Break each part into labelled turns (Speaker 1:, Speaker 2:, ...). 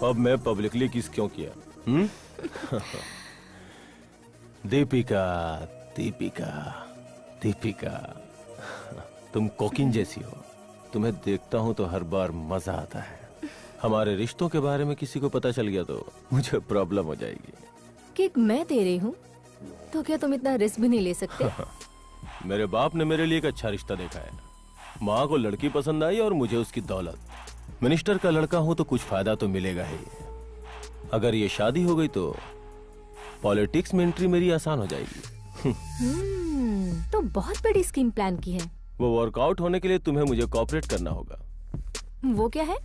Speaker 1: अब मैं पब्लिकली किस क्यों किया? दीपिका, दीपिका, दीपिका, तुम कोकिन जैसी हो। तुम्हें देखता हूँ तो हर बार मजा आता है। हमारे रिश्तों के बारे में किसी को पता चल गया तो मुझे प्रॉब्लम हो जाएगी।
Speaker 2: किक मैं दे रही हूँ तो क्या तुम इतना रिस्क भी नहीं ले सकते?
Speaker 1: मेरे बाप ने मेरे लिए एक अच्छा रिश्ता देखा है। माँ को लड़की पसंद आई और मुझे उसकी दौलत। मिनिस्टर का लड़का हूं तो कुछ फायदा तो मिलेगा ही। अगर ये शादी हो गई तो पॉलिटिक्स में एंट्री मेरी आसान हो जाएगी।
Speaker 2: तो बहुत बड़ी स्कीम प्लान की है।
Speaker 1: वो वर्कआउट होने के लिए तुम्हें मुझे कोऑपरेट करना होगा।
Speaker 2: वो क्या है?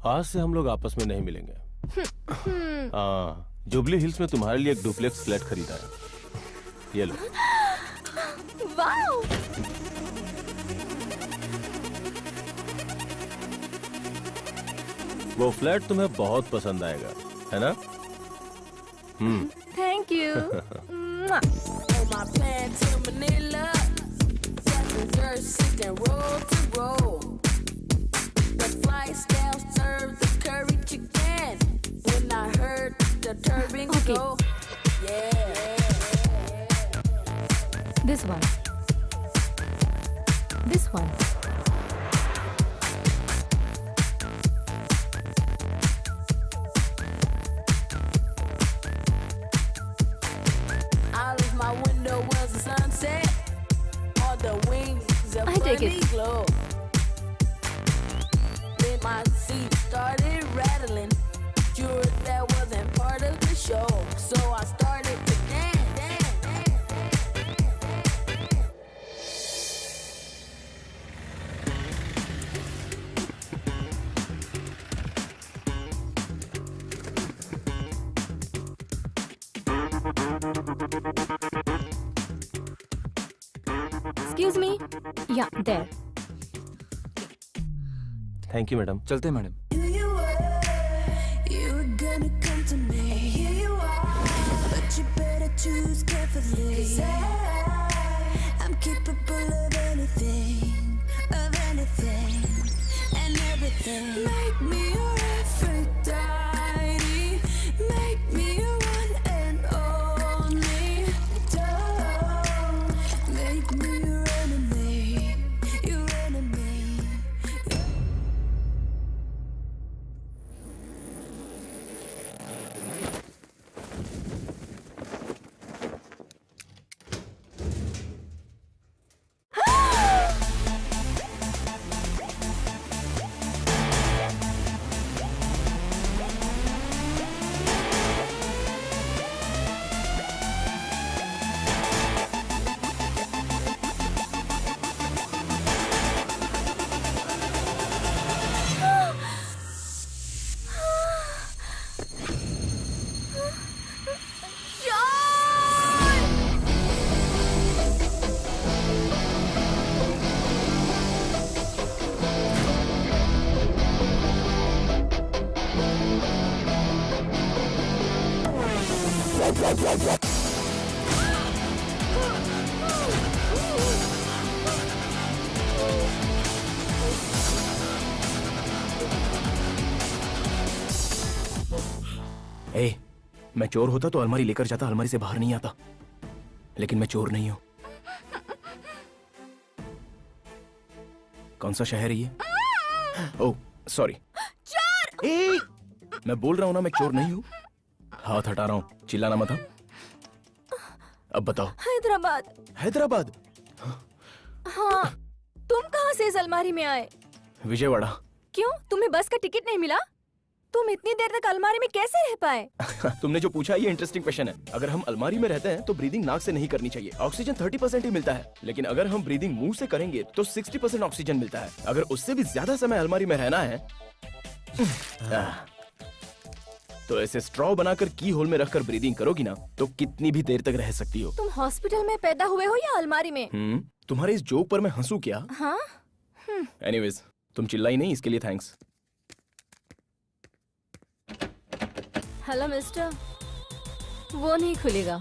Speaker 1: आज से हम लोग आपस में नहीं मिलेंगे। जुबली हिल्स में तुम्हारे लिए एक डुप्लेक्स फ्लैट खरीदा है, ये लो।
Speaker 2: वाओ!
Speaker 1: वो फ्लैट तुम्हें बहुत पसंद आएगा, है ना?
Speaker 2: Thank you. This one. This one.
Speaker 3: Out of my window was the sunset on the wings of
Speaker 2: I take it.
Speaker 3: funny glow. Then my seat started rattling. Sure that wasn't part of the show, so I started to dance.
Speaker 2: Excuse me. Yeah, there.
Speaker 1: Thank you madam.
Speaker 4: चलते हैं madam.
Speaker 3: You were gonna come to me. And here you are. But you better choose carefully. 'Cause I'm capable of anything, and everything. Make me your Aphrodite. Make me your one and only. Don't make me your enemy, your enemy.
Speaker 4: ए, मैं चोर होता तो अलमारी लेकर जाता, अलमारी से बाहर नहीं आता। लेकिन मैं चोर नहीं हूं। कौन सा शहर है ये? ओह, सॉरी। चोर! ए, मैं बोल रहा हूं ना, मैं चोर नहीं हूं। हाथ हटा रहा हूं, चिल्लाना मत। अब बताओ।
Speaker 2: हैदराबाद।
Speaker 4: हैदराबाद?
Speaker 2: हाँ, तुम कहाँ से इस अलमारी में आए?
Speaker 4: विजयवाड़ा।
Speaker 2: क्यों, तुम्हें बस का टिकट नहीं मिला? तुम इतनी देर तक अलमारी में कैसे रह पाए?
Speaker 4: तुमने जो पूछा ये इंटरेस्टिंग क्वेश्चन है। अगर हम अलमारी में रहते हैं तो ब्रीदिंग नाक से नहीं करनी चाहिए। ऑक्सीजन 30% ही मिलता है, लेकिन अगर हम ब्रीदिंग मुंह से करेंगे तो 60% ऑक्सीजन मिलता है। अगर उससे भी ज्यादा समय अलमारी में रहना है तो ऐसे स्ट्रॉ बनाकर की होल में रखकर ब्रीदिंग करोगी ना तो कितनी भी देर तक रह सकती हो।
Speaker 2: तुम हॉस्पिटल में पैदा हुए हो या अलमारी में?
Speaker 4: तुम्हारे इस जोक पर मैं हंसूं क्या?
Speaker 2: हाँ?
Speaker 4: एनीवेज, तुम चिल्लाई नहीं, इसके लिए थैंक्स।
Speaker 2: हेलो मिस्टर, वो नहीं खुलेगा।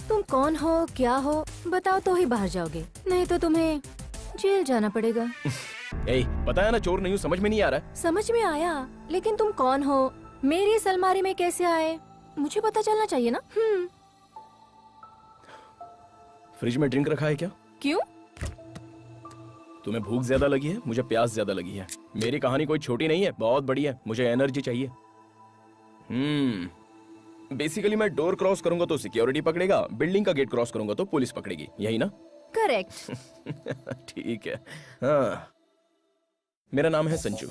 Speaker 2: तुम कौन हो, क्या हो, बताओ तो ही बाहर जाओगे, नहीं तो तुम्हें जेल जाना पड़ेगा।
Speaker 4: ए, पता है ना चोर नहीं हूँ, समझ में नहीं आ रहा है।
Speaker 2: समझ में आया, लेकिन तुम कौन हो, मेरी इस अलमारी में कैसे आए, मुझे पता चलना चाहिए ना।
Speaker 4: फ्रिज में ड्रिंक रखा है क्या?
Speaker 2: क्यों?
Speaker 4: तुम्हें भूख ज्यादा लगी है, मुझे प्यास ज्यादा लगी है। मेरी कहानी कोई छोटी नहीं है, बहुत बड़ी है, मुझे एनर्जी चाहिए। बेसिकली मैं डोर क्रॉस करूंगा तो सिक्योरिटी पकड़ेगा, बिल्डिंग का गेट क्रॉस करूंगा तो पुलिस पकड़ेगी, यही ना?
Speaker 2: करेक्ट।
Speaker 4: ठीक है। हाँ, मेरा नाम है संजू।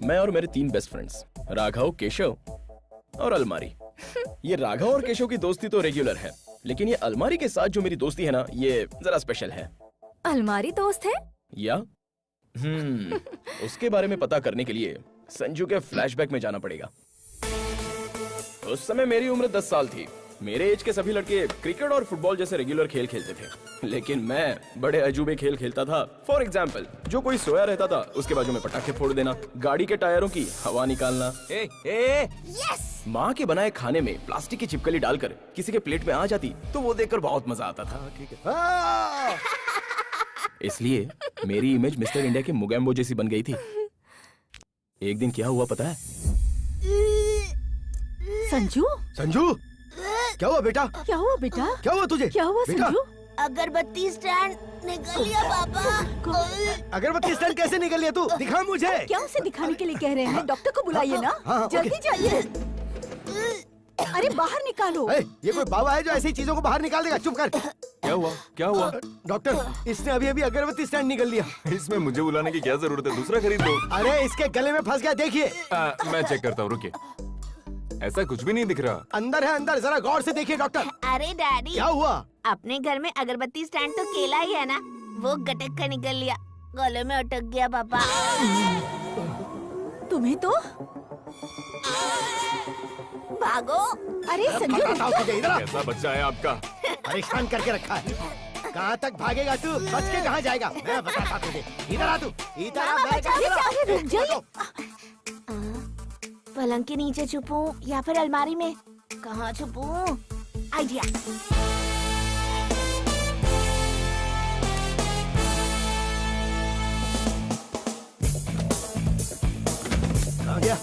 Speaker 4: मैं और मेरे 3 बेस्ट फ्रेंड्स, राघव, केशव और अलमारी। ये राघव और केशव की दोस्ती तो रेगुलर है, लेकिन ये अलमारी के साथ जो मेरी दोस्ती है ना, ये जरा स्पेशल है।
Speaker 2: अलमारी दोस्त है?
Speaker 4: या उसके बारे में पता करने के लिए संजू के फ्लैशबैक में जाना पड़ेगा। उस समय मेरी उम्र 10 साल थी। मेरे एज के सभी लड़के क्रिकेट और फुटबॉल जैसे रेगुलर खेल खेलते थे, लेकिन मैं बड़े अजूबे खेल खेलता था। फॉर एग्जाम्पल, जो कोई सोया रहता था उसके बाजू में पटाखे फोड़ देना, गाड़ी के टायरों की हवा निकालना, माँ के बनाए खाने में प्लास्टिक की छिपकली डालकर किसी के प्लेट में आ जाती तो वो देखकर बहुत मजा आता था। इसलिए मेरी इमेज मिस्टर इंडिया के मुगैम्बो जैसी बन गई थी। एक दिन क्या हुआ पता है?
Speaker 2: संजू,
Speaker 5: संजू, क्या हुआ बेटा?
Speaker 2: क्या हुआ बेटा?
Speaker 5: क्या हुआ तुझे?
Speaker 2: क्या हुआ
Speaker 5: बेटा?
Speaker 2: संजू?
Speaker 3: अगरबत्ती स्टैंड निकल गया पापा।
Speaker 5: अगरबत्ती स्टैंड कैसे निकल लिया तू? दिखा मुझे।
Speaker 2: क्या उसे दिखाने के लिए कह रहे हैं? डॉक्टर को बुलाइए ना,
Speaker 5: हाँ,
Speaker 2: जल्दी जाइए। अरे बाहर निकालो।
Speaker 5: ये कोई बाबा है जो ऐसी चीजों को बाहर निकाल देगा? चुप कर।
Speaker 1: क्या हुआ? क्या हुआ?
Speaker 5: डॉक्टर, इसने अभी अगरबत्ती स्टैंड निकल लिया।
Speaker 6: इसमें मुझे बुलाने की क्या जरूरत है, दूसरा खरीद लो।
Speaker 5: अरे इसके गले में फंस गया, देखिए।
Speaker 6: मैं चेक करता हूँ, रुकिए। ऐसा कुछ भी नहीं दिख रहा।
Speaker 5: अंदर है, अंदर, जरा गौर से देखिए डॉक्टर।
Speaker 3: अरे डैडी,
Speaker 5: क्या हुआ?
Speaker 3: अपने घर में अगरबत्ती स्टैंड तो केला ही है ना, वो गटक कर निकल लिया, गले में अटक गया पापा।
Speaker 2: तुम्हें तो
Speaker 3: भागो।
Speaker 2: अरे संजू,
Speaker 5: बताता हूँ तुझे, इधर आ।
Speaker 6: कैसा बच्चा है आपका?
Speaker 5: परेशान करके रखा है। कहाँ तक भागेगा तू? बच के कहाँ जाएगा? मैं बताता तुझे। इधर आ तू, इधर आ। मैं
Speaker 2: अरे रुक जाइए।
Speaker 3: पलंग के नीचे छुपूं या फिर अलमारी में? कहाँ छुपूं? आइडिया।
Speaker 5: कहाँ गया?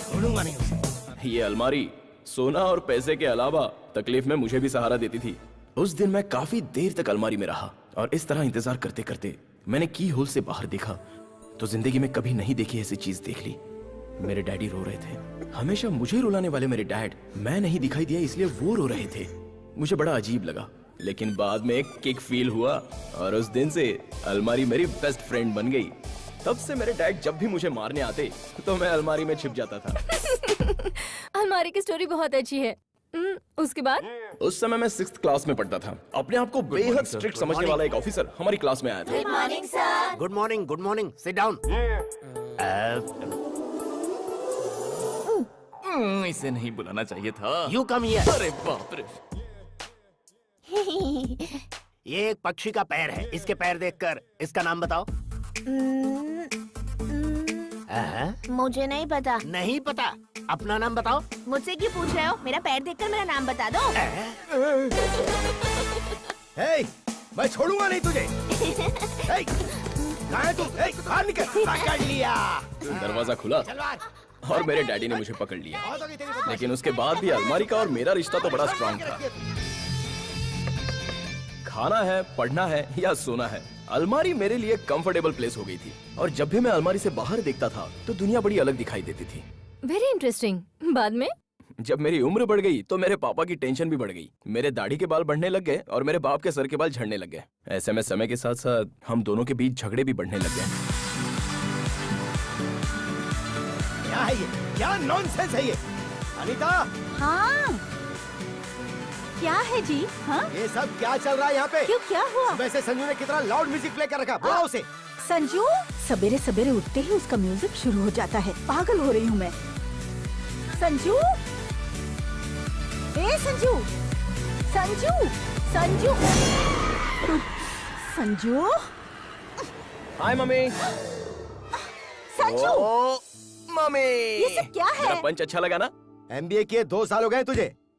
Speaker 5: छोड़ूंगा नहीं उसे।
Speaker 4: ये अलमारी सोना और पैसे के अलावा तकलीफ में मुझे भी सहारा देती थी। उस दिन मैं काफी देर तक अलमारी में रहा और इस तरह इंतजार करते करते मैंने की होल से बाहर देखा तो जिंदगी में कभी नहीं देखी ऐसी चीज देख ली। मेरे डैडी रो रहे थे। हमेशा मुझे रुलाने वाले मेरे डैड, मैं नहीं दिखाई दिया इसलिए वो रो रहे थे। मुझे बड़ा अजीब लगा, लेकिन बाद में एक किक फील हुआ और उस दिन से अलमारी मेरी बेस्ट फ्रेंड बन गई। तब से मेरे डैड जब भी मुझे मारने आते तो मैं अलमारी में छिप जाता था।
Speaker 2: अलमारी की स्टोरी बहुत अच्छी है। उसके बाद?
Speaker 4: उस समय मैं 6th क्लास में पढ़ता था। अपने आप को बेहद स्ट्रिक्ट समझने वाला एक ऑफिसर हमारी क्लास में आया था।
Speaker 3: Good morning sir.
Speaker 5: Good morning, good morning. Sit down.
Speaker 6: इसे नहीं बुलाना चाहिए था।
Speaker 5: You come here.
Speaker 6: अरे बाप रे।
Speaker 5: ये एक पक्षी का पैर है। इसके पैर देखकर इसका नाम बताओ।
Speaker 3: मुझे नहीं पता।
Speaker 5: नहीं पता? अपना नाम बताओ।
Speaker 3: मुझसे क्यों पूछ रहे हो? मेरा पैर देखकर मेरा नाम बता दो।
Speaker 5: हे, मैं छोड़ूंगा नहीं तुझे। हे, कहाँ है तू? हे, बाहर निकल। पकड़ लिया।
Speaker 4: दरवाजा खुला
Speaker 5: चल बाहर।
Speaker 4: और मेरे डैडी ने मुझे पकड़ लिया।
Speaker 5: बहुत हो गई तेरी बदमाशी।
Speaker 4: लेकिन उसके बाद भी अलमारी का और मेरा रिश्ता तो बड़ा स्ट्रांग था। खाना है, पढ़ना है या सोना है, अलमारी मेरे लिए कंफर्टेबल प्लेस हो गई थी। और जब भी मैं अलमारी से बाहर देखता था तो दुनिया बड़ी अलग दिखाई देती थी।
Speaker 2: Very interesting. बाद में?
Speaker 4: जब मेरी उम्र बढ़ गई तो मेरे पापा की टेंशन भी बढ़ गई। मेरे दाढ़ी के बाल बढ़ने लग गए और मेरे बाप के सर के बाल झड़ने लग गए। ऐसे में समय के साथ साथ हम दोनों के बीच झगड़े भी बढ़ने लग गए।
Speaker 5: क्या है ये? क्या नॉनसेंस है ये? अनीता,
Speaker 2: हाँ, क्या है जी? हाँ,
Speaker 5: ये सब क्या चल रहा है यहाँ पे?
Speaker 2: क्यों, क्या हुआ?
Speaker 5: वैसे संजू ने कितना लाउड म्यूजिक प्ले कर रखा। बुलाओ उसे।
Speaker 2: संजू, सवेरे सवेरे उठते ही उसका म्यूजिक शुरू हो जाता है। पागल हो रही हूँ मैं। संजू, ए संजू, संजू, संजू, संजू,
Speaker 4: हाय मम्मी।
Speaker 2: संजू,
Speaker 4: मम्मी,
Speaker 2: ये सब क्या है?
Speaker 4: मेरा पंच अच्छा लगा ना?
Speaker 5: MBA किए 2 साल हो गए तुझे।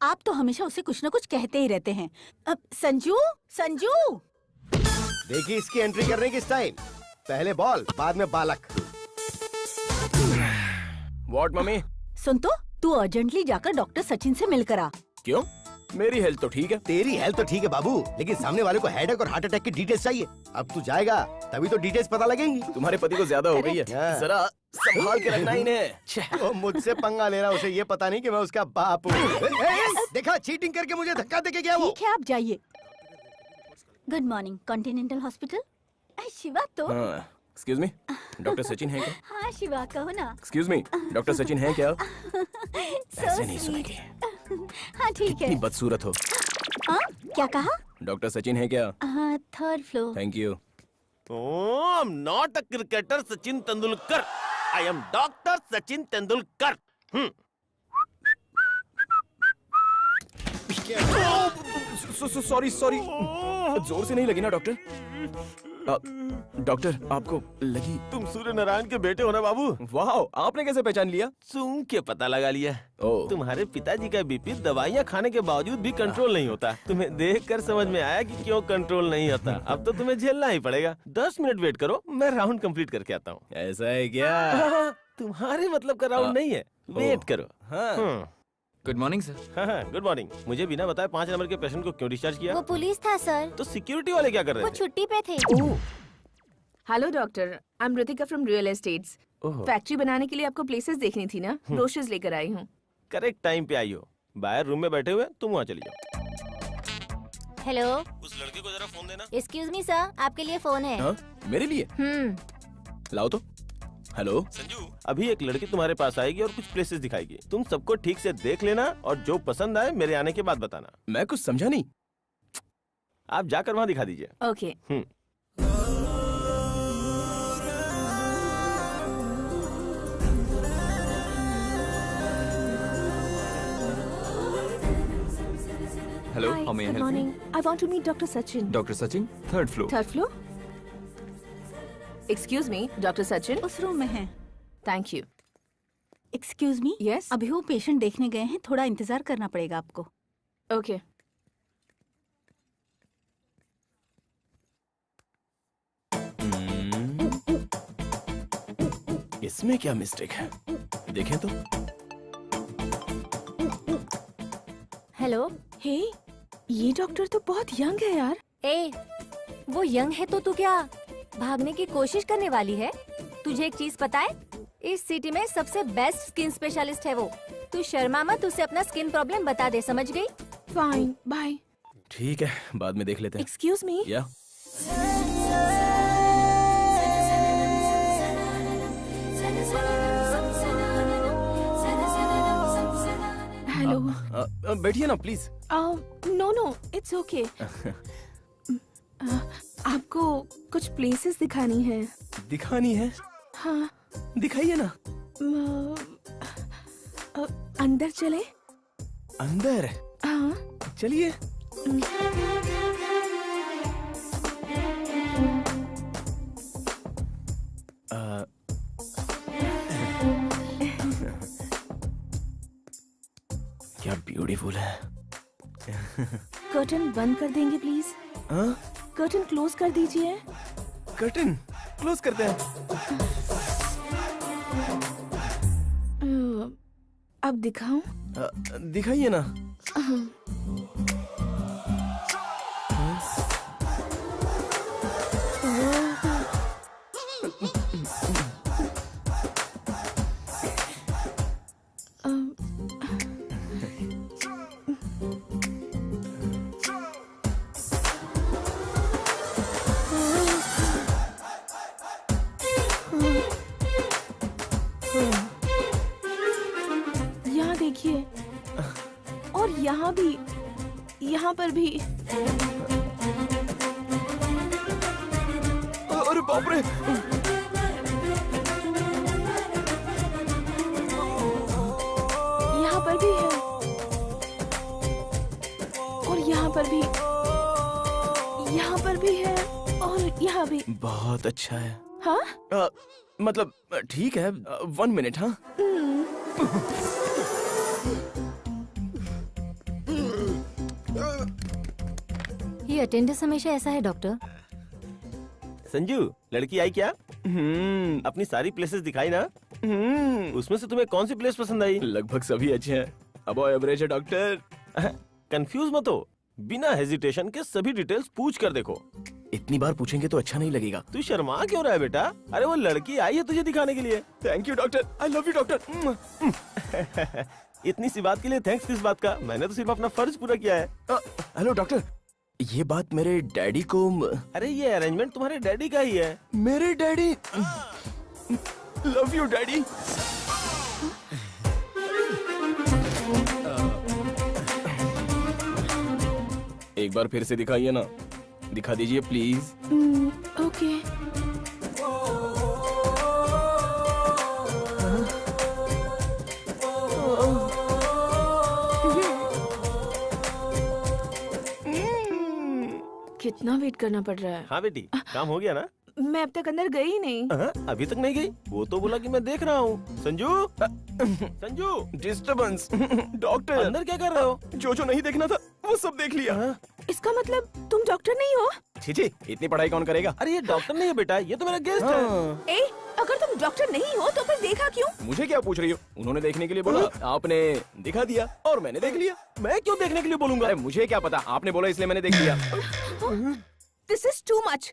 Speaker 2: आप तो हमेशा उसे कुछ न कुछ कहते ही रहते हैं। अब संजू, संजू,
Speaker 5: देखिए इसकी एंट्री करने की स्टाइल, पहले बॉल बाद में बालक।
Speaker 4: What mummy?
Speaker 2: सुन तो, तू अर्जेंटली जाकर डॉक्टर सचिन से मिलकर आ।
Speaker 4: क्यों? मेरी हेल्थ तो ठीक है।
Speaker 5: तेरी हेल्थ तो ठीक है बाबू, लेकिन सामने वाले को हेडेक और हार्ट अटैक की डिटेल्स चाहिए। अब तू जाएगा तभी तो डिटेल्स पता लगेंगी।
Speaker 4: तुम्हारे पति को ज्यादा हो गई है,
Speaker 5: हाँ।
Speaker 4: जरा संभाल के रखना इन्हें।
Speaker 5: वो मुझसे पंगा ले रहा, उसे ये पता नहीं कि मैं उसका बाप हूँ। देखा, चीटिंग करके मुझे धक्का देके गया वो।
Speaker 2: ठीक है, आप जाइए। Good morning, continental hospital. Shiva तो।
Speaker 4: एक्सक्यूज मी, डॉक्टर सचिन है क्या?
Speaker 2: हाँ शिवा, कहो ना।
Speaker 4: एक्सक्यूज मी, डॉक्टर सचिन है क्या?
Speaker 2: So
Speaker 4: ऐसे नहीं
Speaker 2: sweet.
Speaker 4: सुनेगी।
Speaker 2: हाँ ठीक
Speaker 4: कितनी
Speaker 2: है।
Speaker 4: बदसूरत हो।
Speaker 2: हाँ, क्या कहा?
Speaker 4: डॉक्टर सचिन है क्या?
Speaker 2: हाँ, third floor.
Speaker 4: Thank you.
Speaker 1: Oh, I'm not a cricketer Sachin Tendulkar. I am Dr. Sachin Tendulkar.
Speaker 4: Sorry sorry, जोर से नहीं लगी ना डॉक्टर? डॉक्टर, आपको लगी?
Speaker 1: तुम सूर्य नारायण के बेटे हो ना बाबू?
Speaker 4: वाह, आपने कैसे पहचान लिया?
Speaker 1: सूंघ के पता लगा लिया।
Speaker 4: ओह।
Speaker 1: तुम्हारे पिताजी का बीपी दवाइयाँ खाने के बावजूद भी कंट्रोल नहीं होता। तुम्हें देखकर समझ में आया कि क्यों कंट्रोल नहीं होता। अब तो तुम्हें झेलना ही पड़ेगा। 10 मिनट वेट करो, मैं राउंड कंप्लीट करके आता हूँ।
Speaker 4: ऐसा है क्या?
Speaker 1: तुम्हारे मतलब का राउंड नहीं है, वेट करो।
Speaker 4: हाँ।
Speaker 6: Good morning sir.
Speaker 1: हाँ, गुड मॉर्निंग। मुझे बिना बताए 5 नंबर के पेशेंट को क्यों डिस्चार्ज किया?
Speaker 7: वो पुलिस था सर,
Speaker 1: तो सिक्योरिटी वाले क्या कर
Speaker 7: वो
Speaker 1: रहे थे?
Speaker 7: छुट्टी पे थे।
Speaker 8: Hello doctor, I am Ritika from real estates.
Speaker 1: Oh,
Speaker 8: factory बनाने के लिए आपको प्लेसेस देखनी थी ना, ब्रोशर्स लेकर आई हूँ।
Speaker 1: करेक्ट टाइम पे आई हो। बाहर रूम में बैठे हुए, तुम वहाँ चली जाओ।
Speaker 7: हेलो,
Speaker 1: उस लड़के को जरा फोन देना।
Speaker 7: एक्सक्यूज मी सर, आपके लिए फोन है।
Speaker 4: हाँ? मेरे लिए? लाओ तो। हेलो
Speaker 1: संजू, अभी एक लड़की तुम्हारे पास आएगी और कुछ प्लेसेस दिखाएगी। तुम सबको ठीक से देख लेना और जो पसंद आए मेरे आने के बाद बताना।
Speaker 4: मैं कुछ समझा नहीं।
Speaker 1: आप जाकर वहाँ दिखा दीजिए।
Speaker 8: Okay.
Speaker 6: Hello, how may I
Speaker 8: good
Speaker 6: help you?
Speaker 8: Morning, I want to meet doctor Sachin.
Speaker 6: Doctor Sachin, third floor.
Speaker 8: Third floor. Excuse me, doctor Sachin.
Speaker 2: उस रूम में है।
Speaker 8: Thank you.
Speaker 2: Excuse me,
Speaker 8: yes.
Speaker 2: अभी वो पेशेंट देखने गए हैं, थोड़ा इंतजार करना पड़ेगा आपको।
Speaker 8: ओके।
Speaker 4: इसमें क्या मिस्टेक है? देखें तो।
Speaker 7: हेलो,
Speaker 8: हे, ये डॉक्टर तो बहुत यंग है यार।
Speaker 7: ए, वो यंग है तो तू क्या भागने की कोशिश करने वाली है? तुझे एक चीज पता है? इस सिटी में सबसे बेस्ट स्किन स्पेशलिस्ट है वो। तू शर्मा मत, उसे अपना स्किन प्रॉब्लम बता दे, समझ गई?
Speaker 8: Fine, bye.
Speaker 4: ठीक है, बाद में देख लेते हैं।
Speaker 8: Excuse me.
Speaker 4: या
Speaker 8: हेलो।
Speaker 4: बैठिए ना please.
Speaker 8: No no, it's okay. आपको कुछ प्लेसेस दिखानी है।
Speaker 4: दिखानी है?
Speaker 8: हाँ।
Speaker 4: दिखाइए ना।
Speaker 8: अंदर चले?
Speaker 4: अंदर?
Speaker 8: हाँ।
Speaker 4: चलिए। क्या ब्यूटीफुल है।
Speaker 8: कर्टन बंद कर देंगे प्लीज?
Speaker 4: हाँ?
Speaker 8: कर्टन क्लोज कर दीजिए।
Speaker 4: कर्टन क्लोज करते हैं।
Speaker 8: अब दिखाऊं?
Speaker 4: दिखाइए ना।
Speaker 8: यहाँ देखिए, और यहाँ भी, यहाँ पर भी।
Speaker 4: अरे बाप रे!
Speaker 8: यहाँ पर भी है, और यहाँ पर भी, यहाँ पर भी है, और यहाँ भी।
Speaker 4: बहुत अच्छा है।
Speaker 8: हाँ?
Speaker 4: मतलब ठीक है। 1 मिनट। हाँ,
Speaker 7: ये अटेंडेंस हमेशा ऐसा है डॉक्टर।
Speaker 1: संजू, लड़की आई क्या? अपनी सारी प्लेसेस दिखाई ना? उसमें से तुम्हें कौन सी प्लेस पसंद आई?
Speaker 4: लगभग सभी अच्छे हैं। अब एवरेज है डॉक्टर।
Speaker 1: कंफ्यूज मत हो, बिना हेजिटेशन के सभी डिटेल्स पूछ कर देखो।
Speaker 4: इतनी बार पूछेंगे तो अच्छा नहीं लगेगा।
Speaker 1: तू शर्मा क्यों रहा है बेटा? अरे वो लड़की आई है तुझे दिखाने के लिए।
Speaker 4: Thank you doctor, I love you doctor.
Speaker 1: इतनी सी बात के लिए थैंक्स किस बात का? मैंने तो सिर्फ अपना फर्ज पूरा किया है।
Speaker 4: हेलो डॉक्टर, ये बात मेरे डैडी को।
Speaker 1: अरे ये अरेंजमेंट तुम्हारे डैडी का ही है।
Speaker 4: मेरे डैडी। Love you daddy. एक बार फिर से दिखाइए ना, दिखा दीजिए प्लीज।
Speaker 8: ओके। कितना वेट करना पड़ रहा है।
Speaker 1: हाँ बेटी, काम हो गया ना?
Speaker 8: मैं अब तक अंदर गई ही नहीं।
Speaker 1: अभी तक नहीं गई? वो तो बोला कि मैं देख रहा हूँ। संजू, संजू,
Speaker 4: डिस्टर्बेंस। डॉक्टर,
Speaker 1: अंदर क्या कर रहे हो?
Speaker 4: जो नहीं देखना था वो सब देख लिया।
Speaker 8: इसका मतलब तुम डॉक्टर नहीं हो?
Speaker 4: छी, इतनी पढ़ाई कौन करेगा?
Speaker 1: अरे ये डॉक्टर नहीं है बेटा, ये तो मेरा गेस्ट है।
Speaker 8: ए, अगर तुम डॉक्टर नहीं हो तो फिर देखा क्यों?
Speaker 4: मुझे क्या पूछ रही हो? उन्होंने देखने के लिए बोला, आपने दिखा दिया और मैंने देख लिया।
Speaker 1: मैं क्यों देखने के लिए बोलूंगा?
Speaker 4: अरे मुझे क्या पता, आपने बोला इसलिए मैंने देख लिया।
Speaker 8: This is too much.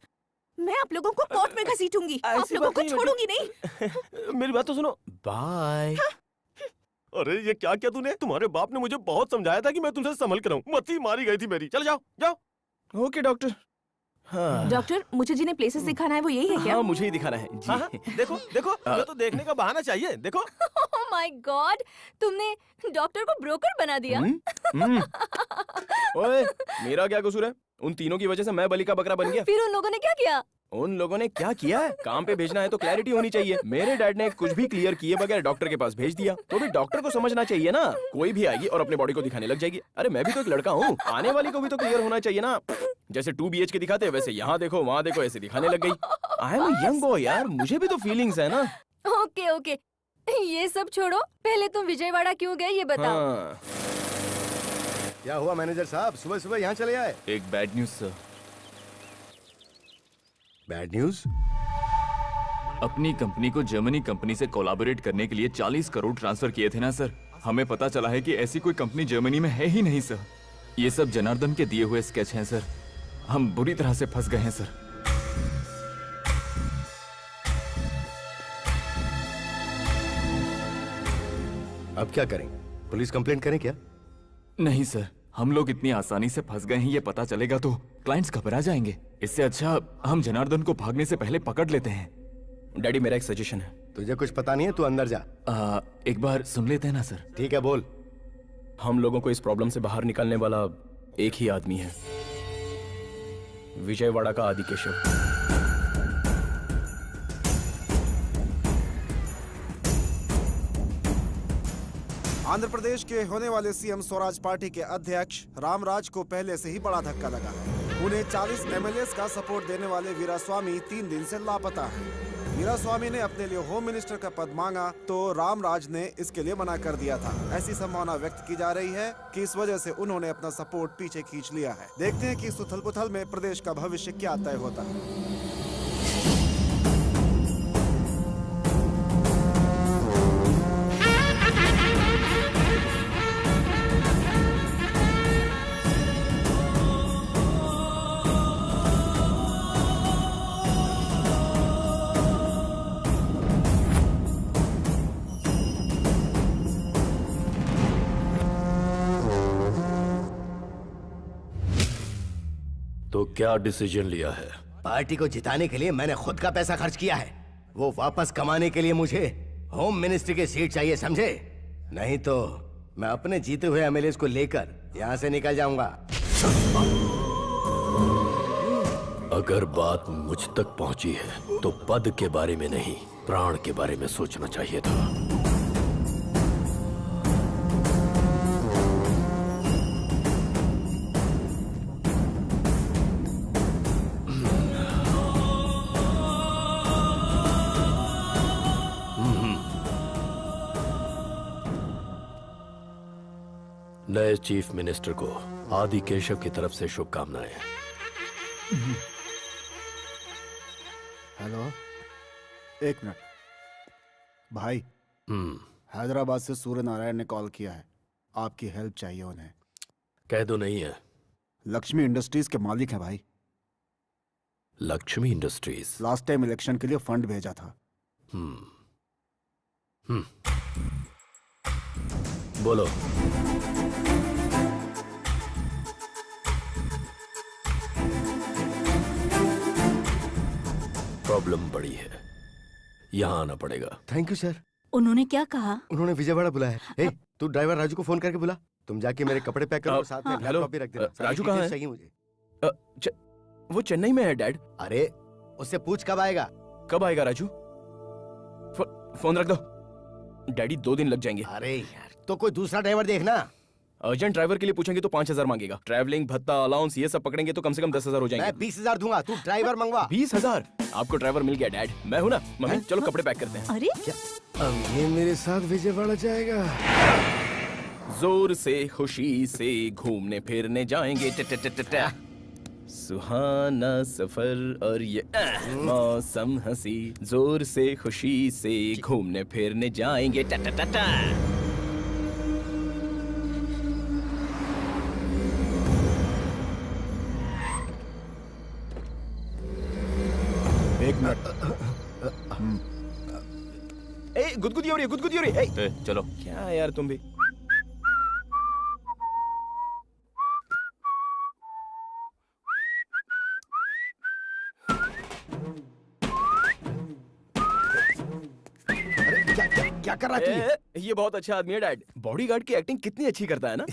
Speaker 8: मैं आप लोगों को कोर्ट में घसीटूंगी। आप
Speaker 1: ऐसी
Speaker 8: लोगों
Speaker 1: बात
Speaker 8: को
Speaker 1: नहीं
Speaker 8: छोड़ूंगी नहीं।
Speaker 1: मेरी बात तो सुनो।
Speaker 4: बाय।
Speaker 1: अरे ये क्या किया तूने? तुम्हारे बाप ने मुझे बहुत समझाया था कि मैं तुमसे संभल कर रहूं। मत्ती मारी गई थी मेरी। चल जाओ जाओ।
Speaker 4: Okay doctor. हाँ।
Speaker 8: डॉक्टर, मुझे जिन्हें प्लेसेस दिखाना है वो यही है क्या?
Speaker 4: हाँ, मुझे ही दिखाना है जी।
Speaker 1: हाँ, देखो देखो, तुम्हें तो देखने का बहाना चाहिए। देखो।
Speaker 7: ओह माय गॉड, तुमने डॉक्टर को ब्रोकर बना दिया।
Speaker 4: ओए, मेरा क्या कसूर है? उन तीनों की वजह से मैं बलि का बकरा बन गया।
Speaker 7: फिर उन लोगों ने क्या किया?
Speaker 4: उन लोगों ने क्या किया है? काम पे भेजना है तो क्लैरिटी होनी चाहिए। मेरे डैड ने कुछ भी क्लियर किए बगैर डॉक्टर के पास भेज दिया, तो भी डॉक्टर को समझना चाहिए ना। कोई भी आएगी और अपने बॉडी को दिखाने लग जाएगी। अरे मैं भी तो एक लड़का हूँ, आने वाली को भी तो क्लियर होना चाहिए ना। जैसे 2 BHK दिखाते हैं, वैसे यहाँ देखो वहाँ देखो ऐसे दिखाने लग गई। आई एम यंग बॉय यार, मुझे भी तो फीलिंग्स है ना।
Speaker 7: ओके ओके, ये सब छोड़ो, पहले तुम विजयवाड़ा क्यों गए ये बताओ।
Speaker 4: हाँ।
Speaker 5: क्या हुआ मैनेजर साहब, सुबह सुबह यहाँ चले आए?
Speaker 6: एक bad news sir.
Speaker 5: Bad news?
Speaker 6: अपनी कंपनी को जर्मनी कंपनी से कोलैबोरेट करने के लिए 40 करोड़ ट्रांसफर किए थे ना सर। हमें पता चला है कि ऐसी कोई कंपनी जर्मनी में है ही नहीं सर। ये सब जनार्दन के दिए हुए स्केच हैं सर। हम बुरी तरह से फंस गए हैं सर।
Speaker 5: अब क्या करें? पुलिस कंप्लेंट करें क्या?
Speaker 6: नहीं सर, हम लोग इतनी आसानी से फंस गए हैं, ये पता चलेगा तो क्लाइंट्स घबरा जाएंगे। इससे अच्छा हम जनार्दन को भागने से पहले पकड़ लेते हैं।
Speaker 4: डैडी, मेरा एक सजेशन है।
Speaker 5: तुझे कुछ पता नहीं है, तू अंदर जा।
Speaker 6: एक बार सुन लेते हैं ना सर।
Speaker 5: ठीक है, बोल।
Speaker 4: हम लोगों को इस प्रॉब्लम से बाहर निकालने वाला एक ही आदमी है, विजयवाड़ा का आदि केशव।
Speaker 9: आंध्र प्रदेश के होने वाले सीएम स्वराज पार्टी के अध्यक्ष रामराज को पहले से ही बड़ा धक्का लगा है। उन्हें 40 MLAs का सपोर्ट देने वाले वीरास्वामी 3 दिन से लापता है। वीरास्वामी ने अपने लिए होम मिनिस्टर का पद मांगा तो रामराज ने इसके लिए मना कर दिया था। ऐसी संभावना व्यक्त की जा रही है कि इस वजह से उन्होंने अपना सपोर्ट पीछे खींच लिया है। देखते हैं कि इस उथल पुथल में प्रदेश का भविष्य क्या तय होता है।
Speaker 1: तो क्या डिसीजन लिया है?
Speaker 5: पार्टी को जिताने के लिए मैंने खुद का पैसा खर्च किया है। वो वापस कमाने के लिए मुझे होम मिनिस्ट्री की सीट चाहिए, समझे? नहीं तो मैं अपने जीते हुए MLAs को लेकर यहाँ से निकल जाऊंगा।
Speaker 1: अगर बात मुझ तक पहुंची है तो पद के बारे में नहीं, प्राण के बारे में सोचना चाहिए था। नए चीफ मिनिस्टर को आदि केशव की तरफ से शुभकामनाएं।
Speaker 9: हेलो, एक मिनट भाई। हैदराबाद से सूर्य नारायण ने कॉल किया है, आपकी हेल्प चाहिए उन्हें।
Speaker 1: कह दो नहीं है।
Speaker 9: लक्ष्मी इंडस्ट्रीज के मालिक हैं भाई।
Speaker 1: Lakshmi industries.
Speaker 9: Last time election के लिए फंड भेजा था।
Speaker 1: बोलो। प्रॉब्लम बड़ी है, यहाँ आना पड़ेगा।
Speaker 5: Thank you sir.
Speaker 2: उन्होंने क्या कहा?
Speaker 5: उन्होंने विजयवाड़ा बुलाया है। तू ड्राइवर राजू को फोन करके बुला। तुम जाके मेरे कपड़े पैक करो, साथ में
Speaker 4: हेलो,
Speaker 5: लैपटॉप भी रख देना।
Speaker 4: राजू कहाँ है?
Speaker 5: चाहिए मुझे।
Speaker 4: वो चेन्नई में है डैड।
Speaker 5: अरे उससे पूछ कब आएगा।
Speaker 4: कब आएगा राजू? फोन रख दो। डैडी 2 दिन लग जाएंगे।
Speaker 5: अरे यार, तो कोई दूसरा ड्राइवर देखना।
Speaker 4: अर्जेंट ड्राइवर के लिए पूछेंगे तो 5,000 मांगेगा। ट्रैवलिंग भत्ता अलाउंस ये सब पकड़ेंगे तो कम से कम 10,000 हो जाएंगे।
Speaker 5: मैं 20,000 दूंगा, तू ड्राइवर मंगवा।
Speaker 4: 20,000? आपको ड्राइवर मिल गया डैड। मैं हूं ना। मम्मी चलो कपड़े पैक करते हैं।
Speaker 2: अरे
Speaker 5: अब ये मेरे साथ विजयवाड़ा जाएगा।
Speaker 4: जोर से खुशी से घूमने फिरने जाएंगे। सुहाना सफर और ये मौसम हंसी। जोर से खुशी से घूमने फिरने जाएंगे।
Speaker 9: एक मिनट।
Speaker 4: ए गुदगुदी हो रही है, गुदगुदी हो रही है। ए,
Speaker 6: चलो।
Speaker 4: क्या यार तुम भी।
Speaker 5: क्या कर रहा है तू ये?
Speaker 4: ये बहुत अच्छा आदमी है डैड। बॉडीगार्ड की एक्टिंग कितनी अच्छी करता है ना।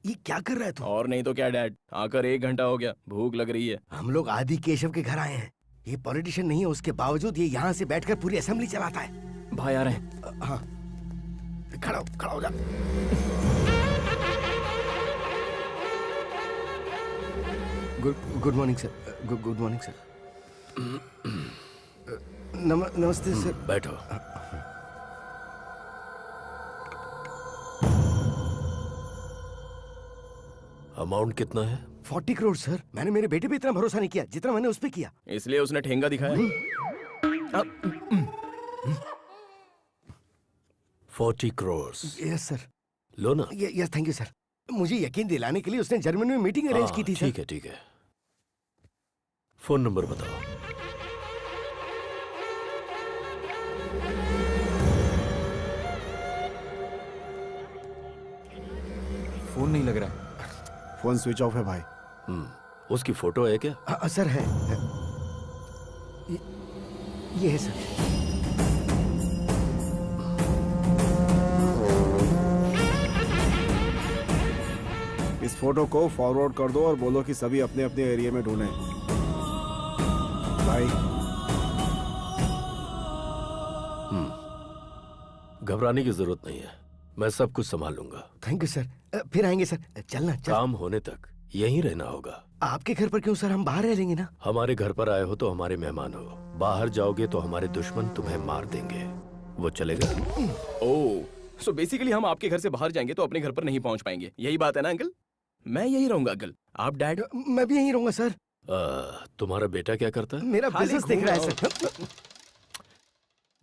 Speaker 5: ये क्या कर रहा है तू?
Speaker 4: और नहीं तो क्या डैड, आकर 1 घंटा हो गया, भूख लग रही है।
Speaker 5: हम लोग आदि केशव के घर आए हैं। ये पॉलिटिशियन नहीं है, उसके बावजूद ये यहाँ से बैठकर पूरी असेंबली चलाता है।
Speaker 4: भाई आ रहे हैं।
Speaker 5: हाँ, खड़ा हो जा। Good morning sir. Good morning sir. नमस्ते सर।
Speaker 1: बैठो। अमाउंट कितना है?
Speaker 5: 40 करोड़ सर। मैंने मेरे बेटे पे इतना भरोसा नहीं किया जितना मैंने उस पे किया।
Speaker 4: इसलिए उसने ठेंगा दिखाया।
Speaker 1: 40 करोड़।
Speaker 5: Yes sir.
Speaker 1: लो ना।
Speaker 5: Yes thank you sir. मुझे यकीन दिलाने के लिए उसने जर्मनी में मीटिंग अरेंज की थी सर।
Speaker 1: ठीक है। फोन नंबर बताओ।
Speaker 6: फोन नहीं लग रहा है।
Speaker 9: फोन स्विच ऑफ है भाई।
Speaker 1: उसकी फोटो है क्या?
Speaker 5: सर है। ये है सर।
Speaker 9: इस फोटो को फॉरवर्ड कर दो और बोलो कि सभी अपने अपने एरिया में ढूंढें। भाई
Speaker 1: घबराने की जरूरत नहीं है, मैं सब कुछ संभाल लूंगा।
Speaker 5: Thank you sir. फिर आएंगे सर। चलना चल।
Speaker 1: काम होने तक यहीं रहना होगा।
Speaker 5: आपके घर पर क्यों सर? हम बाहर रह लेंगे ना।
Speaker 1: हमारे घर पर आए हो तो हमारे मेहमान हो, बाहर जाओगे तो हमारे दुश्मन तुम्हें मार देंगे। वो चलेगा?
Speaker 4: ओह, सो बेसिकली हम आपके घर से बाहर जाएंगे तो अपने घर पर नहीं पहुंच पाएंगे, यही बात है ना अंकल? मैं यही रहूंगा अंकल। आप डैड?
Speaker 5: मैं भी यहीं रहूंगा सर।
Speaker 1: तुम्हारा बेटा क्या करता है?
Speaker 5: मेरा बिजनेस देख रहा है सर।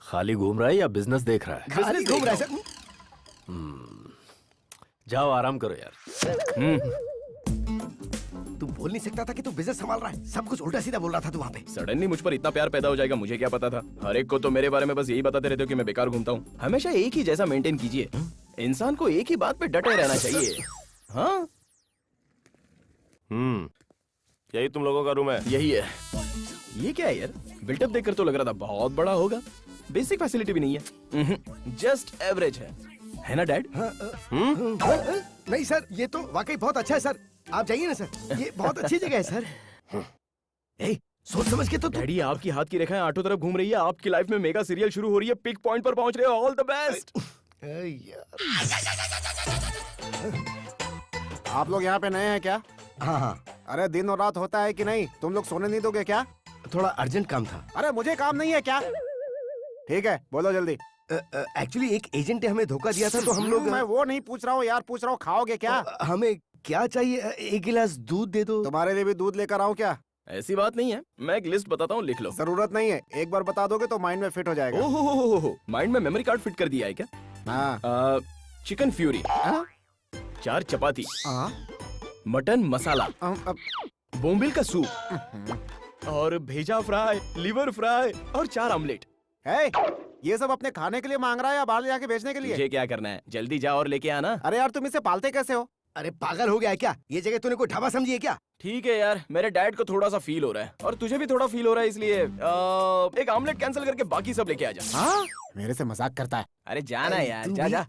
Speaker 1: खाली घूम रहा है या बिजनेस देख रहा है?
Speaker 5: खाली घूम रहा है सर।
Speaker 1: जाओ आराम करो यार।
Speaker 5: तू बोल नहीं सकता था कि तू बिजनेस संभाल रहा है? सब कुछ उल्टा सीधा बोल रहा था तू वहाँ पे।
Speaker 4: सडनली मुझ पर इतना प्यार पैदा हो जाएगा, मुझे क्या पता था। हर एक को तो मेरे बारे में बस यही बताते रहते हो कि मैं बेकार घूमता हूँ। हमेशा एक ही जैसा मेंटेन कीजिए। इंसान को एक ही बात पे डटे रहना चाहिए। हाँ,
Speaker 1: यही तुम लोगों का रूम है?
Speaker 4: यही है। ये क्या है यार? बिल्टअप देखकर तो लग रहा था बहुत बड़ा होगा। बेसिक फैसिलिटी भी नहीं है, जस्ट एवरेज है ना डैड?
Speaker 5: नहीं सर, ये तो वाकई बहुत अच्छा है सर। आप जाइए ना सर, ये बहुत अच्छी जगह है सर। सोच समझ के तो
Speaker 4: डैडी, आपकी हाथ की रेखाएं आठों तरफ घूम रही है। आपकी लाइफ में मेगा सीरियल शुरू हो रही है, पिक पॉइंट पर पहुंच रहे हो। All the best.
Speaker 9: आप लोग यहाँ पे नए हैं क्या?
Speaker 5: हाँ।
Speaker 9: अरे दिन और रात होता है कि नहीं? तुम लोग सोने नहीं दोगे क्या?
Speaker 5: थोड़ा अर्जेंट काम था।
Speaker 9: अरे मुझे काम नहीं है क्या? ठीक है, बोलो जल्दी।
Speaker 5: एक्चुअली एक एजेंट ने हमें धोखा दिया था तो हम लोग।
Speaker 9: मैं वो नहीं पूछ रहा हूँ यार, पूछ रहा हूँ खाओगे क्या?
Speaker 5: हमें क्या चाहिए? 1 गिलास दूध दे दो।
Speaker 9: तुम्हारे लिए भी दूध लेकर आऊँ क्या?
Speaker 4: ऐसी बात नहीं है, मैं एक लिस्ट बताता हूँ, लिख लो।
Speaker 9: जरूरत नहीं है, एक बार बता दोगे तो माइंड में फिट हो जाएगा।
Speaker 4: ओहो, माइंड में मेमोरी कार्ड फिट कर दिया है क्या?
Speaker 9: हाँ।
Speaker 4: चिकन फ्यूरी, 4 चपाती, मटन मसाला, बोम्बिल का सूप और भेजा फ्राई, लिवर फ्राई और 4 ऑमलेट।
Speaker 9: ये सब अपने खाने के लिए मांग रहा है या बाहर ले जाके बेचने के लिए?
Speaker 4: मुझे क्या करना है, जल्दी जा और लेके आना।
Speaker 9: अरे यार तुम इसे पालते कैसे हो?
Speaker 5: अरे पागल हो गया है क्या? ये जगह तूने कोई ढाबा समझी है क्या?
Speaker 4: ठीक है यार, मेरे डैड को थोड़ा सा फील हो रहा है और तुझे भी थोड़ा फील हो रहा है, इसलिए एक ऑमलेट कैंसिल करके बाकी सब लेके आ जा।
Speaker 9: हाँ? मेरे से मजाक करता है।
Speaker 4: अरे जाना यार,
Speaker 5: तू
Speaker 4: जा
Speaker 5: भी
Speaker 4: जा।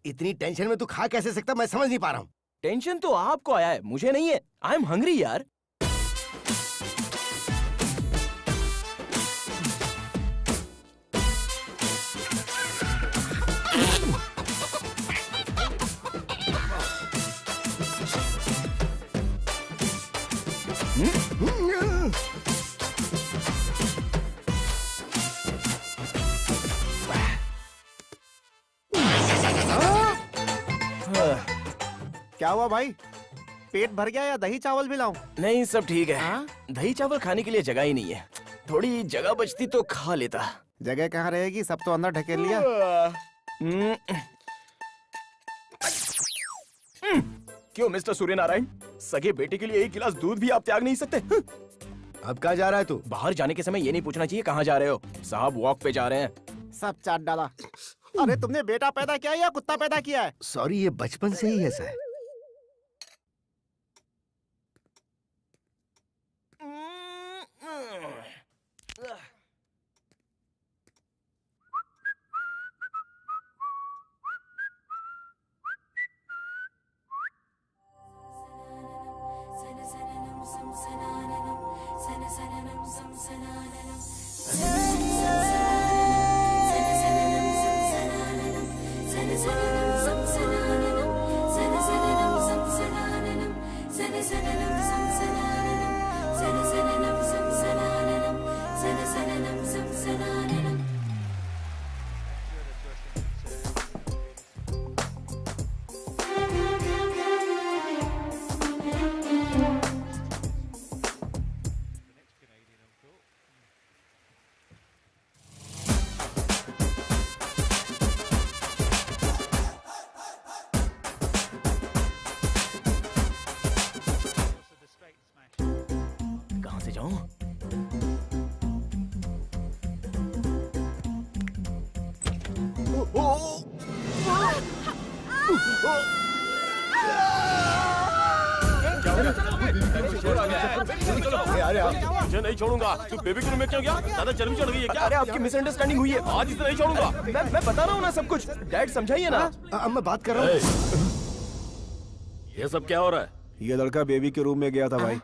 Speaker 5: इतनी टेंशन में तू खा कैसे सकता, मैं समझ नहीं पा रहा हूँ।
Speaker 4: टेंशन तो आपको आया है, मुझे नहीं है। आई एम हंग्री यार।
Speaker 9: क्या हुआ भाई? पेट भर गया या दही चावल भी लाऊं?
Speaker 4: नहीं, सब ठीक है। दही चावल खाने के लिए जगह ही नहीं है, थोड़ी जगह बचती तो खा लेता।
Speaker 9: जगह कहाँ रहेगी, सब तो अंदर ढकेल लिया।
Speaker 4: क्यों मिस्टर सूर्यनारायण, सगे बेटे के लिए 1 गिलास दूध भी आप त्याग नहीं सकते?
Speaker 5: अब कहाँ जा रहा है तू?
Speaker 4: बाहर जाने के समय ये नहीं पूछना चाहिए कहाँ जा रहे हो। साहब वॉक पे जा रहे हैं।
Speaker 9: सब चाट डाला। अरे तुमने बेटा पैदा किया है या कुत्ता पैदा किया है?
Speaker 5: सॉरी, ये बचपन से ही ऐसा है।
Speaker 4: कहाँ से जाऊं?
Speaker 1: मुझे नहीं छोड़ूंगा। तू बेबी के रूम में क्यों गया? ज्यादा चर्बी चढ़ गई है क्या?
Speaker 4: अरे आपकी मिसअंडरस्टैंडिंग हुई है, आज इसे नहीं छोड़ूंगा। मैं बता रहा हूँ ना सब कुछ। डैड समझाइए ना।
Speaker 5: अब मैं बात कर रहा हूँ।
Speaker 1: ये सब क्या हो रहा है?
Speaker 9: ये लड़का बेबी के रूम में गया था भाई।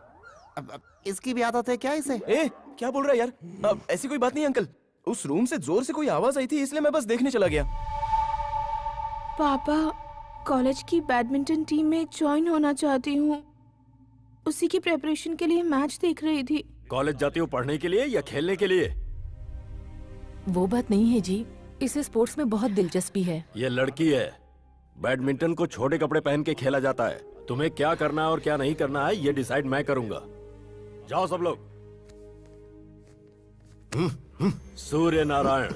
Speaker 9: अब इसकी भी आदत है क्या इसे?
Speaker 4: ए, क्या बोल रहा है यार? अब ऐसी कोई बात नहीं अंकल। उस रूम से जोर से कोई आवाज आई थी, इसलिए मैं बस देखने चला गया।
Speaker 8: पापा, कॉलेज की बैडमिंटन टीम में ज्वाइन होना चाहती हूँ। उसी की प्रेपरेशन के लिए मैच देख रही थी।
Speaker 1: कॉलेज जाती हो पढ़ने के लिए या खेलने के लिए?
Speaker 10: वो बात नहीं है जी, इसे स्पोर्ट्स में बहुत दिलचस्पी है।
Speaker 1: ये लड़की है। बैडमिंटन को छोटे कपड़े पहन के खेला जाता है। तुम्हें क्या करना है और क्या नहीं करना है, ये डिसाइड मैं करूंगा। जाओ सब लोग। सूर्य नारायण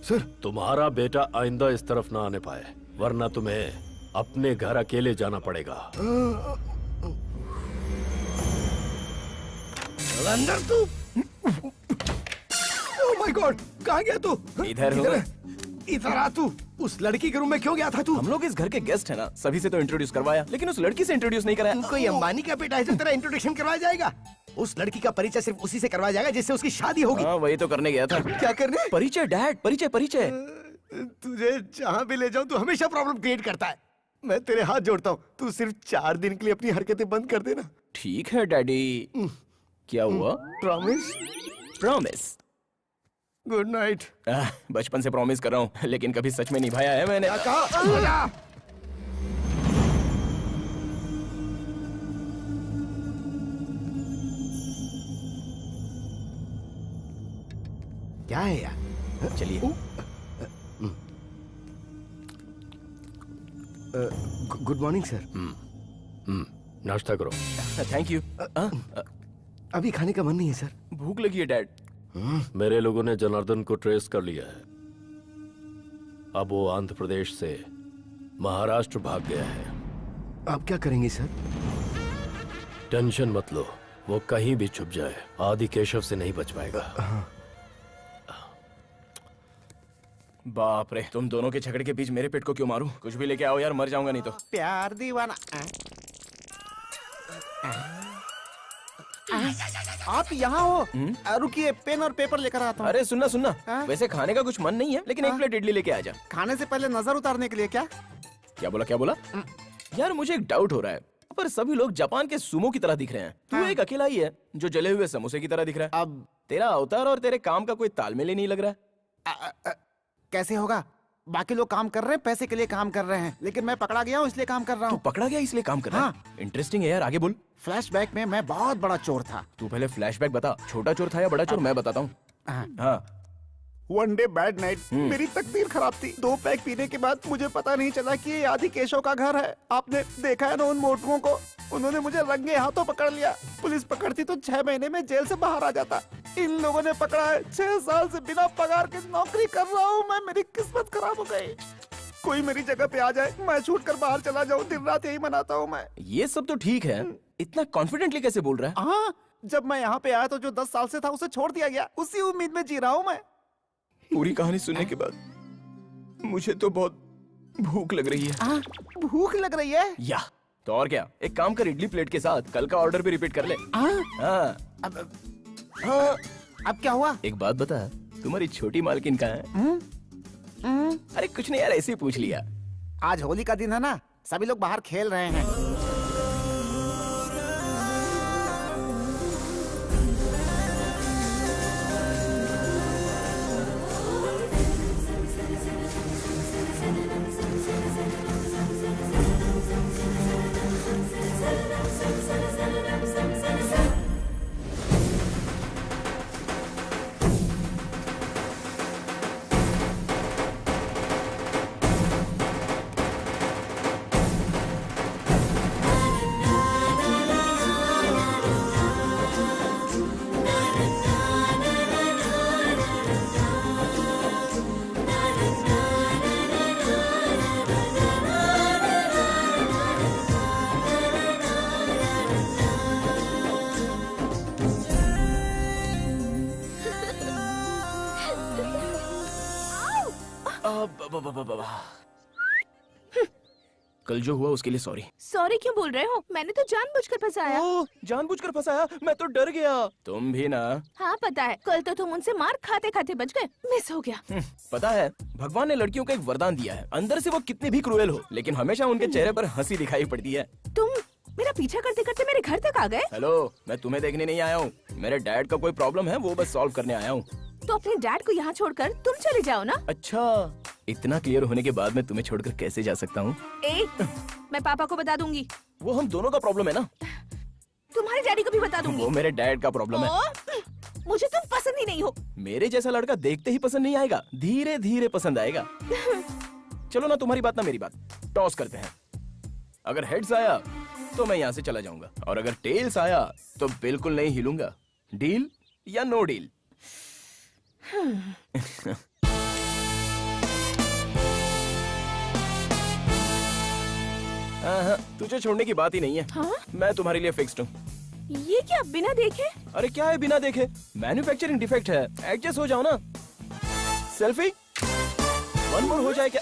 Speaker 5: सर,
Speaker 1: तुम्हारा बेटा आइंदा इस तरफ ना आने पाए, वरना तुम्हें अपने घर अकेले जाना पड़ेगा।
Speaker 5: अंदर तू। ओह माय गॉड, कहाँ गया तू?
Speaker 4: इधर हूँ।
Speaker 5: इधर आ तू। उस लड़की के रूम में क्यों गया था तू?
Speaker 4: हम लोग इस घर के गेस्ट है ना, सभी से तो इंट्रोड्यूस करवाया, लेकिन उस लड़की से इंट्रोड्यूस नहीं कराया।
Speaker 5: तू कोई अंबानी का बेटा है जो तेरा इंट्रोडक्शन करवाया जाएगा? उस लड़की का परिचय सिर्फ उसी से करवाया जाएगा जिससे उसकी शादी होगी।
Speaker 4: हाँ, वही तो करने गया था।
Speaker 5: क्या करने?
Speaker 4: परिचय डैड, परिचय परिचय।
Speaker 5: तुझे जहाँ भी ले जाऊं तू हमेशा प्रॉब्लम क्रिएट करता है। मैं तेरे हाथ जोड़ता हूँ, तू सिर्फ 4 दिन के लिए अपनी हरकतें बंद कर देना।
Speaker 4: ठीक है डैडी। क्या हुआ?
Speaker 5: प्रॉमिस?
Speaker 4: प्रॉमिस।
Speaker 5: Good night.
Speaker 4: बचपन से प्रॉमिस कर रहा हूँ, लेकिन कभी सच में निभाया है मैंने।
Speaker 5: क्या है यार?
Speaker 4: चलिए।
Speaker 5: Good morning sir.
Speaker 1: नाश्ता करो।
Speaker 4: Thank you.
Speaker 5: अभी खाने का मन नहीं है सर।
Speaker 4: भूख लगी है डैड।
Speaker 1: मेरे लोगों ने जनार्दन को ट्रेस कर लिया है। अब वो आंध्र प्रदेश से महाराष्ट्र भाग गया है।
Speaker 5: आप क्या करेंगे सर?
Speaker 1: टेंशन मत लो, वो कहीं भी छुप जाए आदि केशव से नहीं बच पाएगा।
Speaker 4: बाप रे, तुम दोनों के झगड़े के बीच मेरे पेट को क्यों मारूं? कुछ भी लेके आओ यार, मर जाऊंगा नहीं तो।
Speaker 9: प्यार दीवाना। आप यहाँ हो? रुकिए, पेन और पेपर लेकर आता हूँ।
Speaker 4: अरे सुनना सुनना,
Speaker 9: हाँ?
Speaker 4: वैसे खाने का कुछ मन नहीं है, लेकिन एक प्लेट इडली लेके आ जा।
Speaker 9: खाने से पहले नजर उतारने के लिए क्या?
Speaker 4: क्या बोला क्या बोला? यार मुझे एक डाउट हो रहा है, पर सभी लोग जापान के सुमो की तरह दिख रहे हैं। तू एक अकेला ही है जो जले हुए समोसे की तरह दिख रहा है।
Speaker 9: अब
Speaker 4: तेरा अवतार और तेरे काम का कोई तालमेल ही नहीं लग रहा है।
Speaker 9: कैसे होगा? बाकी लोग काम कर रहे हैं, पैसे के लिए काम कर रहे हैं, लेकिन मैं पकड़ा गया हूँ इसलिए काम कर रहा
Speaker 4: तू
Speaker 9: हूँ।
Speaker 4: पकड़ा गया इसलिए काम कर रहा है? इंटरेस्टिंग है यार, आगे बोल।
Speaker 9: फ्लैशबैक में मैं बहुत बड़ा चोर था।
Speaker 4: तू पहले फ्लैशबैक बता, छोटा चोर था या बड़ा चोर? मैं बताता हूँ। हाँ।
Speaker 9: वन डे बैड नाइट, मेरी तकदीर खराब थी। 2 पैक पीने के बाद मुझे पता नहीं चला कि ये आदि केशव का घर है। आपने देखा है ना उन मोटुओं को? उन्होंने मुझे रंगे हाथों पकड़ लिया। पुलिस पकड़ती तो 6 महीने में जेल से बाहर आ जाता। इन लोगों ने पकड़ा है। 6 साल से बिना पगार के नौकरी कर रहा हूँ मैं। मेरी किस्मत खराब हो गई। कोई मेरी जगह पे आ जाए, मैं छूट कर बाहर चला जाऊँ। दिन रात यही मनाता हूँ मैं।
Speaker 4: ये सब तो ठीक है, इतना कॉन्फिडेंटली कैसे बोल रहा है?
Speaker 9: हाँ, जब मैं यहाँ पे आया तो जो 10 साल से था उसे छोड़ दिया गया। उसी उम्मीद में जी रहा हूँ मैं।
Speaker 4: पूरी कहानी सुनने के बाद मुझे तो बहुत भूख लग रही है।
Speaker 9: भूख लग रही है?
Speaker 4: या तो और क्या, एक काम कर, इडली प्लेट के साथ कल का ऑर्डर भी रिपीट कर ले। हाँ।
Speaker 9: अब क्या हुआ?
Speaker 4: एक बात बता, तुम्हारी छोटी मालकिन कहाँ है? अरे कुछ नहीं यार, ऐसे ही पूछ लिया।
Speaker 9: आज होली का दिन है ना, सभी लोग बाहर खेल रहे हैं।
Speaker 4: कल जो हुआ उसके लिए सॉरी।
Speaker 8: सॉरी क्यों बोल रहे हो? मैंने तो जानबूझकर फंसाया।
Speaker 4: जानबूझकर फंसाया? मैं तो डर गया। तुम भी ना?
Speaker 8: हाँ पता है, कल तो तुम उनसे मार खाते खाते बच गए। मिस हो गया।
Speaker 4: पता है, भगवान ने लड़कियों को एक वरदान दिया है। अंदर से वो कितनी भी क्रूएल हो, लेकिन हमेशा उनके चेहरे पर हंसी दिखाई पड़ती है।
Speaker 8: तुम मेरा पीछा करते करते मेरे घर तक आ गए।
Speaker 4: हेलो, मैं तुम्हें देखने नहीं आया हूँ। मेरे डैड का कोई प्रॉब्लम है, वो बस सॉल्व करने आया हूँ।
Speaker 8: तो अपने डैड को यहाँ छोड़कर तुम चले जाओ ना।
Speaker 4: अच्छा, इतना क्लियर होने के बाद मैं तुम्हें छोड़कर कैसे जा सकता हूँ?
Speaker 8: मैं पापा को बता दूंगी।
Speaker 4: वो हम दोनों का प्रॉब्लम है ना।
Speaker 8: तुम्हारे डैडी को भी बता दूंगी।
Speaker 4: वो मेरे डैड का प्रॉब्लम है।
Speaker 8: मुझे तुम पसंद ही नहीं हो।
Speaker 4: मेरे जैसा लड़का देखते ही पसंद नहीं आएगा, धीरे धीरे पसंद आएगा। चलो ना, तुम्हारी बात ना मेरी बात, टॉस करते हैं। अगर हेड्स आया तो मैं यहाँ से चला जाऊंगा, और अगर टेल्स आया तो बिल्कुल नहीं हिलूंगा। डील या नो डील? तुझे छोड़ने की बात ही नहीं है।
Speaker 8: हाँ? मैं
Speaker 4: तुम्हारे लिए फिक्स्ड हूँ।
Speaker 8: ये क्या बिना देखे?
Speaker 4: अरे क्या है बिना देखे? मैन्युफैक्चरिंग डिफेक्ट है, एडजस्ट हो जाओ ना। सेल्फी 1 मोर हो जाए क्या?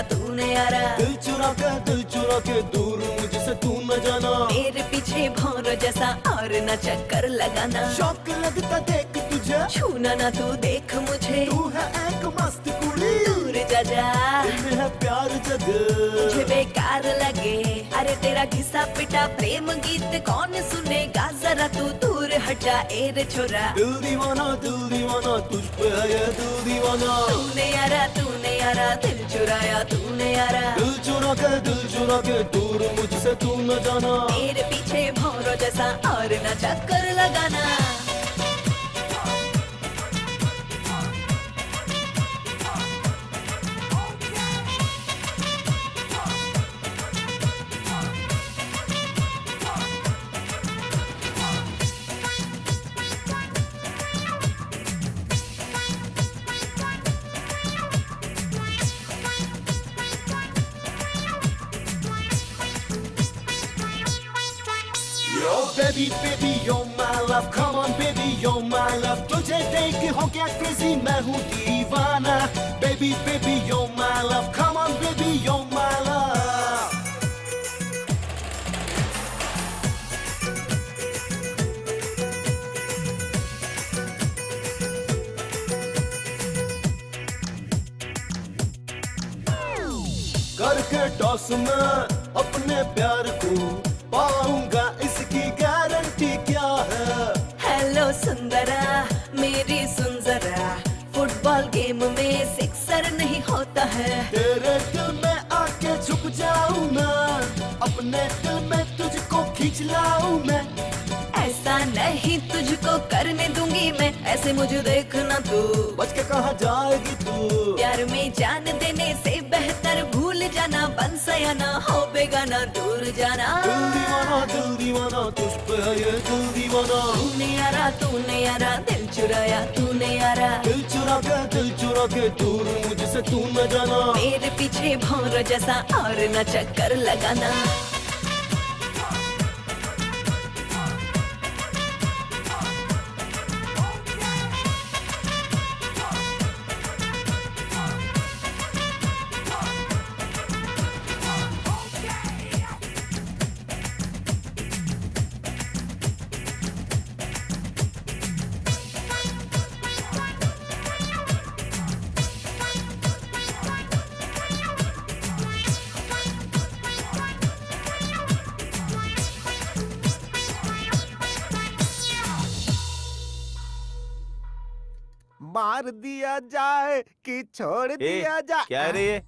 Speaker 3: तूने यारा दिल चुरा के दूर मुझसे तू न जाना। मेरे पीछे भौरों जैसा और न चक्कर लगाना। शौक लगता देख तुझे, छूना ना तू देख मुझे। तू है एक मस्त कुड़ी, दूर जा जा, दिल है प्यार जग मुझे बेकार लगे। अरे तेरा घिसा पिटा प्रेम गीत कौन सुनेगा, जरा तू दूर हट जा ए रे छोरा। दिल दीवाना तुझ पे है ये दिल दीवाना। तूने यारा यारा दिल चुराया तूने यारा,
Speaker 1: दिल चुरा के दूर मुझसे तू न जाना।
Speaker 3: मेरे पीछे भौरों जैसा और न चक्कर लगाना।
Speaker 11: Baby, baby, you're my love. Come on, baby, you're my love. तुझे देख हो क्या crazy, मैं हूँ दीवाना. Baby, baby, you're my love. Come on, baby, you're my love.
Speaker 1: करके टॉस में अपने प्यार को पाऊंगा, इसकी गारंटी क्या है?
Speaker 3: हेलो सुंदरा मेरी सुन जरा, फुटबॉल गेम में सिक्सर नहीं होता है।
Speaker 11: तेरे दिल में आके छुप जाऊं मैं, अपने दिल में तुझको खींच लाऊं मैं।
Speaker 3: ऐसा नहीं तुझको करने दूंगी मैं, ऐसे मुझे देखना तू।
Speaker 1: बच के कहाँ जाएगी तू?
Speaker 3: प्यार में जान देने से बेहतर भूल जाना, बन सयाना हो बेगाना दूर जाना।
Speaker 1: दिल दीवाना तुझ पे है ये दिल दीवाना।
Speaker 3: तूने यारा दिल चुराया तूने यारा,
Speaker 1: दिल चुरा के दूर मुझसे तू न जाना।
Speaker 3: मेरे पीछे भौरों जैसा और न चक्कर लगाना।
Speaker 9: मार दिया जाए कि छोड़ दिया जाए।
Speaker 1: क्या है रे ये?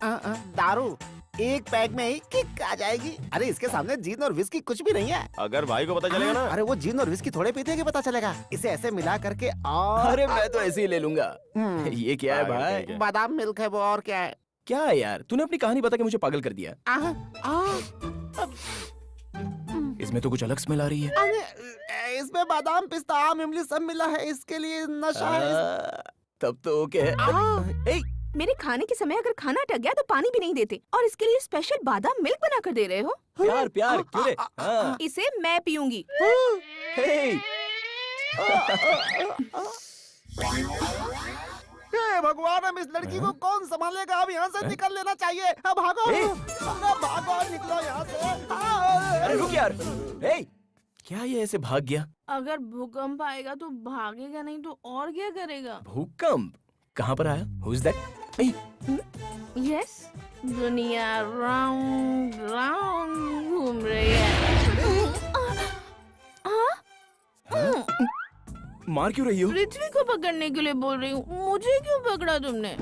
Speaker 9: दारू एक पैक में ही किक आ जाएगी। अरे इसके सामने जीन और विस्की कुछ भी नहीं है।
Speaker 1: अगर भाई को पता चलेगा ना।
Speaker 9: अरे वो जीन और विस्की थोड़े पीते हैं कि पता चलेगा। इसे ऐसे मिला करके और
Speaker 4: अरे मैं तो ऐसे ही ले लूंगा। ये क्या है
Speaker 1: पागल
Speaker 4: भाई?
Speaker 1: कहीं
Speaker 9: बादाम मिल्क है वो, और क्या है?
Speaker 4: क्या है यार, तूने अपनी कहानी बता के मुझे पागल कर दिया। इसमें तो कुछ अलग स्मेल आ रही है।
Speaker 9: अरे इसमें बादाम पिस्ता आम इमली सब मिला है, इसके लिए नशा है।
Speaker 4: तब तो ओके है।
Speaker 8: मेरे खाने के समय अगर खाना अटक गया तो पानी भी नहीं देते, और इसके लिए स्पेशल बादाम मिल्क बना कर दे रहे हो।
Speaker 4: प्यार प्यार क्यों रे? हाँ।
Speaker 8: इसे मैं पीऊंगी।
Speaker 4: हे,
Speaker 9: हे भगवान, अब इस लड़की को कौन संभालेगा? अब यहाँ से निकल लेना चाहिए। अब भागो, भागो, निकलो यहाँ से।
Speaker 4: अरे रुक यार। हे, क्या ये ऐसे भाग गया?
Speaker 8: अगर भूकंप आएगा तो भागेगा, नहीं तो और क्या करेगा?
Speaker 4: भूकंप कहाँ पर आया? Who is that?
Speaker 8: यस, दुनिया राउंड राउंड घूम रही है।
Speaker 4: मार क्यों रही हो?
Speaker 8: पृथ्वी को पकड़ने के लिए बोल रही हूँ। मुझे क्यों पकड़ा तुमने?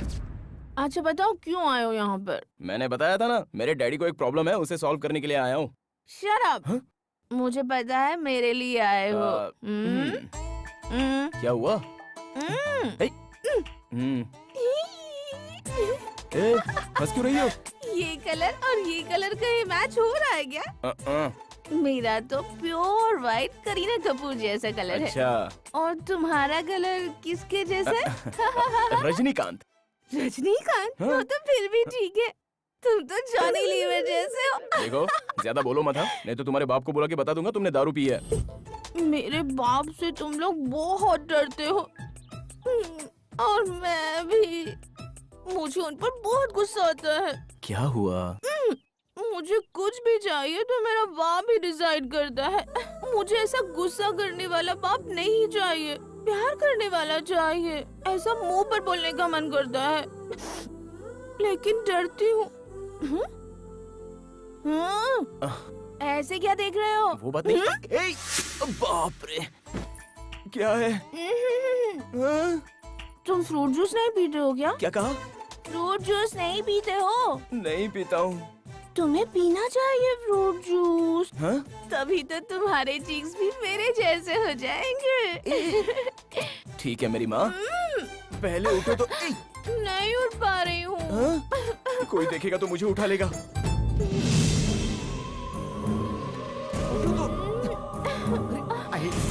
Speaker 8: अच्छा बताओ क्यों आए हो यहाँ पर?
Speaker 4: मैंने बताया था ना, मेरे डैडी को एक प्रॉब्लम है, उसे सॉल्व करने के लिए आया हूँ।
Speaker 8: Shut up. मुझे पता है मेरे लिए आए हो।
Speaker 4: क्या हुआ? हंस क्यों रही हो?
Speaker 8: ये कलर और ये कलर कहीं मैच हो रहा है क्या? मेरा तो प्योर व्हाइट करीना कपूर जैसा कलर
Speaker 4: अच्छा।
Speaker 8: है। और तुम्हारा कलर किसके जैसा है?
Speaker 4: रजनीकांत।
Speaker 8: रजनीकांत? वो तो फिर भी ठीक है। तुम तो जॉनी लीवर जैसे हो।
Speaker 4: देखो ज्यादा बोलो मत, नहीं तो तुम्हारे बाप को बुला के बता दूंगा तुमने दारू पी है।
Speaker 8: मेरे बाप से तुम लोग बहुत डरते हो, और मैं भी। मुझे उन पर बहुत गुस्सा आता है।
Speaker 4: क्या हुआ?
Speaker 8: मुझे कुछ भी चाहिए तो मेरा बाप ही डिसाइड करता है। मुझे ऐसा गुस्सा करने वाला बाप नहीं चाहिए, प्यार करने वाला चाहिए। ऐसा मुंह पर बोलने का मन करता है, लेकिन डरती हूँ। ऐसे क्या देख रहे हो?
Speaker 4: वो बात नहीं। बाप रे, क्या है?
Speaker 8: तुम फ्रूट जूस नहीं पीते हो क्या?
Speaker 4: क्या कहा?
Speaker 8: फ्रूट जूस नहीं पीते हो?
Speaker 4: नहीं पीता हूँ।
Speaker 8: तुम्हें पीना चाहिए फ्रूट जूस।
Speaker 4: हाँ?
Speaker 8: तभी तो तुम्हारे चीक्स भी मेरे जैसे हो जाएंगे।
Speaker 4: ठीक है मेरी माँ, पहले उठो तो।
Speaker 8: नहीं उठ पा रही हूँ।
Speaker 4: हाँ? कोई देखेगा तो मुझे उठा लेगा।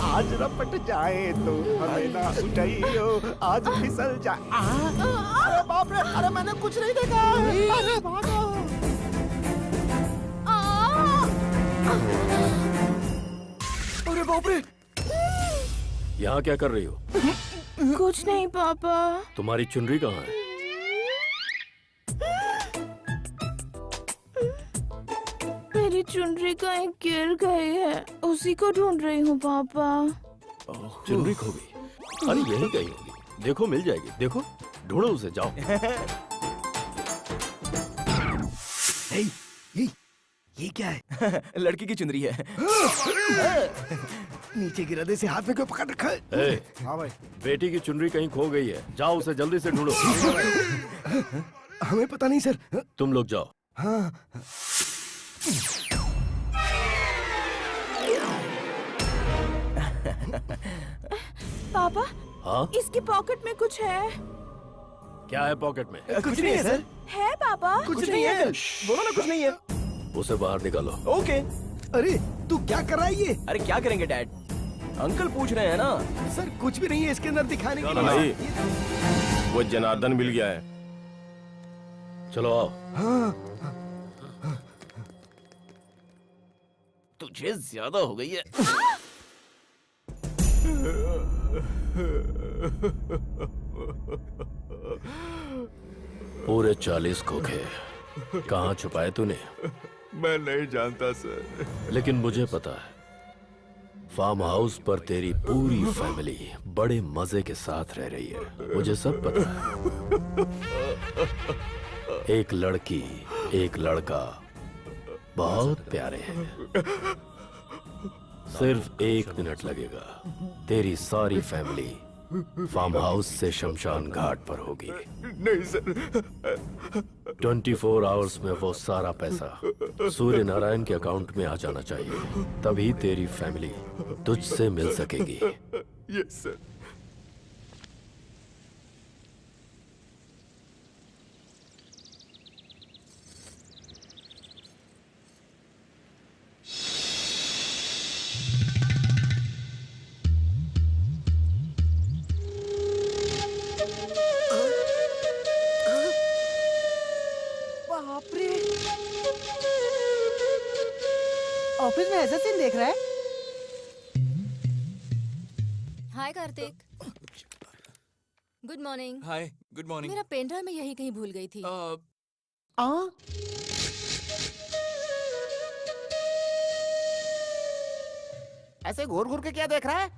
Speaker 9: आज रपट जाए तो हमें ना उठाइयो, आज फिसल जाए। अरे बाप रे, अरे मैंने कुछ नहीं देखा। अरे भागो।
Speaker 4: अरे बाप रे,
Speaker 1: यहाँ क्या कर रही हो?
Speaker 8: कुछ नहीं पापा।
Speaker 1: तुम्हारी चुनरी कहाँ है?
Speaker 8: मेरी चुनरी कहीं गिर गई है, उसी को ढूंढ रही हूँ पापा।
Speaker 1: चुनरी खो गई? अरे यही कहीं होगी, देखो मिल जाएगी। देखो, ढूंढो उसे, जाओ।
Speaker 5: ये क्या है?
Speaker 4: लड़की की चुनरी है।
Speaker 5: नीचे गिरा दे से हाथ में क्यों पकड़ रखा है?
Speaker 1: ए,
Speaker 9: हाँ भाई,
Speaker 1: बेटी की चुनरी कहीं खो गई है, जाओ उसे जल्दी से ढूंढो।
Speaker 5: हमें पता नहीं सर।
Speaker 1: तुम लोग जाओ।
Speaker 5: हाँ।
Speaker 8: पापा,
Speaker 1: हाँ?
Speaker 8: इसकी पॉकेट में कुछ है।
Speaker 1: क्या है पॉकेट में?
Speaker 4: कुछ नहीं है सर।
Speaker 8: है पापा?
Speaker 4: कुछ नहीं है। बोलो ना कुछ नहीं है।
Speaker 1: उसे बाहर निकालो।
Speaker 4: ओके।
Speaker 5: अरे तू क्या कर रहा है ये?
Speaker 4: अरे क्या करेंगे डैड, अंकल पूछ रहे हैं ना।
Speaker 5: सर कुछ भी नहीं है इसके अंदर दिखाने के
Speaker 1: नहीं,
Speaker 5: लिए।
Speaker 1: वो जनार्दन मिल गया है। चलो आओ।
Speaker 4: तुझे ज्यादा हो गई है।
Speaker 1: पूरे 40 खोखे कहाँ छुपाए तूने?
Speaker 12: मैं नहीं जानता सर।
Speaker 1: लेकिन मुझे पता है, फार्म हाउस पर तेरी पूरी फैमिली बड़े मजे के साथ रह रही है। मुझे सब पता है। एक लड़की, एक लड़का बहुत प्यारे हैं। सिर्फ 1 मिनट लगेगा, तेरी सारी फैमिली फार्म हाउस से शमशान घाट पर होगी।
Speaker 12: नहीं सर।
Speaker 1: 24 आवर्स में वो सारा पैसा सूर्य नारायण के अकाउंट में आ जाना चाहिए, तभी तेरी फैमिली तुझसे मिल सकेगी।
Speaker 12: Yes sir.
Speaker 2: ऑफिस में ऐसा सीन देख रहा है?
Speaker 7: हाय कार्तिक, गुड मॉर्निंग।
Speaker 6: हाय, गुड मॉर्निंग।
Speaker 10: मेरा पेन ड्राइव मैं यहीं कहीं भूल गई थी।
Speaker 9: ऐसे घूर घूर के क्या देख रहा है?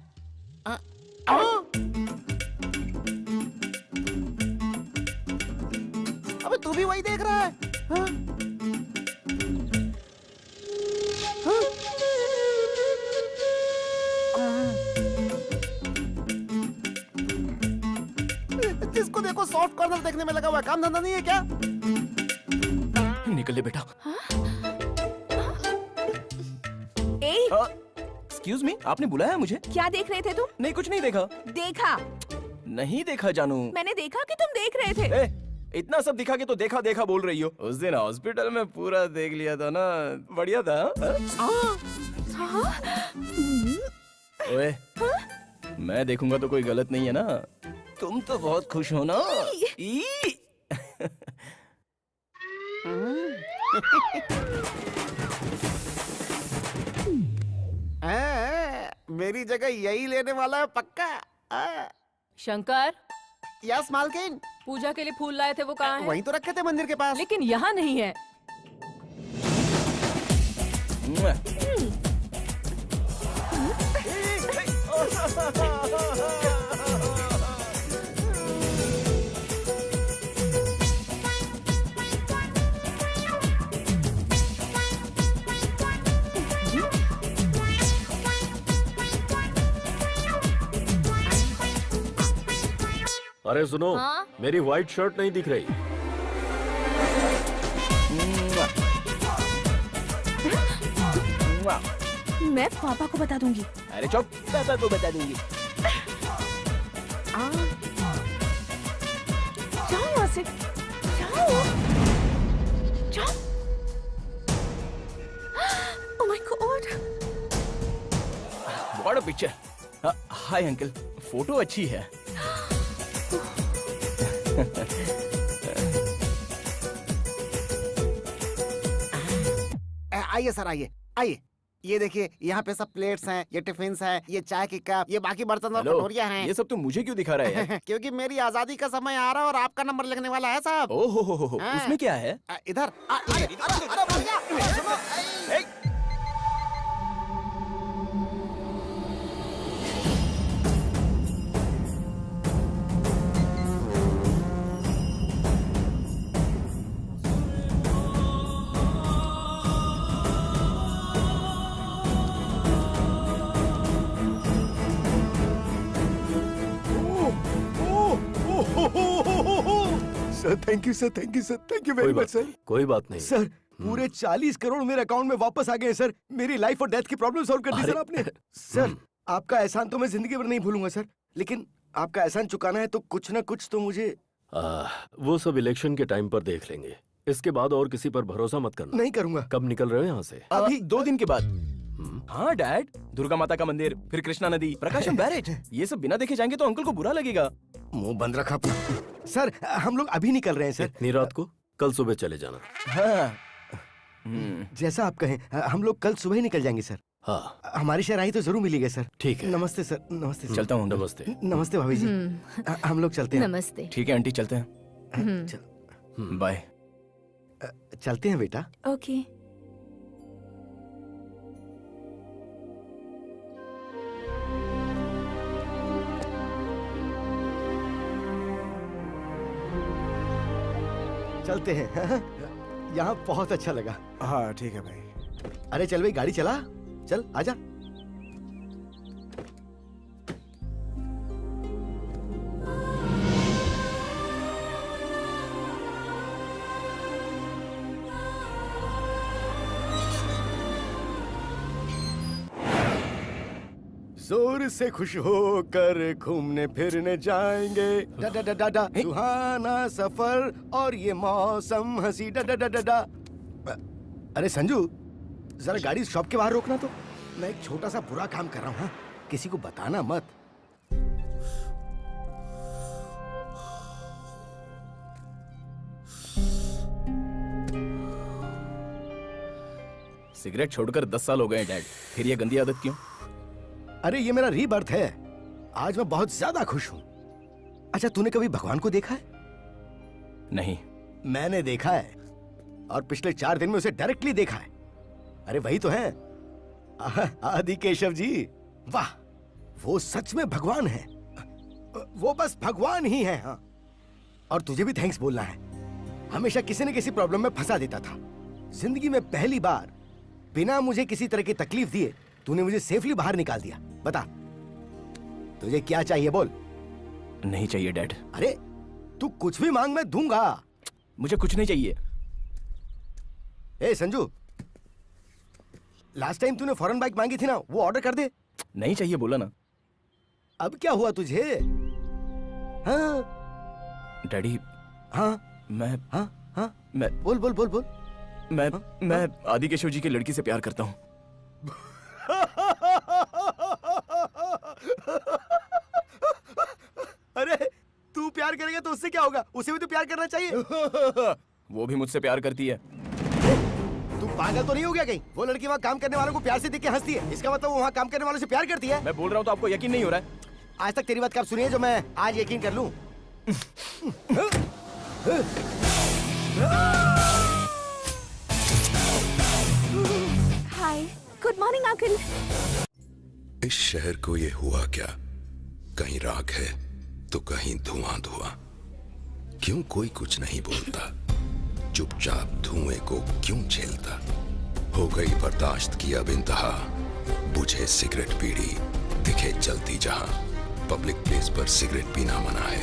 Speaker 9: अबे तू भी वही देख रहा है? हाँ? जिसको देखो सॉफ्ट कॉर्नर देखने में लगा हुआ है, काम धंधा नहीं है क्या?
Speaker 4: निकल ले बेटा। एक्सक्यूज मी, आपने बुलाया मुझे?
Speaker 8: क्या देख रहे थे तुम?
Speaker 4: नहीं, कुछ नहीं देखा।
Speaker 8: देखा?
Speaker 4: नहीं देखा जानू।
Speaker 8: मैंने देखा कि तुम देख रहे थे।
Speaker 4: इतना सब दिखा के तो देखा देखा बोल रही हो। उस दिन हॉस्पिटल में पूरा देख लिया था ना, बढ़िया था। ओए, मैं देखूंगा तो कोई गलत नहीं है ना? तुम तो बहुत खुश हो ना? ई!
Speaker 9: मेरी जगह यही लेने वाला है पक्का।
Speaker 10: शंकर,
Speaker 9: यस मालकिन।
Speaker 10: पूजा के लिए फूल लाए थे, वो कहाँ हैं?
Speaker 9: वहीं तो रखे थे मंदिर के पास।
Speaker 10: लेकिन यहाँ नहीं है।
Speaker 1: अरे सुनो,
Speaker 7: हाँ?
Speaker 1: मेरी व्हाइट शर्ट नहीं दिख रही।
Speaker 8: मैं पापा को बता दूंगी।
Speaker 4: अरे चुप, पापा को बता दूंगी।
Speaker 8: जाओ यहाँ से, जाओ, जाओ। Oh my God!
Speaker 4: What a picture. Hi uncle, photo अच्छी है।
Speaker 9: आइए सर, आइए आइए। ये देखिए, यहाँ पे सब प्लेट्स हैं, ये टिफिन्स हैं, ये चाय की कप, ये बाकी बर्तन और
Speaker 4: हेलो,
Speaker 9: कटोरियाँ हैं।
Speaker 4: ये सब तो मुझे क्यों दिखा रहा है यार?
Speaker 9: क्योंकि मेरी आजादी का समय आ रहा है और आपका नंबर लगने वाला है साहब।
Speaker 4: ओहो हो,
Speaker 9: हाँ।
Speaker 4: उसमें क्या है?
Speaker 9: इधर अरे भैया, सुनो।
Speaker 5: Sir thank you sir, thank you sir, thank you very much sir.
Speaker 1: कोई बात नहीं
Speaker 5: सर पूरे 40 करोड़ मेरे अकाउंट में वापस आ गए सर। मेरी लाइफ और डेथ की प्रॉब्लम सॉल्व कर दी सर आपने। सर आपका एहसान तो मैं जिंदगी भर नहीं भूलूंगा सर, लेकिन आपका एहसान चुकाना है तो कुछ ना कुछ तो मुझे।
Speaker 1: वो सब इलेक्शन के टाइम पर देख लेंगे। इसके बाद और किसी पर भरोसा मत करना।
Speaker 5: नहीं करूंगा।
Speaker 1: कब निकल रहे हो यहाँ से?
Speaker 4: अभी 2 दिन के बाद। हाँ डैड, दुर्गा माता का मंदिर, फिर कृष्णा नदी, प्रकाशम बैरेज, ये सब बिना देखे जाएंगे तो अंकल को बुरा लगेगा।
Speaker 5: मुंह बंद रखा अपना। सर हम लोग अभी निकल रहे हैं सर।
Speaker 1: इतनी रात को? कल सुबह चले जाना।
Speaker 4: हाँ।
Speaker 5: जैसा आप कहें, हम लोग कल सुबह ही निकल जाएंगे सर।
Speaker 1: हाँ
Speaker 5: हमारी शहराई तो जरूर मिलेगी सर।
Speaker 1: ठीक है।
Speaker 5: नमस्ते सर। नमस्ते सर।
Speaker 4: चलता हूँ।
Speaker 1: नमस्ते।
Speaker 5: नमस्ते भाभी जी। हम लोग चलते हैं।
Speaker 10: नमस्ते।
Speaker 4: ठीक है आंटी, चलते हैं। बाय।
Speaker 5: चलते हैं बेटा।
Speaker 8: ओके।
Speaker 5: चलते हैं। यहाँ बहुत अच्छा लगा।
Speaker 9: हाँ ठीक है भाई।
Speaker 5: अरे चल भाई, गाड़ी चला। चल आजा। जोर से खुश होकर घूमने फिरने जाएंगे। डा डा डा डा डा सुहाना सफर और ये मौसम हंसी। डा डा डा डा डा। अरे संजू, जरा गाड़ी शॉप के बाहर रोकना। तो मैं एक छोटा सा बुरा काम कर रहा हूँ। हाँ? किसी को बताना मत।
Speaker 4: सिगरेट छोड़कर 10 साल हो गए डैड, फिर ये गंदी आदत क्यों?
Speaker 5: अरे ये मेरा रीबर्थ है। आज मैं बहुत ज्यादा खुश हूँ। अच्छा तूने कभी भगवान को देखा है?
Speaker 4: नहीं।
Speaker 5: मैंने देखा है, और पिछले 4 दिन में उसे डायरेक्टली देखा है। अरे वही तो है, आदि केशव जी। वाह, वो सच में भगवान है। वो बस भगवान ही है। हाँ, और तुझे भी थैंक्स बोलना है। हमेशा किसी न किसी प्रॉब्लम में फंसा देता था। जिंदगी में पहली बार बिना मुझे किसी तरह की तकलीफ दिए तूने मुझे सेफली बाहर निकाल दिया। बता तुझे क्या चाहिए, बोल।
Speaker 4: नहीं चाहिए डैड।
Speaker 5: अरे तू कुछ भी मांग, मैं दूंगा।
Speaker 4: मुझे कुछ नहीं चाहिए।
Speaker 5: ए संजू, लास्ट टाइम तूने फॉरेन बाइक मांगी थी ना, वो ऑर्डर कर दे।
Speaker 4: नहीं चाहिए बोला ना।
Speaker 5: अब क्या हुआ तुझे? हाँ
Speaker 4: डैडी।
Speaker 5: हाँ
Speaker 4: मैं
Speaker 5: हाँ हाँ
Speaker 4: मैं
Speaker 5: बोल बोल बोल बोल।
Speaker 4: मैं आदि केशव जी की लड़की से प्यार करता हूँ।
Speaker 5: अरे तू प्यार करेगा तो उससे क्या होगा? उसे भी तो प्यार करना चाहिए।
Speaker 4: वो भी मुझसे प्यार करती है।
Speaker 5: तू पागल तो नहीं हो गया कहीं? वो लड़की वहाँ काम करने वालों को प्यार से देख के हंसती है, इसका मतलब वो वहाँ काम करने वालों से प्यार करती है।
Speaker 4: मैं बोल रहा हूँ तो आपको यकीन नहीं हो रहा है?
Speaker 5: आज तक तेरी बात कब सुनी है जो मैं आज यकीन कर लूं?
Speaker 8: हाय, गुड मॉर्निंग अंकल।
Speaker 13: इस शहर को ये हुआ क्या? कहीं राख है तो कहीं धुआं धुआं। क्यों कोई कुछ नहीं बोलता? चुपचाप धुएं को क्यों झेलता? हो गई बर्दाश्त की अब इंतहा। बुझे सिगरेट बीड़ी, दिखे जलती जहां। पब्लिक प्लेस पर सिगरेट पीना मना है।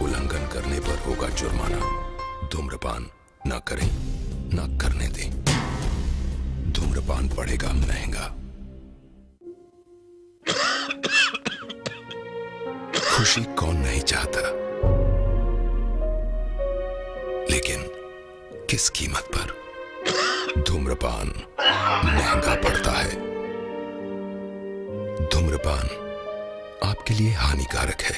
Speaker 13: उल्लंघन करने पर होगा जुर्माना। धूम्रपान न करें, ना करने दें। धूम्रपान पड़ेगा महंगा। खुशी कौन नहीं चाहता, लेकिन किस कीमत पर? धूम्रपान महंगा पड़ता है। धूम्रपान आपके लिए हानिकारक है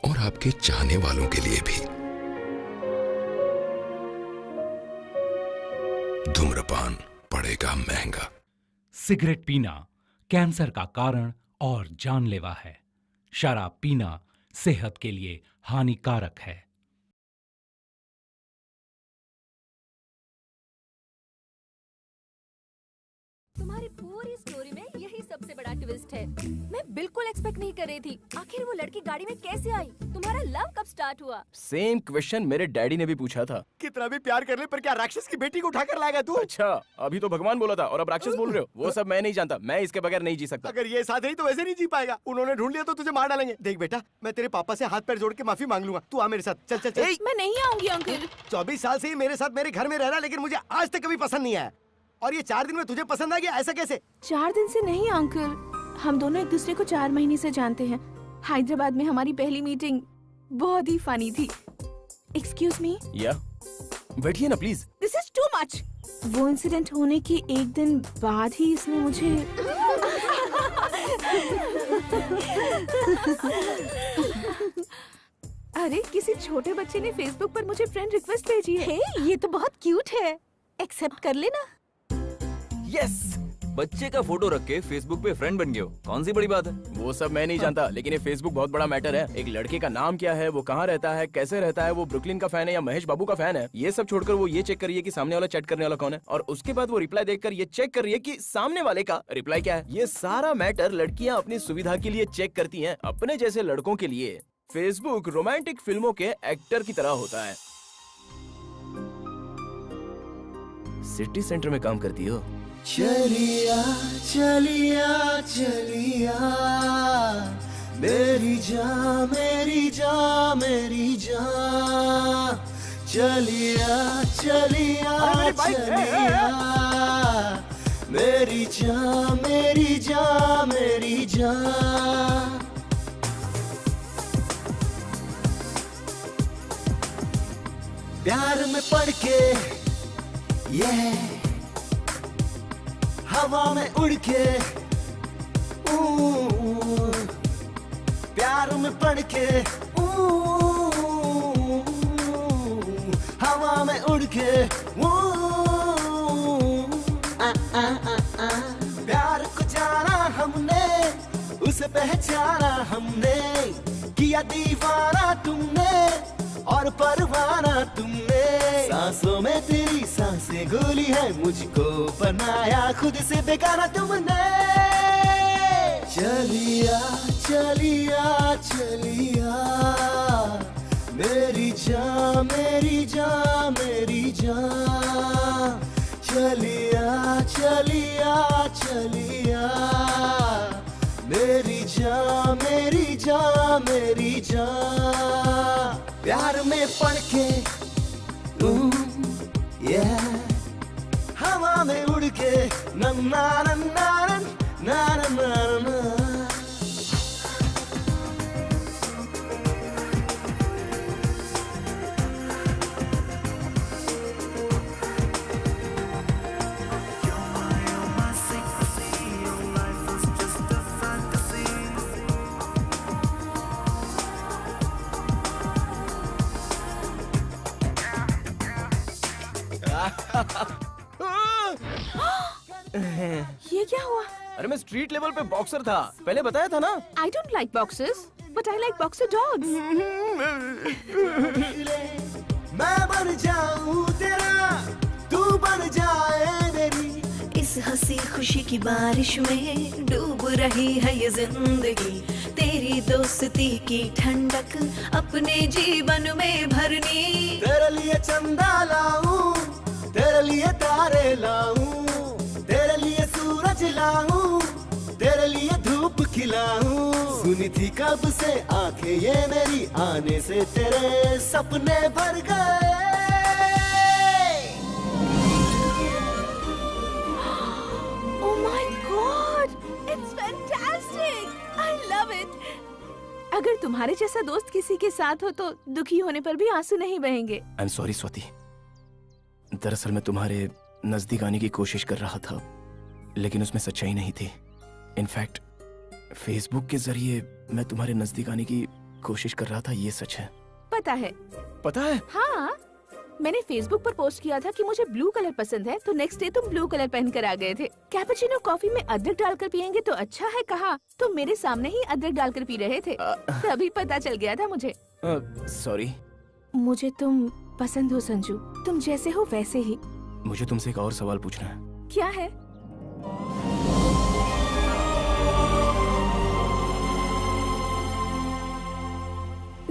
Speaker 13: और आपके चाहने वालों के लिए भी। धूम्रपान पड़ेगा महंगा।
Speaker 14: सिगरेट पीना कैंसर का कारण और जानलेवा है। शराब पीना सेहत के लिए हानिकारक है।
Speaker 7: तुम्हारी पूरी स्टोरी में यही सबसे बड़ा ट्विस्ट है। मैं बिल्कुल एक्सपेक्ट नहीं कर रही थी। आखिर वो लड़की गाड़ी में कैसे आई? तुम्हारा लव कब स्टार्ट हुआ?
Speaker 4: सेम क्वेश्चन मेरे डैडी ने भी पूछा था।
Speaker 5: कितना भी प्यार कर ले, पर क्या राक्षस की बेटी को उठाकर लाएगा तू?
Speaker 4: अच्छा, अभी तो भगवान बोला था और अब राक्षस बोल रहे हो। वो सब मैं नहीं जानता, मैं इसके बगैर नहीं जी सकता।
Speaker 5: अगर ये साथ ही तो वैसे नहीं जी पाएगा। उन्होंने ढूंढ लिया तो तुझे मार डालेंगे। देख बेटा, मैं तेरे पापा से हाथ पैर जोड़ के माफी मांग लूंगा। तू आ मेरे साथ। चल चल चल।
Speaker 8: मैं नहीं आऊंगी अंकल।
Speaker 5: 24 साल से ही मेरे साथ मेरे घर में रह रहा, लेकिन मुझे आज तक कभी पसंद नहीं आया। और ये 4 दिन में तुझे पसंद आ गया, ऐसा कैसे?
Speaker 8: 4 दिन से नहीं अंकल, हम दोनों एक दूसरे को 4 महीने से जानते हैं। हैदराबाद में हमारी पहली मीटिंग बहुत ही फनी थी। Excuse me.
Speaker 4: या बैठिए ना please.
Speaker 8: This is too much. वो इंसिडेंट होने के एक दिन बाद ही इसने मुझे अरे किसी छोटे बच्चे ने फेसबुक पर मुझे फ्रेंड रिक्वेस्ट भेजी है।
Speaker 2: हे, ये तो बहुत क्यूट है। एक्सेप्ट कर लेना।
Speaker 6: यस, बच्चे का फोटो रख के फेसबुक पे फ्रेंड बन गए हो, कौन सी बड़ी बात है?
Speaker 4: वो सब मैं नहीं जानता, लेकिन ये फेसबुक बहुत बड़ा मैटर है। एक लड़के का नाम क्या है, वो कहाँ रहता है, कैसे रहता है, वो ब्रुकलिन का फैन है या महेश बाबू का फैन है, ये सब छोड़कर वो ये चेक कर रही है कि सामने वाला चैट करने वाला कौन है, और उसके बाद वो रिप्लाई देखकर ये चेक कर रही है कि सामने वाले का रिप्लाई क्या है। ये सारा मैटर लड़कियां अपनी सुविधा के लिए चेक करती हैं। अपने जैसे लड़कों के लिए फेसबुक रोमांटिक फिल्मों के एक्टर की तरह होता है। सिटी सेंटर में काम करती हो?
Speaker 3: चलिया चलिया चलिया मेरी जान मेरी जान मेरी जान, चलिया चलिया चलिया मेरी जान मेरी जान मेरी जान। प्यार में पड़ के हवा में उड़ के, प्यार में पड़ के हवा में उड़ के, प्यार को जाना हमने, उसे पहचाना हमने, किया दीवाना तुमने और परवाना तुमने। सांसों में तेरी सांसें घोली है, मुझको बनाया खुद से बेगाना तुमने। चलिया चलिया चलिया मेरी जान मेरी जान मेरी जान, चलिया चलिया चलिया मेरी जान मेरी जान मेरी जान। प्यार में पड़ के हवा में उड़ के, नन्ना नन्ना नन्ना नन्ना।
Speaker 8: ये क्या हुआ?
Speaker 4: अरे मैं स्ट्रीट लेवल पे बॉक्सर था, पहले बताया था ना।
Speaker 8: I don't like boxers, but I like boxer dogs.
Speaker 3: मैं बन जाऊं तेरा, तू बन जाए मेरी।
Speaker 15: इस हंसी खुशी की बारिश में डूब रही है ये जिंदगी, तेरी दोस्ती की ठंडक अपने जीवन में भरनी।
Speaker 3: तेरे लिए चंदा लाऊं, तेरे लिए तारे लाऊं, तेरे लिए सूरज लाऊं, तेरे लिए धूप खिलाऊं। सुनी थी कब से आंखें ये मेरी, आने से तेरे सपने भर गए।
Speaker 8: अगर तुम्हारे जैसा दोस्त किसी के साथ हो तो दुखी होने पर भी आंसू नहीं बहेंगे।
Speaker 4: आई एम सॉरी स्वाति, दरअसल मैं तुम्हारे नजदीक आने की कोशिश कर रहा था, लेकिन उसमें सच्चाई नहीं थी। इनफैक्ट फेसबुक के जरिए मैं तुम्हारे नजदीक आने की कोशिश कर रहा था, ये सच है।
Speaker 8: पता है?
Speaker 4: पता है?
Speaker 8: हाँ, मैंने फेसबुक पर पोस्ट किया था कि मुझे ब्लू कलर पसंद है, तो नेक्स्ट डे तुम ब्लू कलर पहन कर आ गए थे। कैपुचिनो कॉफी में अदरक डालकर पियेंगे तो अच्छा है कहा, तो मेरे सामने ही अदरक डालकर पी रहे थे, तभी पता चल गया था मुझे।
Speaker 4: सॉरी।
Speaker 8: मुझे तुम पसंद हो संजू, तुम जैसे हो वैसे ही।
Speaker 4: मुझे तुमसे एक और सवाल पूछना है।
Speaker 8: क्या है?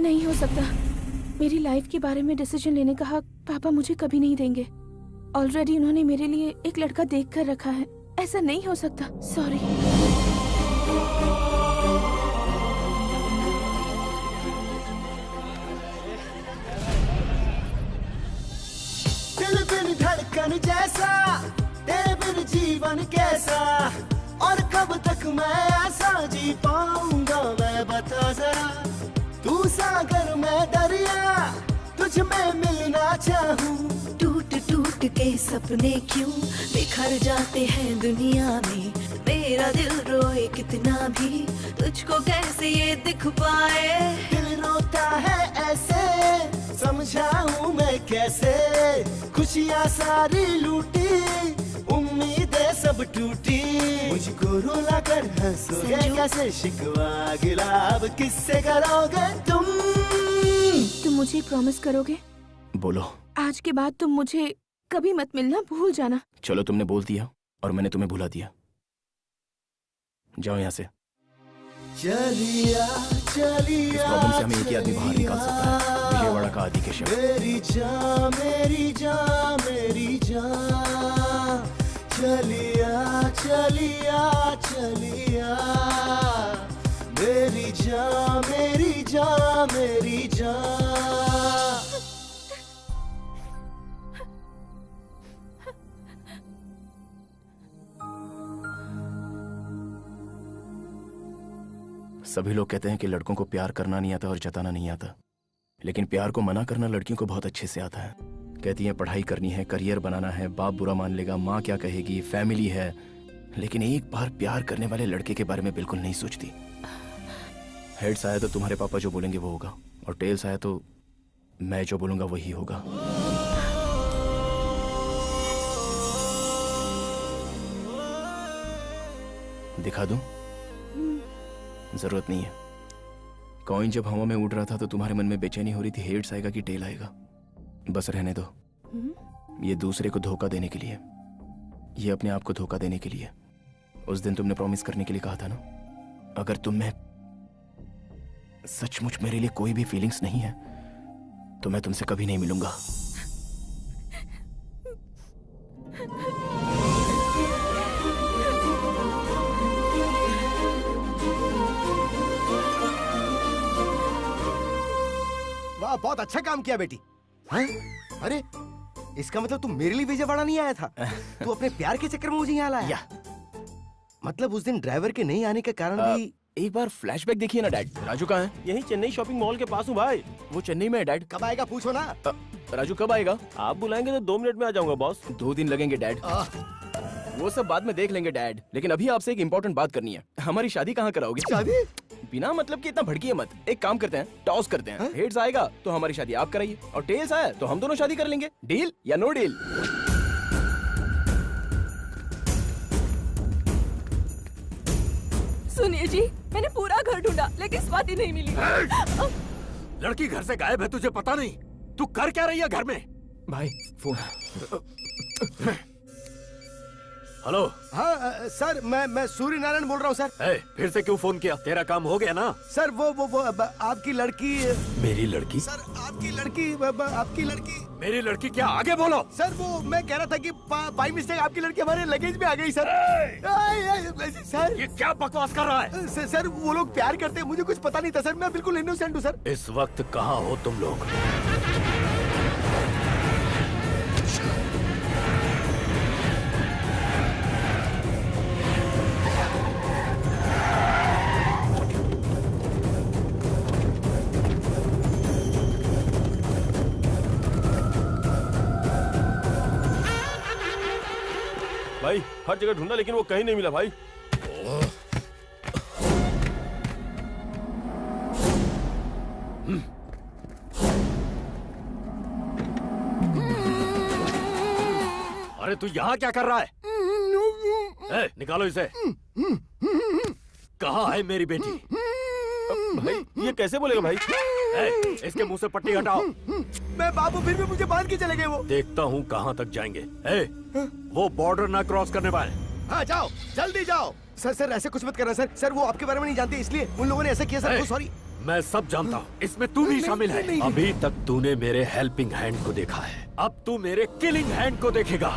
Speaker 8: नहीं हो सकता, मेरी लाइफ के बारे में डिसीजन लेने का हक पापा मुझे कभी नहीं देंगे। ऑलरेडी उन्होंने मेरे लिए एक लड़का देख कर रखा है, ऐसा नहीं हो सकता। सॉरी।
Speaker 11: दिल बिन धड़कन जैसा, तेरे बिन जीवन कैसा, और कब तक मैं ऐसा जी पाऊंगा, मैं बता जरा। तू सागर मैं दरिया, तुझ में मिलना चाहूं।
Speaker 15: टूट टूट के सपने क्यों बिखर जाते हैं दुनिया में, मेरा दिल रोए कितना भी, तुझको कैसे ये दिख पाए।
Speaker 11: दिल रोता है ऐसे, समझाऊं मैं कैसे, खुशियाँ सारी लूटी, उम्मीदें सब टूटी, मुझको रुला कर हंसोगे कैसे, शिकवा गिलाब किससे करोगे तुम।
Speaker 8: तुम मुझे प्रॉमिस करोगे?
Speaker 4: बोलो।
Speaker 8: आज के बाद तुम मुझे कभी मत मिलना, भूल जाना।
Speaker 4: चलो, तुमने बोल दिया और मैंने तुम्हें भुला दिया। जाओ यहाँ से।
Speaker 11: चलिया चलिया,
Speaker 4: इस प्रॉब्लम से हमें एक ही आदमी बाहर निकाल सकता है, विजयवाड़ा का आदि केशव।
Speaker 11: मेरी जान मेरी जान मेरी जान, चलिया चलिया चलिया, मेरी जान मेरी जान मेरी जान।
Speaker 4: सभी लोग कहते हैं कि लड़कों को प्यार करना नहीं आता और जताना नहीं आता, लेकिन प्यार को मना करना लड़कियों को बहुत अच्छे से आता है। कहती हैं पढ़ाई करनी है, करियर बनाना है, बाप बुरा मान लेगा, माँ क्या कहेगी, फैमिली है, लेकिन एक बार प्यार करने वाले लड़के के बारे में बिल्कुल नहीं सोचती। हेड्स आया तो तुम्हारे पापा जो बोलेंगे वो होगा, और टेल्स आया तो मैं जो बोलूंगा वही होगा। दिखा दूं? जरूरत नहीं है। कॉइन जब हवा में उड़ रहा था तो तुम्हारे मन में बेचैनी हो रही थी, हेड्स आएगा कि टेल आएगा। बस रहने दो। ये दूसरे को धोखा देने के लिए, ये अपने आप को धोखा देने के लिए। उस दिन तुमने प्रॉमिस करने के लिए कहा था ना, अगर तुम में सचमुच मेरे लिए कोई भी फीलिंग्स नहीं है तो मैं तुमसे कभी नहीं मिलूंगा।
Speaker 5: वाह, बहुत अच्छा काम किया बेटी। हैं? अरे इसका मतलब तू मेरे लिए विजयवाड़ा नहीं आया था, तू अपने प्यार के चक्कर में मुझे यहाँ लाया। मतलब उस दिन ड्राइवर के नहीं आने के कारण भी।
Speaker 4: एक बार फ्लैशबैक देखिए ना डैड। राजू कहाँ है?
Speaker 1: यही चेन्नई शॉपिंग मॉल के पास हूँ भाई।
Speaker 4: वो चेन्नई में है डैड।
Speaker 5: कब आएगा पूछो ना।
Speaker 4: राजू कब आएगा?
Speaker 1: आप बुलाएंगे तो 2 मिनट में आ जाऊंगा बॉस।
Speaker 4: 2 दिन लगेंगे डैड। वो सब बाद में देख लेंगे डैड, लेकिन अभी आपसे एक इम्पोर्टेंट बात करनी है। हमारी शादी कहाँ कराओगे?
Speaker 5: शादी?
Speaker 4: बिना मतलब कि इतना भड़किए मत। एक काम करते हैं, टॉस करते हैं। हेड्स आएगा तो हमारी शादी आप कराइए, और टेल्स आया तो हम दोनों शादी कर लेंगे। डील या नो डील?
Speaker 10: सुनिए जी, मैंने पूरा घर ढूंढा लेकिन स्वाति नहीं मिली।
Speaker 12: लड़की घर से गायब है, तुझे पता नहीं? तू कर क्या रही है घर में?
Speaker 4: भाई फोन।
Speaker 12: हेलो।
Speaker 5: हाँ सर, मैं सूर्य नारायण बोल रहा हूँ सर।
Speaker 12: फिर से क्यों फोन किया? तेरा काम हो गया ना? सर
Speaker 5: वो आपकी लड़की।
Speaker 12: मेरी लड़की?
Speaker 5: सर आपकी लड़की, आपकी लड़की।
Speaker 12: मेरी लड़की क्या? आगे बोलो।
Speaker 5: सर वो मैं कह रहा था कि बाई मिस्टेक आपकी लड़की हमारे लगेज में आ गई सर। सर
Speaker 12: ये क्या बकवास कर रहा है?
Speaker 5: सर वो लोग प्यार करते हैं, मुझे कुछ पता नहीं था सर, मैं बिल्कुल इनोसेंट हूँ सर।
Speaker 12: इस वक्त कहाँ हो तुम लोग?
Speaker 1: भाई, हर जगह ढूंढा लेकिन वो कहीं नहीं मिला भाई।
Speaker 12: अरे तू यहाँ क्या कर रहा है? निकालो इसे। कहाँ है मेरी बेटी?
Speaker 1: भाई ये कैसे बोलेगा भाई?
Speaker 12: इसके मुंह से पट्टी हटाओ।
Speaker 5: मैं बाबू, फिर भी मुझे बांध के चले गए वो।
Speaker 12: देखता हूँ कहाँ तक जाएंगे। वो बॉर्डर ना क्रॉस करने पाए।
Speaker 5: हाँ जाओ, जल्दी जाओ। सर सर ऐसे कुछ मत करना सर। सर वो आपके बारे में नहीं जानते इसलिए उन लोगों ने ऐसा किया सर। सॉरी।
Speaker 12: मैं सब जानता हूँ, इसमें तू भी शामिल है। अभी तक तूने मेरे हेल्पिंग हैंड को देखा है, अब तू मेरे किलिंग हैंड को देखेगा।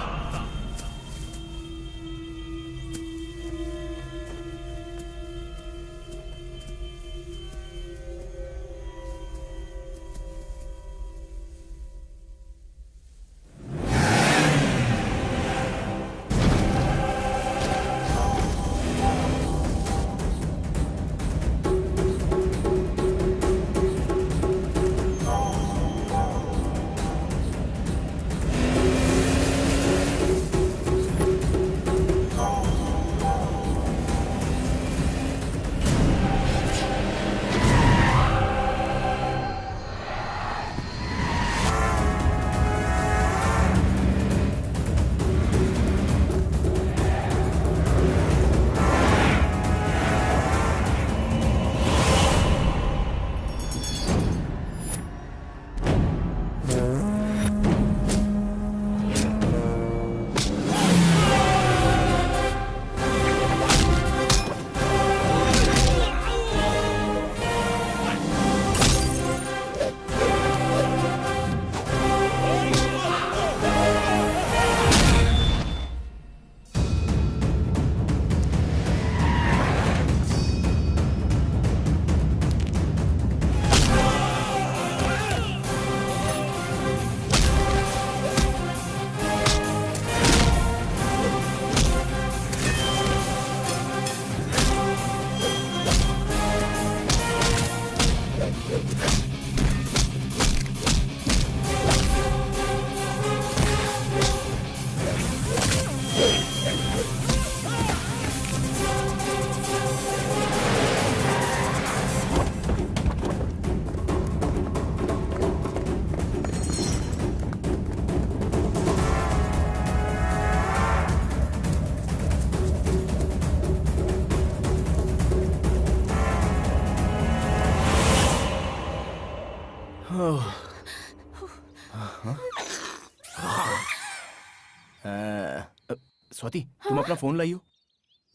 Speaker 4: स्वाति, तुम अपना फोन लाई हो?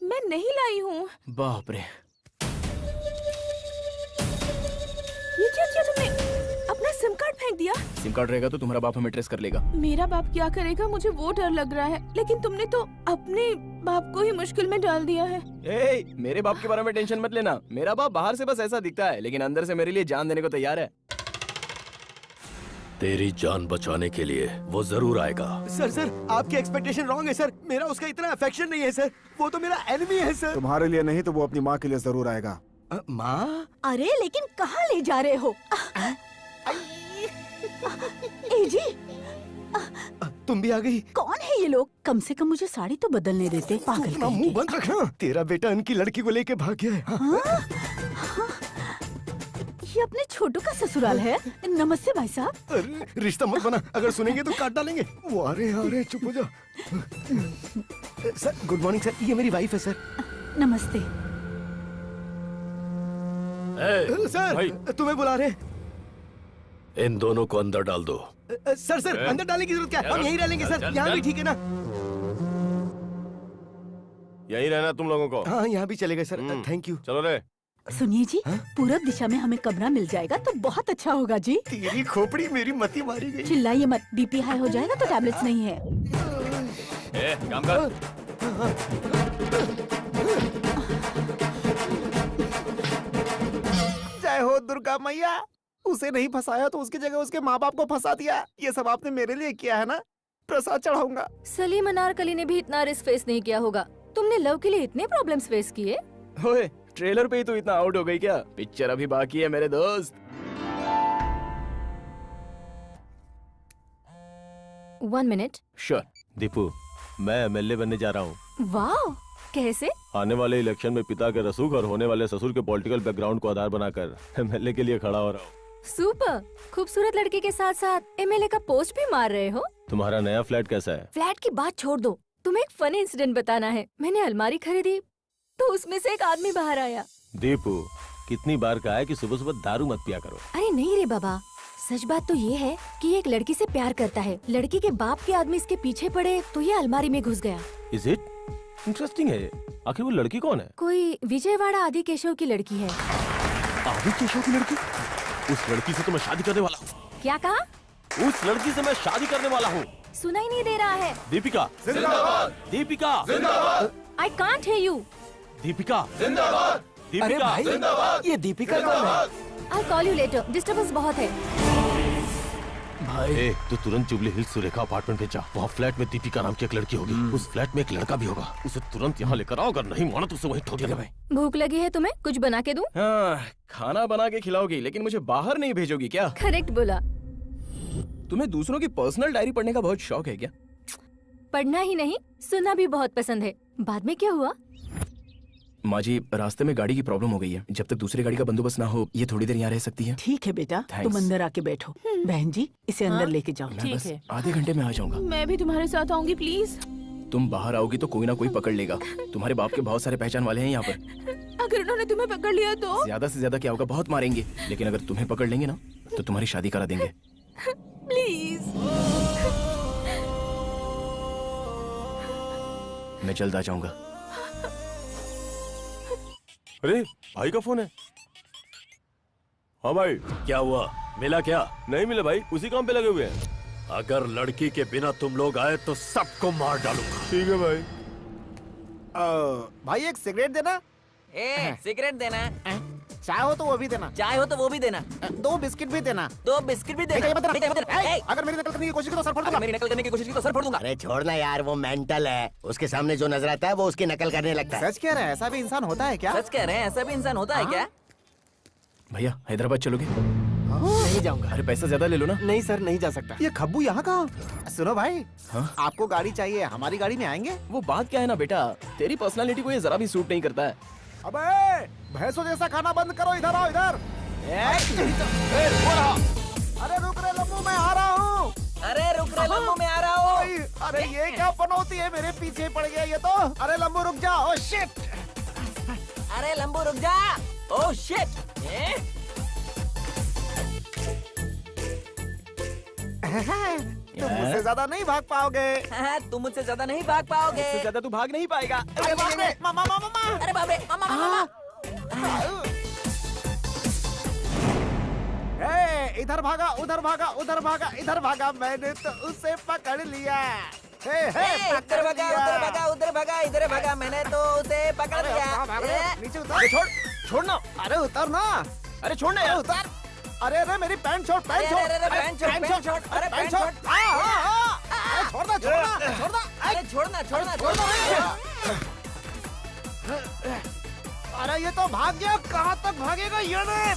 Speaker 8: मैं नहीं लाई हूँ।
Speaker 4: बाप रे,
Speaker 8: ये क्या किया तुमने? अपना सिम कार्ड फेंक दिया?
Speaker 4: सिम कार्ड रहेगा तो तुम्हारा बाप हमें ट्रेस कर लेगा।
Speaker 8: मेरा बाप क्या करेगा, मुझे वो डर लग रहा है। लेकिन तुमने तो अपने बाप को ही मुश्किल में डाल दिया है।
Speaker 4: मेरे बाप के बारे में टेंशन मत लेना। मेरा बाप बाहर से बस ऐसा दिखता है, लेकिन अंदर से मेरे लिए जान देने को तैयार है।
Speaker 12: तेरी जान बचाने के लिए वो जरूर आएगा।
Speaker 5: सर सर आपकी एक्सपेक्टेशन रॉन्ग है सर। मेरा उसका इतना अफेक्शन नहीं है सर। वो तो मेरा एनिमी है सर।
Speaker 9: तुम्हारे लिए नहीं तो वो अपनी माँ के लिए जरूर आएगा।
Speaker 5: माँ?
Speaker 2: अरे लेकिन कहाँ ले जा रहे हो? ए जी,
Speaker 5: तुम भी आ गई?
Speaker 2: कौन है ये लोग? कम से कम मुझे साड़ी तो बदलने देते। पागल
Speaker 5: अपना मुंह बंद रखना। तेरा बेटा उनकी लड़की को लेके भाग गया है।
Speaker 2: हाँ? ये अपने छोटू का ससुराल है। नमस्ते भाई साहब।
Speaker 5: अरे रिश्ता मत बना, अगर सुनेंगे तो काट डालेंगे। वो आ रहे चुप हो जाओ। सर गुड मॉर्निंग सर, ये मेरी वाइफ है सर।
Speaker 2: नमस्ते।
Speaker 5: सर
Speaker 12: भाई।
Speaker 5: तुम्हें बुला रहे।
Speaker 12: इन दोनों को अंदर डाल दो।
Speaker 5: सर अंदर डालने की जरूरत क्या है? हम यहीं रह लेंगे सर। यहाँ भी ठीक है ना?
Speaker 1: यहीं रहना तुम लोगों को?
Speaker 5: हाँ यहाँ भी चलेगा सर। Thank you.
Speaker 1: चलो रे।
Speaker 2: सुनिए जी, पूरब दिशा में हमें कमरा मिल जाएगा तो बहुत अच्छा होगा जी।
Speaker 5: तेरी खोपड़ी मेरी मती मारी गई।
Speaker 2: चिल्लाइए मत, बीपी हाई हो जाएगा तो टैबलेट्स नहीं है।
Speaker 1: काम कर।
Speaker 9: जय हो दुर्गा मैया। उसे नहीं फंसाया तो उसकी जगह उसके माँ बाप को फंसा दिया। ये सब आपने मेरे लिए किया है ना? प्रसाद चढ़ाऊंगा।
Speaker 7: सलीम अनारकली ने भी इतना रिस्क फेस नहीं किया होगा। तुमने लव के लिए इतने प्रॉब्लम्स फेस किए?
Speaker 4: ओए, ट्रेलर पे ही तो इतना आउट हो गई क्या? पिक्चर अभी बाकी है मेरे दोस्त।
Speaker 7: 1 मिनट।
Speaker 4: श्योर।
Speaker 1: दीपू, मैं एमएलए बनने जा रहा हूँ।
Speaker 7: वाह, कैसे?
Speaker 1: आने वाले इलेक्शन में पिता के रसूख और होने वाले ससुर के पॉलिटिकल बैकग्राउंड को आधार बनाकर एमएलए के लिए खड़ा हो रहा हूँ।
Speaker 7: सुपर। खूबसूरत लड़के के साथ साथ एमएलए का पोस्ट भी मार रहे हो।
Speaker 1: तुम्हारा नया फ्लैट कैसा है?
Speaker 7: फ्लैट की बात छोड़ दो, तुम्हें एक फनी इंसिडेंट बताना है। मैंने अलमारी खरीदी तो उसमें से एक आदमी बाहर आया।
Speaker 1: दीपू, कितनी बार कहा है कि सुबह सुबह दारू मत पिया करो।
Speaker 7: अरे नहीं रे बाबा, सच बात तो ये है कि ये एक लड़की से प्यार करता है। लड़की के बाप के आदमी इसके पीछे पड़े तो ये अलमारी में घुस गया।
Speaker 1: Is it? इंटरेस्टिंग है। आखिर वो लड़की कौन है?
Speaker 7: कोई विजयवाड़ा आदि केशव की लड़की है।
Speaker 1: आदि केशव की लड़की? उस लड़की से तो मैं शादी करने वाला हूँ।
Speaker 7: क्या कहा?
Speaker 1: उस लड़की से मैं शादी करने वाला हूँ।
Speaker 7: सुना ही नहीं दे रहा है।
Speaker 1: दीपिका जिंदाबाद। दीपिका जिंदाबाद।
Speaker 7: I can't hear you.
Speaker 1: Deepika जिंदाबाद।
Speaker 11: अरे भाई, ये दीपिका कौन है?
Speaker 7: I'll call you later. Disturbance बहुत है।
Speaker 1: भाई तू तुरंत जुबली हिल्स सुरेखा अपार्टमेंट पे जा। वहाँ फ्लैट में दीपिका नाम की एक लड़की होगी। उस फ्लैट में एक लड़का भी होगा। उसे तुरंत यहाँ लेकर आओ। अगर नहीं माना तो उसे वहीं ठोक देगा। भाई
Speaker 7: भूख लगी है तुम्हें? कुछ बना के दूं?
Speaker 4: हाँ, खाना बना के खिलाओगी लेकिन मुझे बाहर नहीं भेजोगी क्या?
Speaker 7: करेक्ट बोला।
Speaker 4: तुम्हें दूसरों की पर्सनल डायरी पढ़ने का बहुत शौक है क्या?
Speaker 7: पढ़ना ही नहीं, सुनना भी बहुत पसंद है। बाद में क्या हुआ?
Speaker 4: माँ जी, रास्ते में गाड़ी की प्रॉब्लम हो गई है। जब तक दूसरी गाड़ी का बंदोबस्त ना हो, ये थोड़ी देर यहाँ रह सकती है।
Speaker 10: ठीक है बेटा,
Speaker 4: Thanks.
Speaker 10: तुम अंदर आके बैठो। बहन जी, इसे अंदर लेके जाओ।
Speaker 4: मैं बस आधे घंटे में आ जाऊंगा।
Speaker 8: मैं भी तुम्हारे साथ आऊंगी प्लीज।
Speaker 4: तुम बाहर आओगी तो कोई ना कोई पकड़ लेगा। तुम्हारे बाप के बहुत सारे पहचान वाले हैं यहाँ पर।
Speaker 8: अगर उन्होंने तुम्हें पकड़ लिया तो?
Speaker 4: ज्यादा से ज्यादा क्या होगा, बहुत मारेंगे। लेकिन अगर तुम्हें पकड़ लेंगे ना तो तुम्हारी शादी करा देंगे।
Speaker 8: प्लीज।
Speaker 4: मैं जल्द आ जाऊंगा।
Speaker 1: अरे भाई का फोन है। हाँ भाई,
Speaker 12: क्या हुआ? मिला क्या?
Speaker 1: नहीं मिला भाई, उसी काम पे लगे हुए हैं।
Speaker 12: अगर लड़की के बिना तुम लोग आए तो सबको मार डालूंगा।
Speaker 1: ठीक है भाई।
Speaker 9: भाई एक सिगरेट देना।
Speaker 16: सिगरेट देना।
Speaker 9: चाय हो तो वो भी देना।
Speaker 16: चाय हो तो वो भी देना।
Speaker 9: 2 बिस्किट भी देना।
Speaker 16: 2 बिस्किट भी देना।
Speaker 9: अगर मेरी नकल करने की कोशिश की तो सर फोड़ दूंगा।
Speaker 16: मेरी नकल करने की कोशिश की तो सर फोड़ दूंगा।
Speaker 5: अरे छोड़ना यार, वो मेंटल है। उसके सामने जो नजर आता है वो उसकी नकल करने लगता है।
Speaker 9: सच कह रहे हैं, ऐसा भी इंसान होता है क्या?
Speaker 16: सच कह रहे हैं, ऐसा भी इंसान होता है क्या?
Speaker 4: भैया हैदराबाद चलोगे?
Speaker 9: नहीं जाऊंगा।
Speaker 4: अरे पैसा ज्यादा ले लो ना।
Speaker 9: नहीं सर, नहीं जा सकता। ये खब्बू यहाँ कहाँ? सुनो भाई,
Speaker 4: हाँ?
Speaker 9: आपको गाड़ी चाहिए, हमारी गाड़ी में आएंगे?
Speaker 4: वो बात क्या है ना बेटा, तेरी पर्सनालिटी को ये जरा भी सूट नहीं करता है।
Speaker 9: अबे भैंसों जैसा खाना बंद करो, इधर आओ इधर। अरे रुक रे लम्बू, मैं आ रहा हूँ।
Speaker 16: अरे रुक रे लम्बू, मैं आ रहा हूँ।
Speaker 9: अरे ये क्या पनौती है, मेरे पीछे पड़ गया ये तो। अरे लम्बू रुक जा। Oh shit.
Speaker 16: अरे लम्बू रुक जा। Oh shit.
Speaker 9: तुम मुझसे ज्यादा नहीं भाग पाओगे।
Speaker 16: तुम मुझसे ज्यादा नहीं भाग पाओगे।
Speaker 4: मुझसे ज्यादा तू भाग नहीं पाएगा।
Speaker 9: अरे बाप रे, मामा मामा मामा।
Speaker 16: अरे बाप रे, मामा मामा।
Speaker 9: इधर भागा, उधर भागा, उधर भागा, इधर भागा, मैंने तो उसे पकड़ लिया।
Speaker 16: उधर भागा, उधर भागा, उधर भागा, इधर भागा, मैंने तो उसे पकड़ लिया।
Speaker 9: नीचे उतर। छोड़, छोड़ना। अरे उतर ना।
Speaker 4: अरे छोड़ना यार।
Speaker 9: उतर। अरे अरे मेरी पैंट छोड़, पैंट छोड़।
Speaker 16: अरे पैंट छोड़, पैंट छोड़। अरे पैंट छोड़।
Speaker 9: छोड़ना, छोड़ना, छोड़ना।
Speaker 16: अरे छोड़ना, छोड़ना, छोड़ना।
Speaker 9: अरे ये तो भाग गया, कहाँ तक भागेगा ये ने?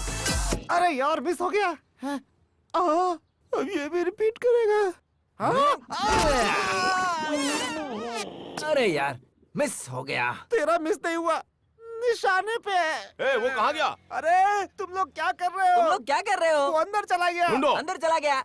Speaker 9: अरे यार मिस हो गया। अब ये भी रिपीट करेगा।
Speaker 16: अरे यार मिस हो गया।
Speaker 9: तेरा मिस नहीं हुआ, निशाने पे है।
Speaker 1: वो कहाँ गया?
Speaker 9: अरे तुम लोग क्या कर रहे हो?
Speaker 16: तुम लोग क्या कर रहे हो?
Speaker 9: वो अंदर चला गया।
Speaker 1: ढूंढो।
Speaker 16: अंदर चला गया।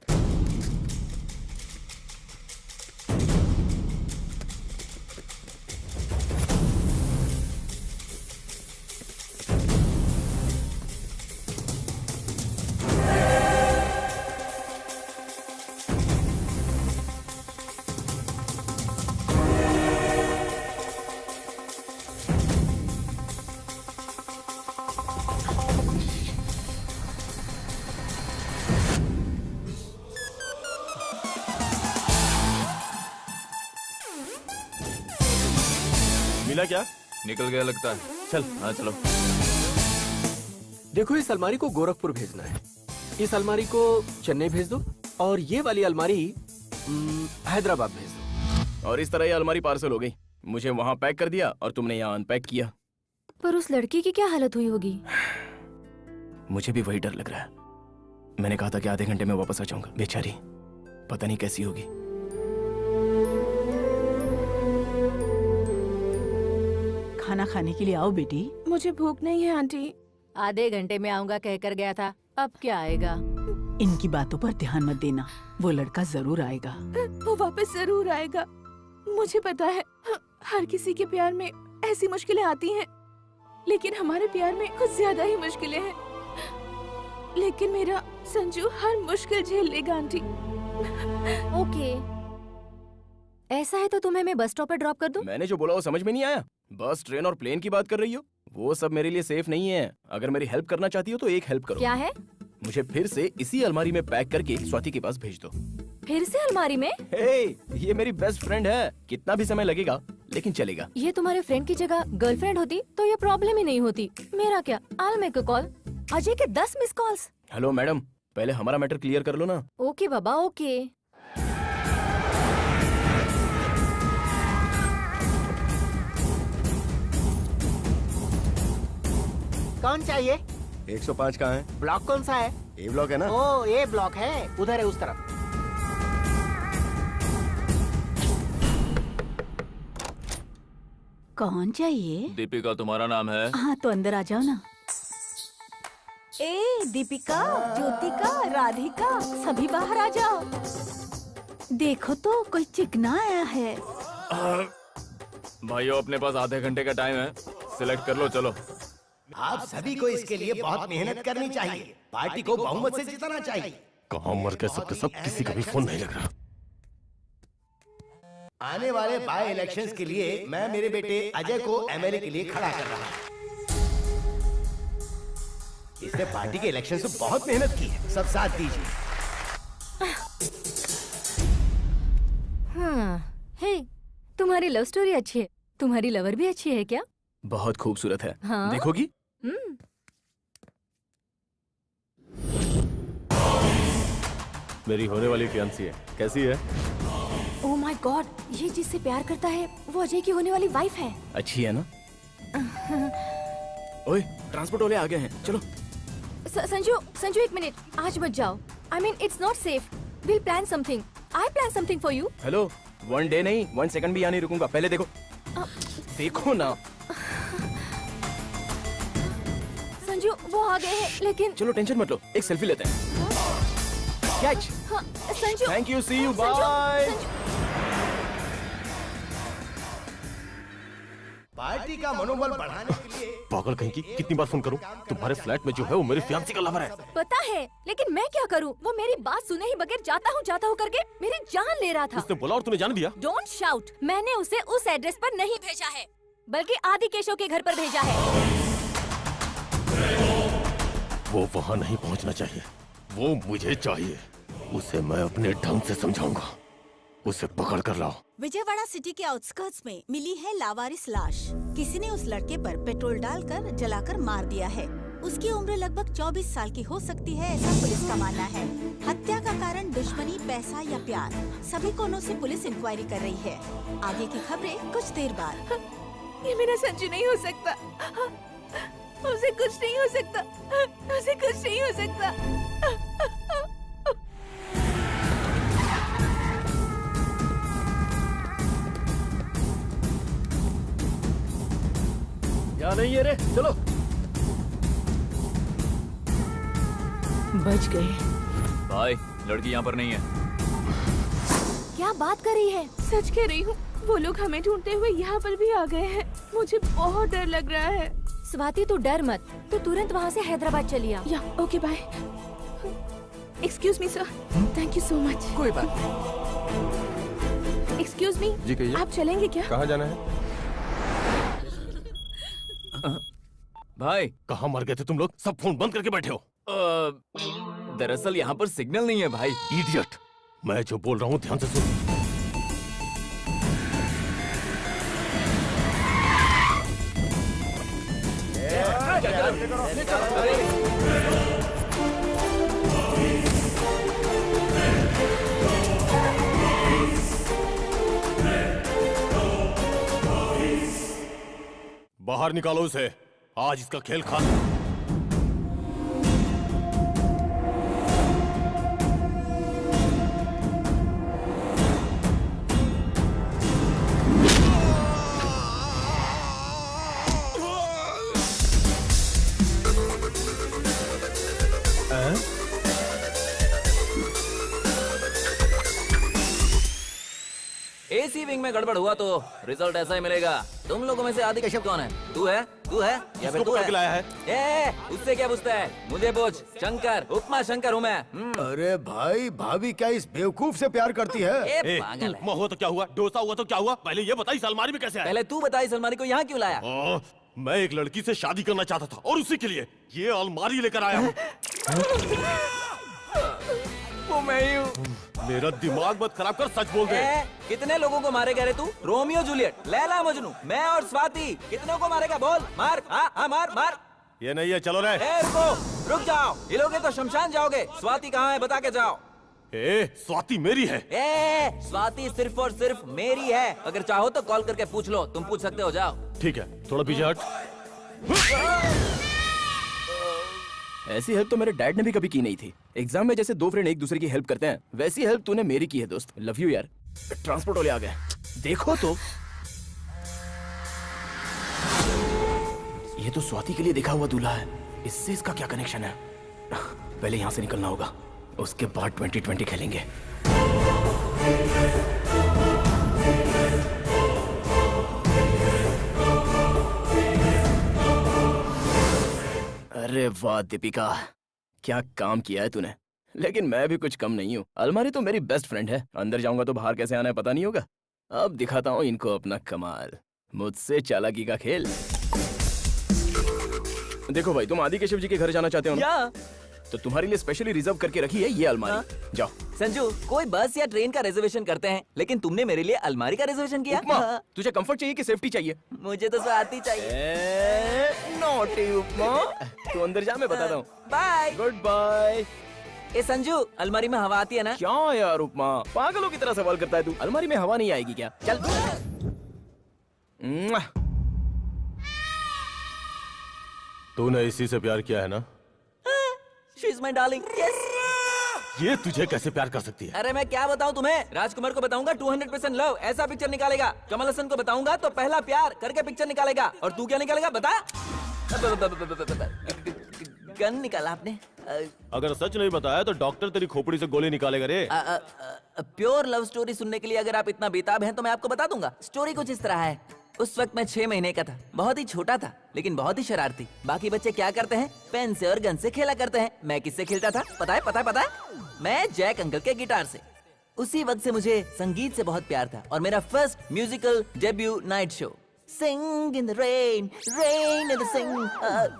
Speaker 1: मिला क्या?
Speaker 6: निकल गया लगता है।
Speaker 1: चल।
Speaker 6: हाँ चलो।
Speaker 12: देखो, इस अलमारी को गोरखपुर भेजना है, इस अलमारी को चेन्नई भेज दो, और ये वाली अलमारी हैदराबाद भेज दो।
Speaker 4: और इस तरह ये अलमारी पार्सल हो गई। मुझे वहाँ पैक कर दिया और तुमने यहाँ अनपैक किया।
Speaker 7: पर उस लड़की की क्या हालत हुई होगी?
Speaker 4: मुझे भी वही डर लग रहा है। मैंने कहा था कि आधे घंटे में वापस आ जाऊंगा। बेचारी पता नहीं कैसी होगी।
Speaker 2: खाना खाने के लिए आओ बेटी।
Speaker 8: मुझे भूख नहीं है आंटी।
Speaker 10: आधे घंटे में आऊंगा कहकर गया था, अब क्या आएगा?
Speaker 2: इनकी बातों पर ध्यान मत देना, वो लड़का जरूर आएगा।
Speaker 8: वो वापस जरूर आएगा। मुझे पता है हर किसी के प्यार में ऐसी मुश्किलें आती हैं, लेकिन हमारे प्यार में कुछ ज्यादा ही मुश्किलें हैं। लेकिन मेरा संजू हर मुश्किल झेल लेगा आंटी।
Speaker 7: ओके, ऐसा है तो तुम्हें मैं बस स्टॉप पर ड्रॉप कर दूं?
Speaker 4: मैंने जो बोला वो समझ में नहीं आया? बस, ट्रेन और प्लेन की बात कर रही हो? वो सब मेरे लिए सेफ नहीं है। अगर मेरी हेल्प करना चाहती हो तो एक हेल्प करो।
Speaker 7: क्या है?
Speaker 4: मुझे फिर से इसी अलमारी में पैक करके स्वाति के पास भेज दो।
Speaker 7: फिर से अलमारी में?
Speaker 4: हे, ये मेरी बेस्ट फ्रेंड है। कितना भी समय लगेगा लेकिन चलेगा।
Speaker 7: ये तुम्हारे फ्रेंड की जगह गर्लफ्रेंड होती तो ये प्रॉब्लम ही नहीं होती। मेरा क्या, I'll make a call। Ajay के 10 मिस कॉल्स।
Speaker 4: हेलो मैडम, पहले हमारा मैटर क्लियर कर लो ना।
Speaker 7: ओके बाबा, ओके।
Speaker 16: कौन चाहिए?
Speaker 5: 105 कहाँ है?
Speaker 16: ब्लॉक कौन सा है?
Speaker 5: ए ब्लॉक है ना?
Speaker 16: ओ, ये ब्लॉक है, उधर है उस तरफ।
Speaker 2: कौन चाहिए?
Speaker 6: दीपिका तुम्हारा नाम है?
Speaker 2: हाँ तो अंदर आ जाओ ना। ए दीपिका, ज्योतिका, राधिका, सभी बाहर आ जाओ। देखो तो कोई चिकना आया है।
Speaker 6: भाइयों, अपने पास आधे घंटे का टाइम है, सिलेक्ट कर लो। चलो,
Speaker 5: आप सभी को इसके लिए बहुत मेहनत करनी चाहिए। पार्टी को बहुमत से जिताना चाहिए।
Speaker 1: कहाँ मर गए सबके सब, किसी का भी फोन नहीं लग रहा।
Speaker 5: आने वाले बाय इलेक्शंस के लिए मैं मेरे बेटे अजय को एमएलए के लिए खड़ा कर रहा हूँ। इसने पार्टी के इलेक्शन से बहुत मेहनत की है, सब साथ दीजिए।
Speaker 7: हाँ, हे, तुम्हारी लव स्टोरी अच्छी है। तुम्हारी लवर भी अच्छी है क्या?
Speaker 4: बहुत खूबसूरत है।
Speaker 7: हाँ?
Speaker 4: देखोगी?
Speaker 1: मेरी होने वाली फियांसी है, कैसी है?
Speaker 7: ओह माय गॉड, ये जिससे प्यार करता है वो अजय की होने वाली वाइफ है।
Speaker 4: अच्छी है ना? ओए, ट्रांसपोर्ट वाले आ गए हैं, चलो।
Speaker 7: संजू एक मिनट, आज मत जाओ। I mean, it's not safe. We'll plan something. I plan something for you.
Speaker 4: Hello, 1 day नहीं 1 सेकंड भी यहाँ नहीं रुकूंगा। पहले देखो। देखो ना।
Speaker 7: संजू वो आ गए हैं, लेकिन
Speaker 4: चलो टेंशन मत लो, एक सेल्फी लेते हैं। कैच।
Speaker 7: हाँ, Sanju.
Speaker 4: Thank you, see you,
Speaker 7: Sanju,
Speaker 4: bye.
Speaker 5: Party का मनोबल बढ़ाने के लिए
Speaker 1: पागल कहीं की, कितनी बार फोन करूं? तुम्हारे फ्लैट में जो है वो मेरी फियांसी का लवर है।
Speaker 7: पता है, लेकिन मैं क्या करूं? वो मेरी बात सुने ही बगैर जाता हूं करके मेरी जान ले रहा था।
Speaker 1: उसने बोला और तूने जाने दिया?
Speaker 7: Don't shout. मैंने उसे उस एड्रेस पर नहीं भेजा है, बल्कि आदि केशव के घर पर भेजा है।
Speaker 1: वो वहाँ नहीं पहुँचना चाहिए, वो मुझे चाहिए। उसे मैं अपने ढंग से समझाऊंगा। उसे पकड़ कर लाओ।
Speaker 2: विजयवाड़ा सिटी के आउटस्कर्ट्स में मिली है लावारिस लाश। किसी ने उस लड़के पर पेट्रोल डालकर जलाकर मार दिया है। उसकी उम्र लगभग 24 साल की हो सकती है, ऐसा पुलिस का मानना है। हत्या का कारण दुश्मनी, पैसा या प्यार, सभी कोनों से पुलिस इंक्वायरी कर रही है। आगे की खबरें कुछ देर बाद।
Speaker 8: ये मेरा संजू नहीं हो सकता। उसे कुछ नहीं हो सकता। उसे कुछ नहीं हो सकता।
Speaker 4: या नहीं है रे, चलो।
Speaker 10: बच गए।
Speaker 6: भाई, लड़की यहाँ पर नहीं है।
Speaker 7: क्या बात कर रही है?
Speaker 8: सच कह रही हूँ, वो लोग हमें ढूंढते हुए यहाँ पर भी आ गए हैं। मुझे बहुत डर लग रहा है।
Speaker 7: स्वाति तू डर मत, तू तुरंत वहाँ से हैदराबाद चली आ।
Speaker 8: या okay bye. Excuse me sir, thank you so much.
Speaker 12: कोई बात नहीं।
Speaker 8: एक्सक्यूज मी,
Speaker 1: जी कहिए।
Speaker 8: आप चलेंगे क्या?
Speaker 1: कहाँ जाना है?
Speaker 6: भाई,
Speaker 1: कहाँ मर गए थे तुम लोग? सब फोन बंद करके बैठे हो।
Speaker 6: दरअसल यहाँ पर सिग्नल नहीं है भाई।
Speaker 1: इडियट, मैं जो बोल रहा हूँ ध्यान से सुन। बाहर निकालो उसे, आज इसका खेल खत्म।
Speaker 16: एसी विंग में गड़बड़ हुआ तो रिजल्ट ऐसा ही मिलेगा। तुम लोगों में से आदि कश्यप कौन है? तू है या फिर तू है?
Speaker 1: लाया है?
Speaker 16: उससे क्या पूछता है? मुझे पूछ। शंकर, उपमा शंकर हूँ मैं।
Speaker 5: अरे भाई, भाभी क्या इस बेवकूफ से प्यार करती है?
Speaker 16: पागल है।
Speaker 1: हुआ तो क्या हुआ, डोसा हुआ तो क्या हुआ, पहले ये बताइए अलमारी में कैसे आया?
Speaker 16: पहले तू बता इस अलमारी को यहाँ क्यों लाया?
Speaker 1: मैं एक लड़की से शादी करना चाहता था और उसी के लिए ये अलमारी लेकर आया हूँ।
Speaker 16: वो मैं ही हूँ।
Speaker 1: मेरा दिमाग मत खराब कर, सच बोल दे।
Speaker 16: कितने लोगों को मारेगा रे तू? रोमियो जूलियट, लैला मजनू, मैं और स्वाति, कितनों को मारेगा बोल? मार, हाँ मार मार।
Speaker 1: ये नहीं है, चलो रे।
Speaker 16: रुक जाओ, हिलोगे तो शमशान जाओगे। स्वाति कहाँ है, बता के जाओ।
Speaker 1: स्वाति मेरी है।
Speaker 16: स्वाति सिर्फ और सिर्फ मेरी है। अगर चाहो तो कॉल करके पूछ लो, तुम पूछ सकते हो, जाओ।
Speaker 1: ठीक है, थोड़ा पीछे हट।
Speaker 4: ऐसी हेल्प तो मेरे डैड ने भी कभी की नहीं थी। एग्जाम में जैसे दो फ्रेंड एक दूसरे की हेल्प करते हैं, वैसी हेल्प तूने मेरी की है दोस्त। लव यू यार। ट्रांसपोर्ट वाले आ गए, देखो तो। ये तो स्वाति के लिए देखा हुआ दूल्हा है। इससे इसका क्या कनेक्शन है? पहले यहाँ से निकलना होगा, उसके बाद 2020 खेलेंगे। अरे वाह दीपिका, क्या काम किया है तूने। लेकिन मैं भी कुछ कम नहीं हूँ। अलमारी तो मेरी बेस्ट फ्रेंड है। अंदर जाऊंगा तो बाहर कैसे आना है पता नहीं होगा। अब दिखाता हूँ इनको अपना कमाल। मुझसे चालाकी का खेल। देखो भाई, तुम आदि केशव जी के घर जाना चाहते हो ना? तो तुम्हारे लिए स्पेशली रिजर्व करके रखी है ये अलमारी। जाओ।
Speaker 16: संजू, कोई बस या ट्रेन का रिजर्वेशन करते हैं, लेकिन तुमने मेरे लिए अलमारी का रिजर्वेशन किया।
Speaker 4: तुझे कंफर्ट चाहिए कि सेफ्टी चाहिए?
Speaker 16: मुझे तो स्वाति चाहिए।
Speaker 4: नॉटी उपमा। तू अंदर जा, मैं बताता हूँ।
Speaker 16: बाय।
Speaker 4: Goodbye.
Speaker 16: ए संजू, अलमारी में हवा आती है ना?
Speaker 4: क्या यार उपमा, पागलों की तरह सवाल करता है तू। अलमारी में हवा नहीं आएगी क्या? चल।
Speaker 1: तूने इसी से प्यार किया है ना?
Speaker 16: She is my darling. Yes.
Speaker 1: ये तुझे कैसे प्यार कर सकती है?
Speaker 16: अरे मैं क्या बताऊं तुम्हें? राजकुमार को बताऊंगा 200% लव, ऐसा पिक्चर निकालेगा। कमल हसन को बताऊंगा तो पहला प्यार करके पिक्चर निकालेगा। और तू क्या निकालेगा बता? गन निकाला आपने?
Speaker 1: अगर सच नहीं बताया तो डॉक्टर तेरी खोपड़ी से गोली निकालेगा रे।
Speaker 16: प्योर लव स्टोरी सुनने के लिए अगर आप इतना बेताब हैं तो मैं आपको बता दूंगा। स्टोरी कुछ इस तरह है। उस वक्त मैं 6 महीने का था, बहुत ही छोटा था, लेकिन बहुत ही शरारती। बाकी बच्चे क्या करते हैं? पेन से और गन से खेला करते हैं। मैं किससे खेलता था? पता है? मैं जैक अंकल के गिटार से। उसी वक्त से मुझे संगीत से बहुत प्यार था और मेरा first musical debut night show Sing in the rain, rain in the sing।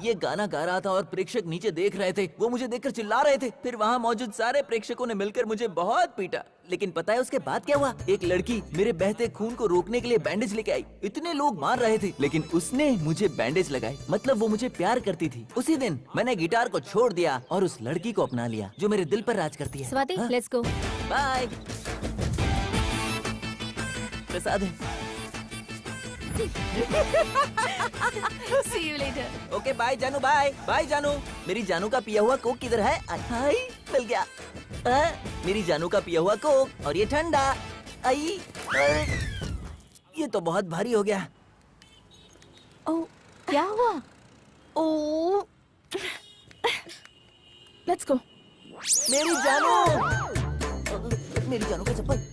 Speaker 16: ये गाना गा रहा था और प्रेक्षक नीचे देख रहे थे। वो मुझे देखकर चिल्ला रहे थे। फिर वहाँ मौजूद सारे प्रेक्षकों ने मिलकर मुझे बहुत पीटा। लेकिन पता है उसके बाद क्या हुआ? एक लड़की मेरे बहते खून को रोकने के लिए बैंडेज लेके आई। इतने लोग मार रहे थे, लेकिन उसने मुझे बैंडेज लगाई। मतलब वो मुझे प्यार करती थी। उसी दिन मैंने गिटार को छोड़ दिया और उस लड़की को अपना लिया जो मेरे दिल पर राज करती है।
Speaker 7: Swati, let's go.
Speaker 16: Bye. Prasad है।
Speaker 7: See you later.
Speaker 16: Okay bye जानू, बाय जानू। मेरी जानू का पिया हुआ कोक किधर है? हाय, मिल गया। मेरी जानू का पिया हुआ कोक और ये ठंडा। आई, ये तो बहुत भारी हो गया।
Speaker 8: ओह, क्या हुआ? ओह, लेट्स गो।
Speaker 16: मेरी जानू का चप्पल।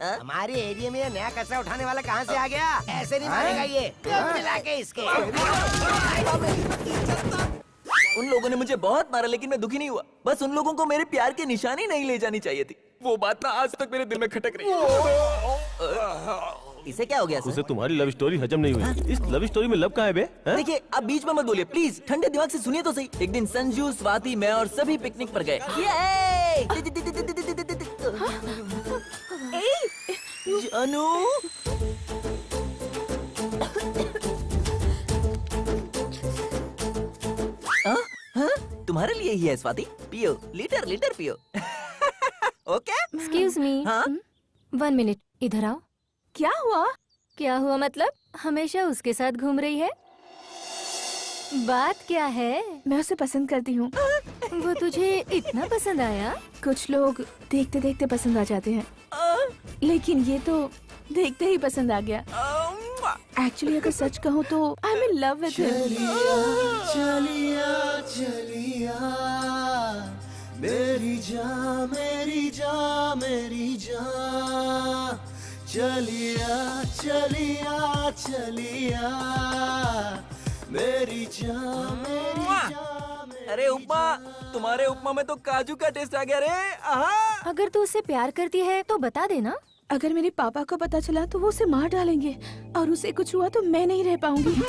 Speaker 11: हमारे एरिया में नया कचरा उठाने वाला कहाँ से आ गया? ऐसे नहीं मारेगा ये। मिला के इसके।
Speaker 16: उन लोगों ने मुझे बहुत मारा, लेकिन मैं दुखी नहीं हुआ। बस उन लोगों को मेरे प्यार की निशानी नहीं ले जानी चाहिए थी। वो बात ना आज तक मेरे दिल में खटक रही है। इसे क्या हो गया सर?
Speaker 1: उसे तुम्हारी लव स्टोरी हजम नहीं हुई। इस लव स्टोरी में लव कहाँ है बे?
Speaker 16: देखिए, आप बीच में मत बोलिए प्लीज। ठंडे दिमाग से सुनिए तो सही। एक दिन संजू, स्वाति, मैं और सभी पिकनिक पर गए। जानू, तुम्हारे लिए ही है स्वाति। पियो, लीटर पियो। ओके।
Speaker 7: Excuse me.
Speaker 16: हाँ?
Speaker 7: 1 मिनट, इधर आओ।
Speaker 8: क्या हुआ?
Speaker 7: क्या हुआ मतलब? हमेशा उसके साथ घूम रही है? बात क्या है?
Speaker 8: मैं उसे पसंद करती हूँ।
Speaker 7: वो तुझे इतना पसंद आया?
Speaker 8: कुछ लोग देखते देखते पसंद आ जाते हैं, लेकिन ये तो देखते ही पसंद आ गया। एक्चुअली अगर सच कहूँ तो I am in love with him.
Speaker 3: चलिया मेरी जा, मेरी जा, मेरी जा। चलिया चलिया चलिया मेरी जान मेरी जान।
Speaker 16: अरे उपमा, तुम्हारे उपमा में तो काजू का टेस्ट आ गया रे। आहा।
Speaker 7: अगर तू उससे प्यार करती है तो बता देना।
Speaker 8: अगर मेरे पापा को पता चला तो वो उसे मार डालेंगे और उसे कुछ हुआ तो मैं नहीं रह पाऊंगी।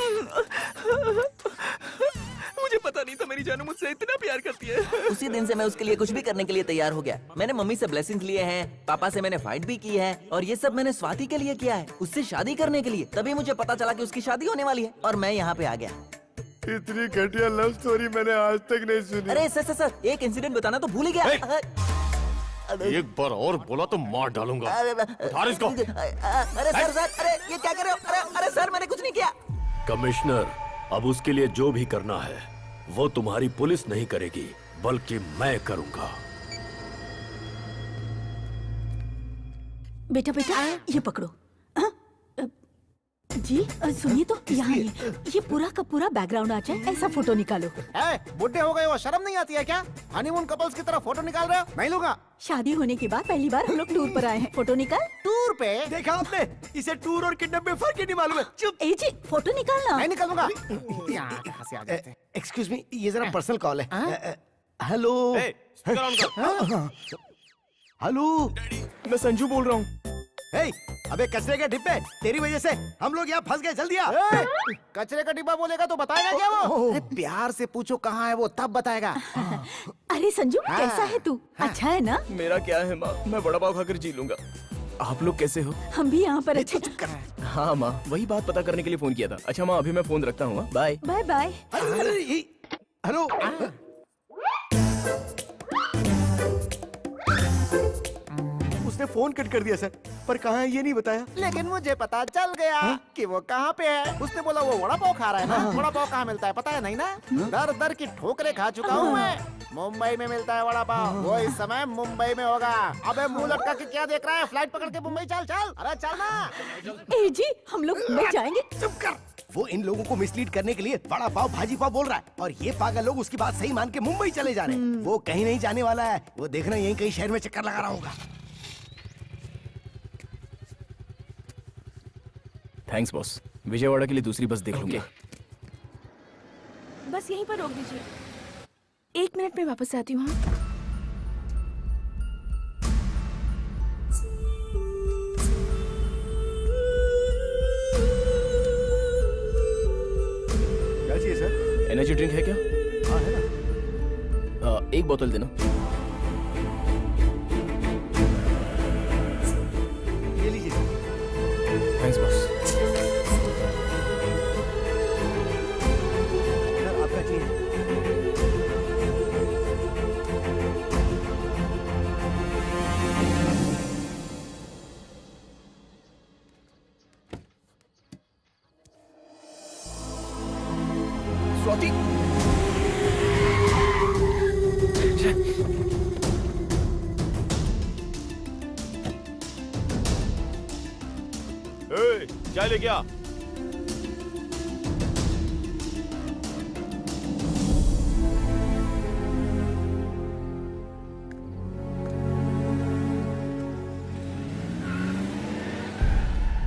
Speaker 16: मुझे पता नहीं था मेरी जानू मुझसे इतना प्यार करती है। उसी दिन से मैं उसके लिए कुछ भी करने के लिए तैयार हो गया। मैंने मम्मी से ब्लेसिंग्स लिए हैं, पापा से मैंने फाइट भी की है और ये सब मैंने स्वाति के लिए किया है, उससे शादी करने के लिए। तभी मुझे पता चला कि उसकी शादी होने वाली है और मैं यहाँ पे आ गया।
Speaker 5: इतनी घटिया लव स्टोरी मैंने आज तक नहीं सुनी।
Speaker 16: अरे सर एक इंसिडेंट बताना तो भूल ही गया।
Speaker 1: एक बार और बोला तो मार डालूंगा। उतार इसको।
Speaker 16: अरे सर अरे ये क्या कर रहे हो? अरे सर मैंने कुछ नहीं किया।
Speaker 17: कमिश्नर, अब उसके लिए जो भी करना है वो तुम्हारी पुलिस नहीं करेगी बल्कि मैं करूंगा।
Speaker 2: बेटा बेटा ये पकड़ो। जी सुनिए तो यहाँ ये पूरा का पूरा बैकग्राउंड आ जाए ऐसा फोटो निकालो।
Speaker 9: बुढ़े हो गए हो, शर्म नहीं आती है क्या? हनीमून कपल्स की तरह फोटो निकाल रहे हो? नहीं लूंगा।
Speaker 2: शादी होने के बाद पहली बार हम लोग टूर पर आए हैं। फोटो निकाल।
Speaker 9: टूर पे?
Speaker 5: देखा आपने, इसे टूर और किडनैप में फर्क ही नहीं मालूम है। चुप।
Speaker 2: ए जी फोटो निकालना।
Speaker 9: नहीं निकालूंगा।
Speaker 5: एक्सक्यूज मी, ये जरा पर्सनल कॉल है। हेलो हेलो,
Speaker 4: मैं संजू बोल रहा हूँ।
Speaker 5: अबे कचरे के डिब्बे, तेरी वजह से हम लोग यहाँ फंस गए। जल्दी आ।
Speaker 9: कचरे का डिब्बा बोलेगा तो बताएगा क्या वो? अरे प्यार से पूछो कहाँ है वो, तब बताएगा।
Speaker 2: अरे संजू कैसा है तू? अच्छा है ना?
Speaker 4: मेरा क्या है माँ, मैं बड़ा पाव खाकर जी लूंगा। आप लोग कैसे हो?
Speaker 2: हम भी यहाँ पर अच्छे।
Speaker 4: हाँ माँ, वही बात पता करने के लिए फोन किया था। अच्छा माँ, अभी मैं फोन रखता हूँ। Bye
Speaker 2: bye bye.
Speaker 5: हेलो, उसने फोन कट कर दिया सर, पर कहाँ है ये नहीं बताया।
Speaker 9: लेकिन मुझे पता चल गया कि वो कहाँ पे है। उसने बोला वो वड़ा पाव खा रहा है ना। वड़ा पाव कहाँ मिलता है पता है नहीं ना? दर दर की ठोकरें खा चुका हूँ मैं। मुंबई में मिलता है वड़ा पाव। वो इस समय मुंबई में होगा। अबे मुंह लटका के क्या देख रहा है? फ्लाइट पकड़ के मुंबई चल चल। अरे चल ना।
Speaker 2: ए जी हम लोग मुंबई जाएंगे।
Speaker 5: चुप कर। वो इन लोगों को मिसलीड करने के लिए बड़ा पाव भाजी पाव बोल रहा है और ये पागल लोग उसकी बात सही मान के मुंबई चले जा रहे हैं। वो कहीं नहीं जाने वाला है। वो देखना यहीं कहीं शहर में चक्कर लगा रहा होगा।
Speaker 4: थैंक्स बॉस, विजयवाड़ा के लिए दूसरी बस देख लूंगा।
Speaker 8: बस यहीं पर रोक दीजिए, 1 मिनट में वापस आती हूँ।
Speaker 5: क्या चाहिए सर?
Speaker 4: एनर्जी ड्रिंक है क्या?
Speaker 5: हाँ है ना।
Speaker 4: एक बोतल देना।
Speaker 5: ये लीजिए।
Speaker 4: Thanks boss.
Speaker 5: आपका चाहिए?
Speaker 4: स्वाति,
Speaker 1: चाय लेके आ।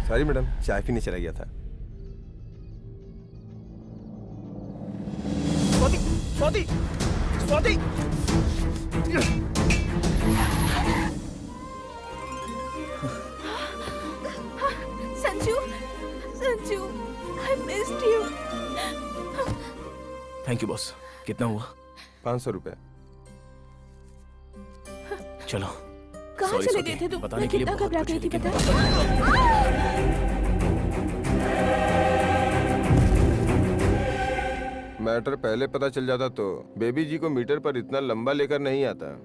Speaker 18: सॉरी मैडम, चाय पीने चला गया था।
Speaker 4: Swati, Swati, Swati.
Speaker 8: Sanju, Sanju, I missed you.
Speaker 4: Thank you boss. कितना हुआ?
Speaker 18: 500 रुपए।
Speaker 4: चलो।
Speaker 8: कहाँ
Speaker 4: Sorry,
Speaker 8: चले
Speaker 4: स्वाति,
Speaker 8: गए थे तुम?
Speaker 4: बताने
Speaker 8: मैं
Speaker 4: के लिए
Speaker 8: कितना
Speaker 4: बहुत
Speaker 8: घबरा
Speaker 4: कुछ
Speaker 8: गई
Speaker 4: है,
Speaker 8: थी
Speaker 4: लेकिन
Speaker 18: मैटर पहले पता चल जाता तो बेबी जी को मीटर पर इतना लंबा लेकर नहीं आता।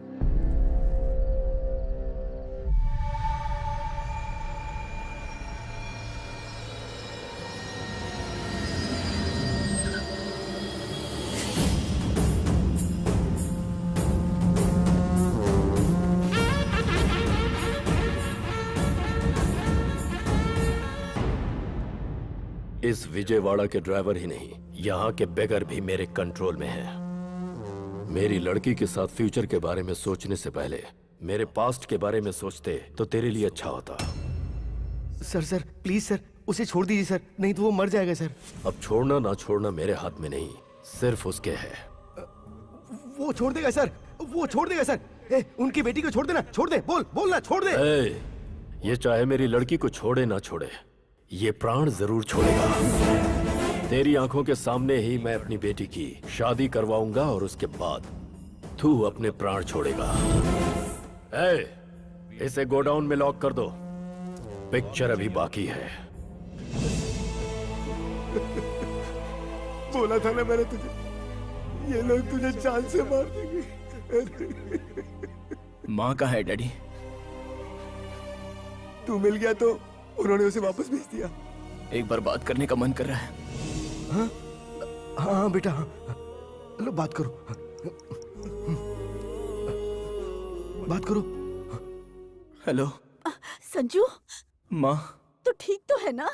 Speaker 17: इस विजयवाड़ा के ड्राइवर ही नहीं, यहाँ के बेगर भी मेरे कंट्रोल में है। मेरी लड़की के साथ फ्यूचर के बारे में सोचने से पहले मेरे पास्ट के बारे में सोचते तो तेरे लिए अच्छा होता।
Speaker 5: सर प्लीज सर, उसे छोड़ दीजिए सर, नहीं तो वो मर जाएगा सर।
Speaker 17: अब छोड़ना ना छोड़ना मेरे हाथ में नहीं, सिर्फ उसके है।
Speaker 5: वो छोड़ देगा सर, वो छोड़ देगा सर। उनकी बेटी को छोड़ देना, छोड़ दे, बोल ना, छोड़ दे।
Speaker 17: ये चाहे मेरी लड़की को छोड़े ना छोड़े, ये प्राण जरूर छोड़ेगा। तेरी आंखों के सामने ही मैं अपनी बेटी की शादी करवाऊंगा और उसके बाद तू अपने प्राण छोड़ेगा। इसे गोडाउन में लॉक कर दो, पिक्चर अभी बाकी है।
Speaker 9: बोला था ना मैंने तुझे, ये लोग तुझे जान से मार देंगे।
Speaker 4: माँ कहाँ है डैडी?
Speaker 9: तू मिल गया तो उन्होंने उसे वापस भेज दिया।
Speaker 4: एक बार बात करने का मन कर रहा है।
Speaker 5: हाँ हाँ बेटा, हाँ लो बात करो, बात करो।
Speaker 4: हेलो
Speaker 2: संजू,
Speaker 4: माँ।
Speaker 2: तो ठीक तो है ना?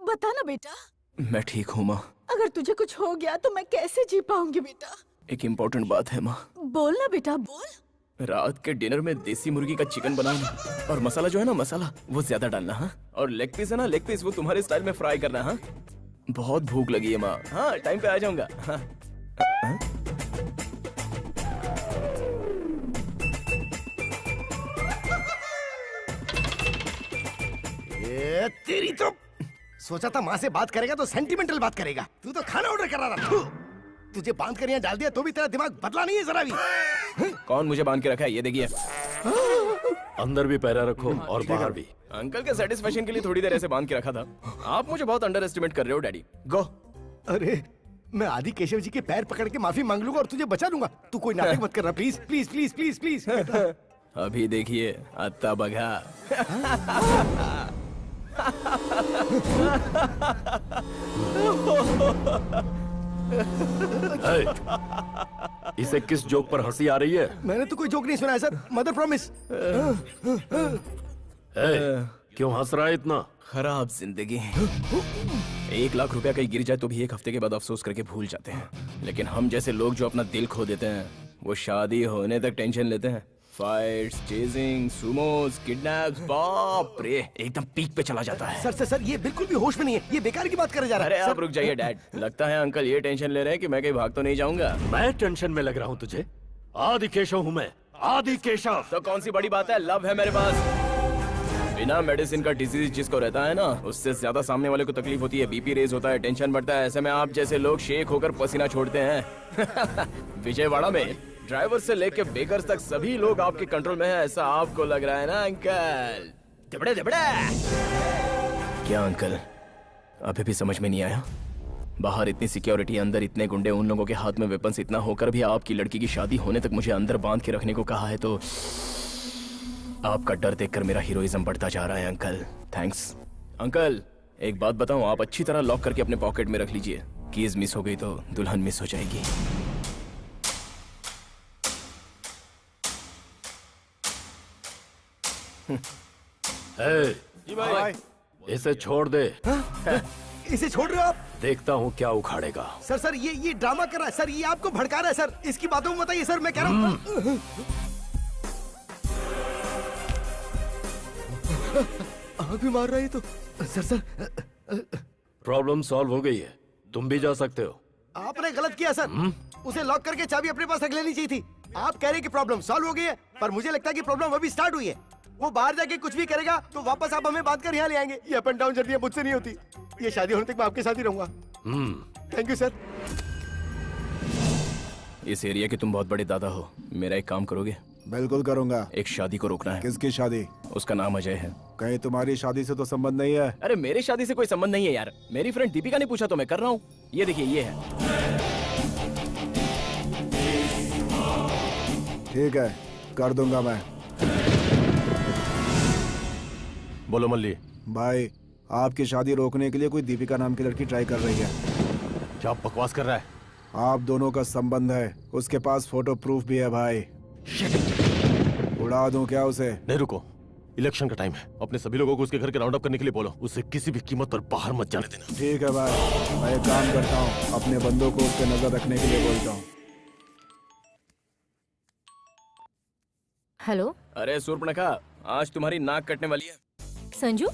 Speaker 2: बता ना बेटा।
Speaker 4: मैं ठीक हूँ माँ।
Speaker 2: अगर तुझे कुछ हो गया तो मैं कैसे जी पाऊंगी बेटा?
Speaker 4: एक इम्पोर्टेंट बात है माँ।
Speaker 2: बोल ना बेटा, बोल।
Speaker 4: रात के डिनर में देसी मुर्गी का चिकन बनाना, और मसाला जो है ना, मसाला वो ज्यादा डालना। हाँ, और लेग पीस है ना, लेग पीस वो तुम्हारे स्टाइल में फ्राई करना। हाँ, बहुत भूख लगी है माँ। हाँ, टाइम पे आ जाऊंगा। हाँ। हाँ?
Speaker 5: ये तेरी तो, सोचा था माँ से बात करेगा तो सेंटिमेंटल बात करेगा, तू तो खाना ऑर्डर कर रहा था। तुझे बांध कर यहाँ डाल दिया तो भी तेरा दिमाग बदला नहीं है जरा भी।
Speaker 4: कौन मुझे बांध के रखा है? ये देखिए।
Speaker 17: अंदर भी पैरा रखो और बाहर भी।
Speaker 4: अंकल के सेटिस्फेक्शन के लिए थोड़ी देर ऐसे बांध के रखा था। आप मुझे बहुत अंडर एस्टिमेट कर रहे हो डैडी। गो।
Speaker 5: अरे मैं आदि केशव जी के पैर पकड़ के माफी मांग लूंगा और तुझे बचा लूंगा। तू कोई नाटक मत करना please please please please please.
Speaker 4: अभी देखिए अत्ता बघा।
Speaker 17: इसे किस जोक पर हंसी आ रही है?
Speaker 5: मैंने तो कोई जोक नहीं सुना है सर, मदर प्रॉमिस।
Speaker 17: क्यों हंस रहा है इतना?
Speaker 4: खराब जिंदगी। 1 लाख रुपया कहीं गिर जाए तो भी 1 हफ्ते के बाद अफसोस करके भूल जाते हैं, लेकिन हम जैसे लोग जो अपना दिल खो देते हैं वो शादी होने तक टेंशन लेते हैं। फाइट्स, चेजिंग, सुमोस, किडनैप्स, बाप रे, एकदम पीक पे चला जाता है।
Speaker 5: सर ये बिल्कुल भी होश में नहीं है, ये बेकार की बात करे जा रहा है।
Speaker 4: अरे आप रुक जाइए डैड। लगता है अंकल ये टेंशन ले रहे हैं कि मैं कहीं भाग तो नहीं जाऊंगा।
Speaker 17: मैं टेंशन में लग रहा हूँ तुझे? आदि केशव हूँ मैं, आदि केशव।
Speaker 4: तो कौन सी बड़ी बात है, लव है मेरे पास। बिना मेडिसिन का डिजीज जिसको रहता है ना, उससे ज्यादा सामने वाले को तकलीफ होती है, बीपी रेज होता है, टेंशन बढ़ता है। ऐसे में आप जैसे लोग शेक होकर पसीना छोड़ते हैं। विजयवाड़ा में ड्राइवर से लेके बेकर्स तक सभी लोग आपके कंट्रोल में है, ऐसा आपको लग रहा है ना अंकल? दिबड़े दिबड़े। क्या अंकल अभी भी समझ में नहीं आया? बाहर इतनी सिक्योरिटी, अंदर इतने गुंडे, उन लोगों के हाथ में वेपन्स इतना होकर भी आपकी लड़की की शादी होने तक मुझे अंदर बांध के रखने को कहा है, तो आपका डर देखकर मेरा हीरोइज्म बढ़ता जा रहा है अंकल। Thanks uncle. एक बात बताऊं, आप अच्छी तरह लॉक करके अपने पॉकेट में रख लीजिए। कीज मिस हो गई तो दुल्हन मिस हो जाएगी।
Speaker 17: जी भाई, इसे छोड़ दे।
Speaker 5: इसे छोड़ रहे हो आप?
Speaker 17: देखता हूँ क्या उखाड़ेगा।
Speaker 5: सर ये ड्रामा कर रहा है सर, ये आपको भड़का रहा है सर। इसकी बातों में बताइए सर, मैं कह रहा हूँ। आग भी मार रहा है तो। सर
Speaker 17: प्रॉब्लम सॉल्व हो गई है, तुम भी जा सकते हो।
Speaker 5: आपने गलत किया सर, उसे लॉक करके चाबी अपने पास रख लेनी चाहिए थी। आप कह रहे हैं कि प्रॉब्लम सॉल्व हो गई है, पर मुझे लगता है कि प्रॉब्लम अभी स्टार्ट हुई है। वो बाहर जाके कुछ भी करेगा तो वापस आप हमें बांध कर यहाँ ले आएंगे। ये अप एंड डाउन जर्नी मुझसे नहीं होती। ये शादी होने तक मैं आपके साथ ही रहूंगा। Thank you sir.
Speaker 4: इस एरिया के तुम बहुत बड़े दादा हो, मेरा एक काम करोगे?
Speaker 9: बिल्कुल करूंगा।
Speaker 4: एक शादी को रोकना है।
Speaker 9: किसकी शादी?
Speaker 4: उसका नाम अजय है।
Speaker 9: कहीं तुम्हारी शादी से तो संबंध नहीं है?
Speaker 4: अरे मेरी शादी से कोई संबंध नहीं है यार, मेरी फ्रेंड दीपिका ने पूछा तो मैं कर रहा हूँ। ये देखिए, ये है।
Speaker 9: ठीक है, कर दूंगा मैं।
Speaker 1: बोलो मल्ली।
Speaker 9: भाई, आपकी शादी रोकने के लिए कोई दीपिका नाम की लड़की ट्राई कर रही है।
Speaker 1: क्या बकवास कर रहा है?
Speaker 9: आप दोनों का संबंध है, उसके पास फोटो प्रूफ भी है भाई। उड़ा दूं क्या उसे?
Speaker 1: नहीं रुको, इलेक्शन का टाइम है। अपने सभी लोगों को उसके घर के राउंड अप करने के लिए बोलो। उसे किसी भी कीमत पर बाहर मत जाने देना।
Speaker 9: ठीक है भाई, मैं एक काम करता हूँ, अपने बंदों को उस पर नजर रखने के लिए बोलता हूँ।
Speaker 7: हेलो।
Speaker 4: अरे सूर्पणखा, आज तुम्हारी नाक कटने वाली है।
Speaker 7: संजू,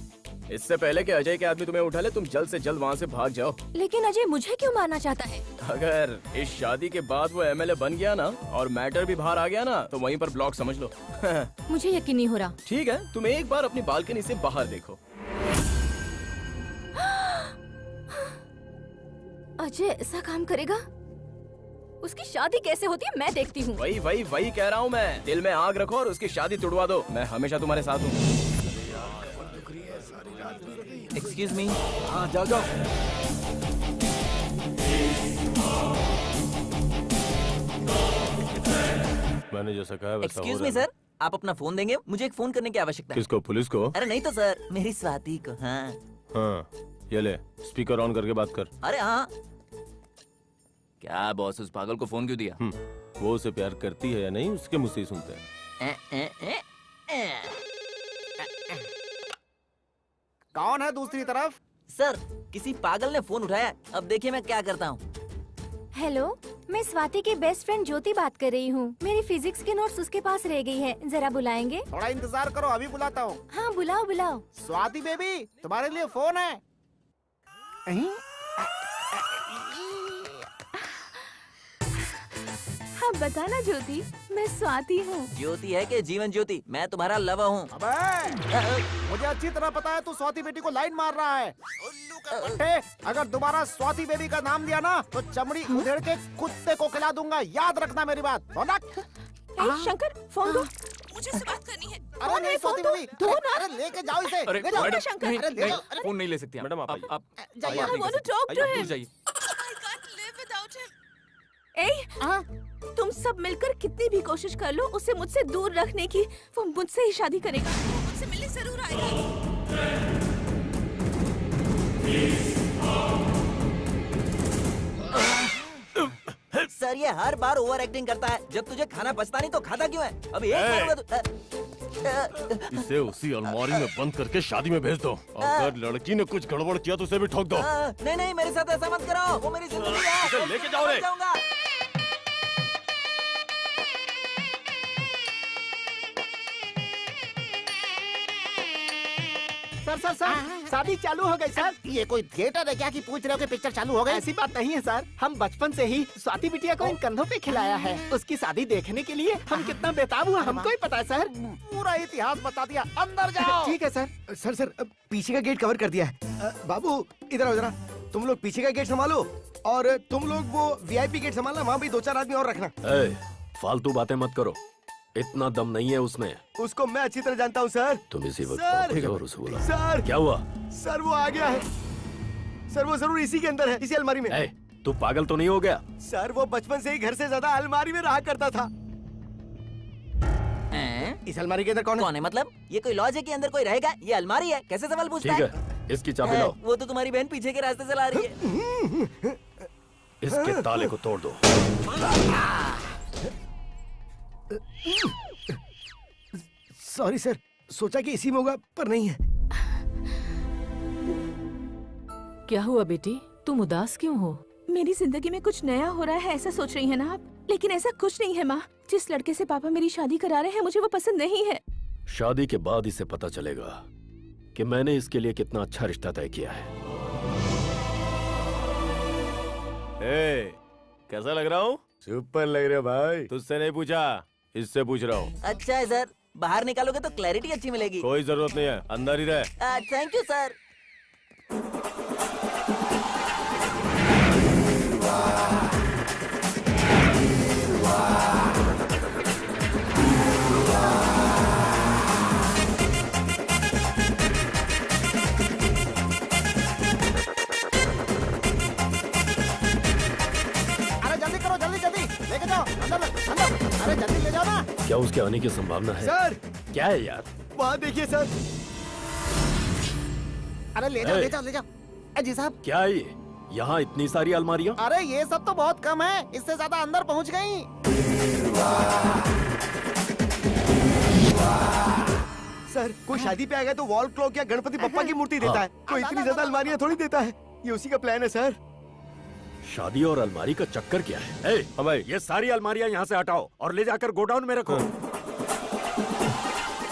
Speaker 4: इससे पहले कि अजय के आदमी तुम्हें उठा ले, तुम जल्द से जल्द वहाँ से भाग जाओ।
Speaker 7: लेकिन अजय मुझे क्यों मारना चाहता है?
Speaker 4: अगर इस शादी के बाद वो एमएलए बन गया ना और मैटर भी बाहर आ गया ना, तो वहीं पर ब्लॉक समझ लो।
Speaker 7: मुझे यकीन नहीं हो रहा।
Speaker 4: ठीक है, तुम एक बार अपनी बालकनी से बाहर देखो।
Speaker 7: अजय ऐसा काम करेगा? उसकी शादी कैसे होती है मैं देखती हूँ।
Speaker 4: वही कह रहा हूँ मैं। दिल में आग रखो और उसकी शादी तुड़वा दो। मैं हमेशा तुम्हारे साथ हूँ।
Speaker 16: Excuse me.
Speaker 12: हाँ जाओ जाओ।
Speaker 1: मैंने जैसा कहा वैसा हो
Speaker 16: एक्सक्यूज
Speaker 1: रहा
Speaker 16: मी
Speaker 1: है।
Speaker 16: सर, आप अपना फोन देंगे? मुझे एक फोन करने की आवश्यकता है।
Speaker 1: किसको? पुलिस को?
Speaker 16: अरे नहीं तो सर, मेरी स्वाति को। हाँ
Speaker 1: हाँ, ये ले, स्पीकर ऑन करके बात कर।
Speaker 16: अरे हाँ।
Speaker 6: क्या बॉस, उस पागल को फोन क्यों दिया?
Speaker 1: वो उसे प्यार करती है या नहीं, उसके मुंह से ही सुनते हैं।
Speaker 9: कौन है दूसरी तरफ?
Speaker 16: सर, किसी पागल ने फोन उठाया। अब देखिए मैं क्या करता हूँ।
Speaker 7: हेलो, मैं स्वाति की बेस्ट फ्रेंड ज्योति बात कर रही हूँ। मेरी फिजिक्स की नोट्स उसके पास रह गई है, जरा बुलाएंगे?
Speaker 9: थोड़ा इंतजार करो, अभी बुलाता हूँ।
Speaker 7: हाँ बुलाओ बुलाओ।
Speaker 9: स्वाति बेबी, तुम्हारे लिए फोन है।
Speaker 8: हाँ बताना ज्योति, मैं स्वाति हूँ।
Speaker 16: ज्योति है कि जीवन ज्योति? मैं तुम्हारा लवर हूँ।
Speaker 9: अबे, मुझे अच्छी तरह पता है तू स्वाति बेटी को लाइन मार रहा है। उल्लू का पट्टे, अगर दोबारा स्वाति बेबी का नाम लिया ना तो चमड़ी उधेड़ के कुत्ते को खिला दूंगा। याद रखना मेरी बात।
Speaker 8: शंकर, फोन दो, मुझे से बात करनी है।
Speaker 9: अरे नहीं स्वाति बेबी,
Speaker 8: दो ना।
Speaker 9: अरे लेके जाओ इसे।
Speaker 6: अरे
Speaker 9: ले जाओ।
Speaker 6: मैडम,
Speaker 8: शंकर।
Speaker 6: नहीं,
Speaker 9: अरे ले
Speaker 6: नहीं,
Speaker 9: जाओ। अरे
Speaker 6: फोन नहीं ले सकती
Speaker 1: मैडम, आप
Speaker 6: आप
Speaker 9: जाइए।
Speaker 8: I want to talk to
Speaker 6: दूर
Speaker 8: him.
Speaker 6: जाइए।
Speaker 8: तुम सब मिलकर कितनी भी कोशिश कर लो उसे मुझसे दूर रखने की, वो मुझसे ही शादी करेगा। वो मुझसे मिलने जरूर आएगा।
Speaker 16: सर, ये हर बार ओवर एक्टिंग करता है। जब तुझे खाना पचता नहीं तो खाता क्यों है? अभी एक बार होगा
Speaker 1: इसे उसी अलमारी में बंद करके शादी में भेज दो। अगर लड़की ने कुछ गड़बड़ किया तो उसे भी ठोक दो।
Speaker 16: नहीं नहीं, मेरे साथ ऐसा मत करो। वो मेरी जिंदगी है।
Speaker 1: इसे लेके जाओ रे।
Speaker 16: जाऊंगा।
Speaker 9: सर शादी चालू हो गई सर। ये कोई थिएटर है क्या कि पूछ रहे हो कि पिक्चर चालू हो गई? ऐसी बात नहीं है सर, हम बचपन से ही स्वाति बिटिया को इन कंधों पे खिलाया है। उसकी शादी देखने के लिए हम कितना बेताब हुआ हमको ही पता है सर। पूरा इतिहास बता दिया। अंदर जाओ। ठीक है सर। सर पीछे का गेट कवर कर दिया है। बाबू इधर आओ जरा, तुम लोग पीछे का गेट संभालो और तुम लोग वो वीआईपी गेट संभालना। वहाँ भी 2-4 आदमी और रखना।
Speaker 17: फालतू बातें मत करो, इतना दम नहीं है उसमें।
Speaker 5: उसको मैं अच्छी तरह जानता हूँ सर।
Speaker 17: तुम इसी वक्त
Speaker 5: सर,
Speaker 17: फोन करो और उसे बुलाओ।
Speaker 5: सर
Speaker 17: क्या हुआ?
Speaker 5: सर वो आ गया है। सर वो जरूर इसी के अंदर है, इसी अलमारी में।
Speaker 17: तू पागल तो नहीं हो गया?
Speaker 5: सर वो बचपन से ही घर से ज्यादा अलमारी में रहा करता था। इस अलमारी के अंदर कौन
Speaker 16: है? मतलब ये कोई लॉज है कि अंदर कोई रहेगा? ये अलमारी है, कैसे सवाल पूछता
Speaker 17: ठीक है, इसकी चाबी लाओ।
Speaker 16: वो तो तुम्हारी बहन पीछे के रास्ते से ला रही है।
Speaker 17: इसके ताले को तोड़ दो।
Speaker 5: सॉरी सर, सोचा कि इसी में होगा पर नहीं है।
Speaker 10: क्या हुआ बेटी, तुम उदास क्यों हो?
Speaker 8: मेरी जिंदगी में कुछ नया हो रहा है ऐसा सोच रही है ना आप? लेकिन ऐसा कुछ नहीं है माँ। जिस लड़के से पापा मेरी शादी करा रहे हैं मुझे वो पसंद नहीं है।
Speaker 17: शादी के बाद इसे पता चलेगा कि मैंने इसके लिए कितना अच्छा रिश्ता तय किया है।
Speaker 1: कैसा लग रहा हूँ?
Speaker 5: सुपर लग रहा भाई।
Speaker 1: तुझसे नहीं पूछा, इससे पूछ रहा हूँ।
Speaker 16: अच्छा है सर, बाहर निकालोगे तो क्लैरिटी अच्छी मिलेगी।
Speaker 1: कोई जरूरत नहीं है, अंदर ही रह।
Speaker 16: Thank you sir.
Speaker 9: अरे जल्दी करो, जल्दी लेके जाओ अंदर। अरे जल्दी ले जाओ ना।
Speaker 17: क्या उसके आने की संभावना है?
Speaker 5: सर
Speaker 17: क्या है यार?
Speaker 5: वहाँ देखिए सर।
Speaker 9: अरे ले जाओ ले जाओ। जी साहब,
Speaker 17: क्या है ये? यहाँ इतनी सारी अलमारियाँ?
Speaker 9: अरे ये सब तो बहुत कम है, इससे ज्यादा अंदर पहुँच गई। सर कोई शादी पे आ गया तो वॉल क्लॉक या गणपति बप्पा की मूर्ति देता है, कोई इतनी ज्यादा अलमारियाँ थोड़ी देता है। ये उसी का प्लान है सर।
Speaker 17: शादी और अलमारी का चक्कर क्या है?
Speaker 1: भाई
Speaker 17: ये सारी अलमारियाँ यहाँ से हटाओ और ले जाकर गोडाउन में रखो।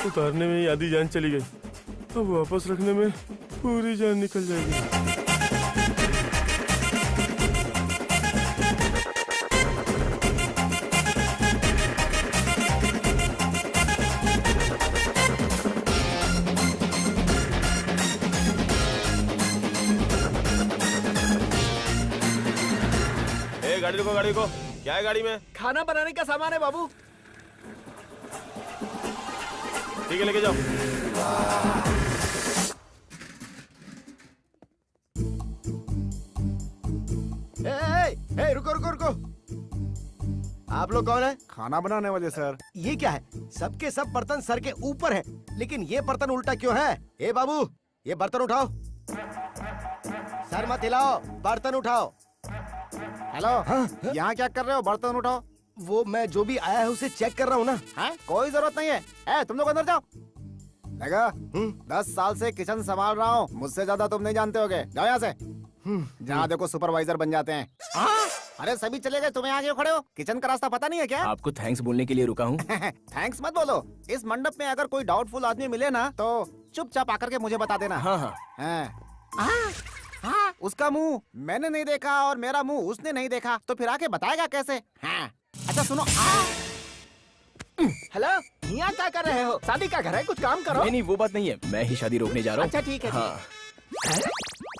Speaker 1: उतारने में ही आधी जान चली गई, अब वापस रखने में पूरी जान निकल जाएगी। गाड़ी रुको, गाड़ी को। क्या है गाड़ी में?
Speaker 12: खाना बनाने का सामान है बाबू।
Speaker 1: ठीक है, लेके जाओ।
Speaker 5: रुको रुको रुको। आप लोग कौन है?
Speaker 9: खाना बनाने वाले सर।
Speaker 5: ये क्या है? सबके सब बर्तन सर के ऊपर है, लेकिन ये बर्तन उल्टा क्यों है? ए बाबू, ये बर्तन उठाओ। सर मत हिलाओ, बर्तन उठाओ।
Speaker 9: हेलो, यहाँ क्या कर रहे हो? बर्तन उठाओ।
Speaker 5: वो मैं जो भी आया है उसे चेक कर रहा हूँ ना।
Speaker 9: है? कोई जरूरत नहीं है। तुम लोग अंदर जाओ। देखा, 10 साल से किचन संभाल रहा हूँ, मुझसे ज्यादा तुम नहीं जानते होगे। जाओ यहाँ से। जहाँ देखो सुपरवाइजर बन जाते हैं। अरे सभी चले गए, तुम्हें आगे खड़े हो। किचन का रास्ता पता नहीं है क्या?
Speaker 4: आपको थैंक्स बोलने के लिए रुका हूँ।
Speaker 9: थैंक्स मत बोलो। इस मंडप में अगर कोई डाउटफुल आदमी मिले ना तो चुपचाप आकर के मुझे बता देना। हाँ, उसका मुंह मैंने नहीं देखा और मेरा मुंह उसने नहीं देखा, तो फिर आके बताएगा कैसे? हाँ। अच्छा सुनो।
Speaker 12: हेलो, यहाँ क्या कर रहे हो? शादी का घर है, कुछ काम करो।
Speaker 4: नहीं, वो बात नहीं है। मैं ही शादी रोकने जा रहा हूँ।
Speaker 12: अच्छा ठीक है।
Speaker 4: हाँ।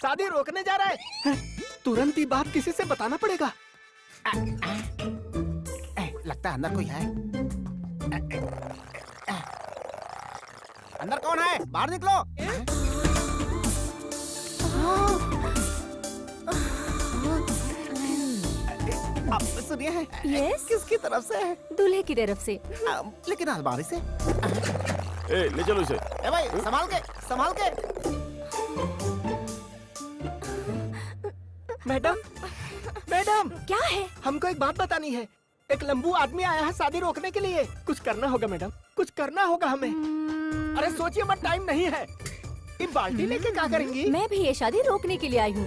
Speaker 12: शादी रोकने जा रहा है? तुरंत ही बात किसी से बताना पड़ेगा।
Speaker 9: लगता है अंदर कोई है। अंदर कौन है? बाहर निकलो। अब सुनिए।
Speaker 7: यस?
Speaker 9: किसकी तरफ से है?
Speaker 7: दूल्हे की तरफ से।
Speaker 9: लेकिन अलमारी से।
Speaker 1: ले चलो इसे।
Speaker 9: भाई संभाल के, संभाल के।
Speaker 12: Madam, madam.
Speaker 7: क्या है?
Speaker 12: हमको एक बात बतानी है। एक लंबू आदमी आया है शादी रोकने के लिए। कुछ करना होगा मैडम, कुछ करना होगा हमें। अरे सोचिए मत, टाइम नहीं है। ये बाल्टी लेके क्या करेंगी?
Speaker 7: मैं भी ये शादी रोकने के लिए आई हूँ।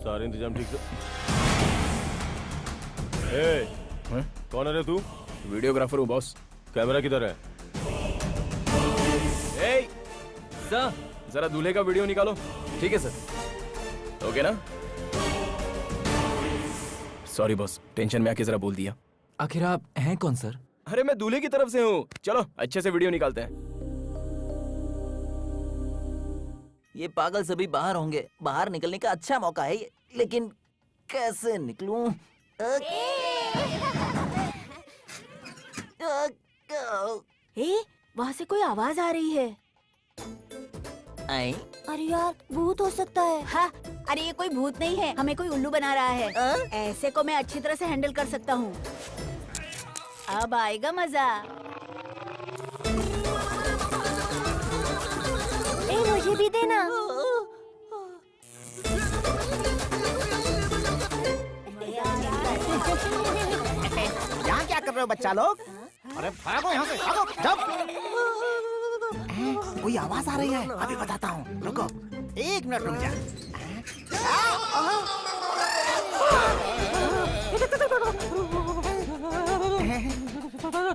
Speaker 1: सारे इंतजाम ठीक से। कौन है रे तू?
Speaker 4: वीडियोग्राफर हूँ बॉस।
Speaker 1: कैमरा किधर है?
Speaker 4: सर, जरा दूल्हे का वीडियो निकालो। ठीक है सर। ओके ना? सॉरी बॉस, टेंशन में आके जरा बोल दिया।
Speaker 6: आखिर आप हैं कौन सर?
Speaker 4: अरे मैं दूल्हे की तरफ से हूँ। चलो अच्छे से वीडियो निकालते हैं।
Speaker 16: ये पागल सभी बाहर होंगे। बाहर निकलने का अच्छा मौका है ये, लेकिन कैसे निकलूं?
Speaker 2: वहाँ से कोई आवाज आ रही है।
Speaker 7: अरे यार, भूत हो सकता है।
Speaker 2: हाँ, अरे ये कोई भूत नहीं है, हमें कोई उल्लू बना रहा है। ऐसे को मैं अच्छी तरह से हैंडल कर सकता हूँ। अब आएगा मजा।
Speaker 7: मुझे भी देना।
Speaker 9: यहाँ क्या कर रहे हो बच्चा लोग? अरे भागो यहाँ से, भागो। जब कोई आवाज आ रही है, अभी बताता हूँ। रुको, 1 मिनट रुक जा।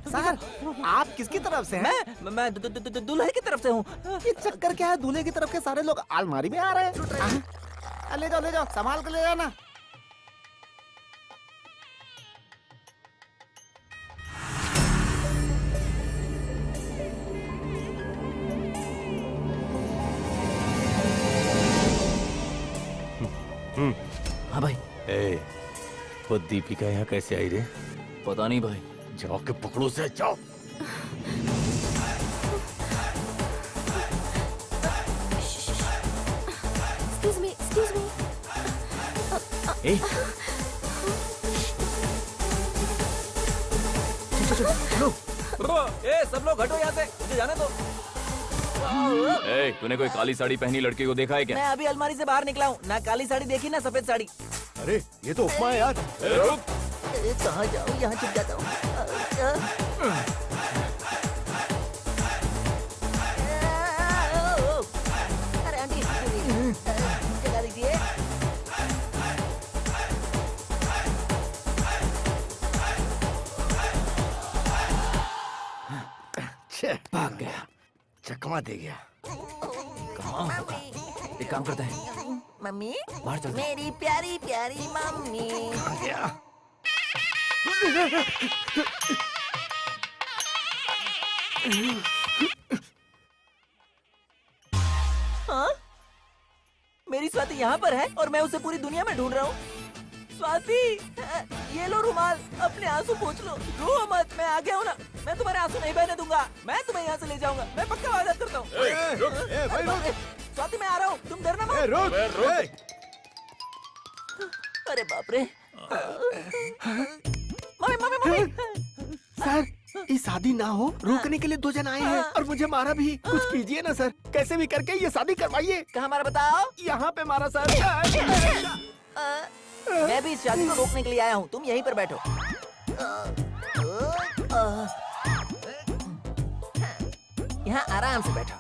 Speaker 9: सर, आप किसकी तरफ से हैं?
Speaker 16: मैं दूल्हे की तरफ से हूँ।
Speaker 9: ये चक्कर क्या है? दूल्हे की तरफ के सारे लोग अलमारी में आ रहे हैं। ले जाओ, संभाल कर ले जाना।
Speaker 16: हाँ भाई।
Speaker 1: वो दीपिका यहाँ कैसे आई रे?
Speaker 6: पता नहीं भाई।
Speaker 1: जाओ के पकड़ो से, जाओ।
Speaker 7: Excuse me, excuse me.
Speaker 16: सब लोग हटो यहाँ से, मुझे जाने दो।
Speaker 6: तूने कोई काली साड़ी पहनी लड़की को देखा है क्या?
Speaker 16: मैं अभी अलमारी से बाहर निकला हूँ। ना काली साड़ी देखी ना सफेद साड़ी।
Speaker 5: अरे ये तो उपमा है यार।
Speaker 6: रुक।
Speaker 16: कहाँ जाऊँ? यहाँ छुप जाता हूँ। अरे आंटी।
Speaker 5: चकमा दे गया।
Speaker 16: कहाँ होगा? एक काम करते हैं,
Speaker 3: मम्मी
Speaker 16: बाहर चलते हैं।
Speaker 3: मेरी प्यारी प्यारी मम्मी।
Speaker 5: कहाँ गया?
Speaker 16: हाँ? मेरी स्वाति यहाँ पर है और मैं उसे पूरी दुनिया में ढूंढ रहा हूँ। स्वाति, ये लो रुमाल, अपने आंसू पोंछ लो। रो मत, मैं आ गया हूँ ना। मैं तुम्हारे आंसू नहीं बहने दूंगा। मैं तुम्हें यहाँ से ले जाऊंगा। मैं पक्का वादा करता हूँ। स्वाति, मैं आ रहा हूँ, तुम डरना मत। अरे बाप रे। Mummy mummy mummy.
Speaker 12: सर, ये शादी ना हो रोकने के लिए 2 जन आए हैं और मुझे मारा भी। कुछ कीजिए ना सर, कैसे भी करके ये शादी करवाइए।
Speaker 16: कहाँ मारा बताओ?
Speaker 12: यहाँ पे मारा सर।
Speaker 16: मैं भी इस शादी को रोकने के लिए आया हूँ। तुम यहीं पर बैठो। यहाँ आराम से बैठो।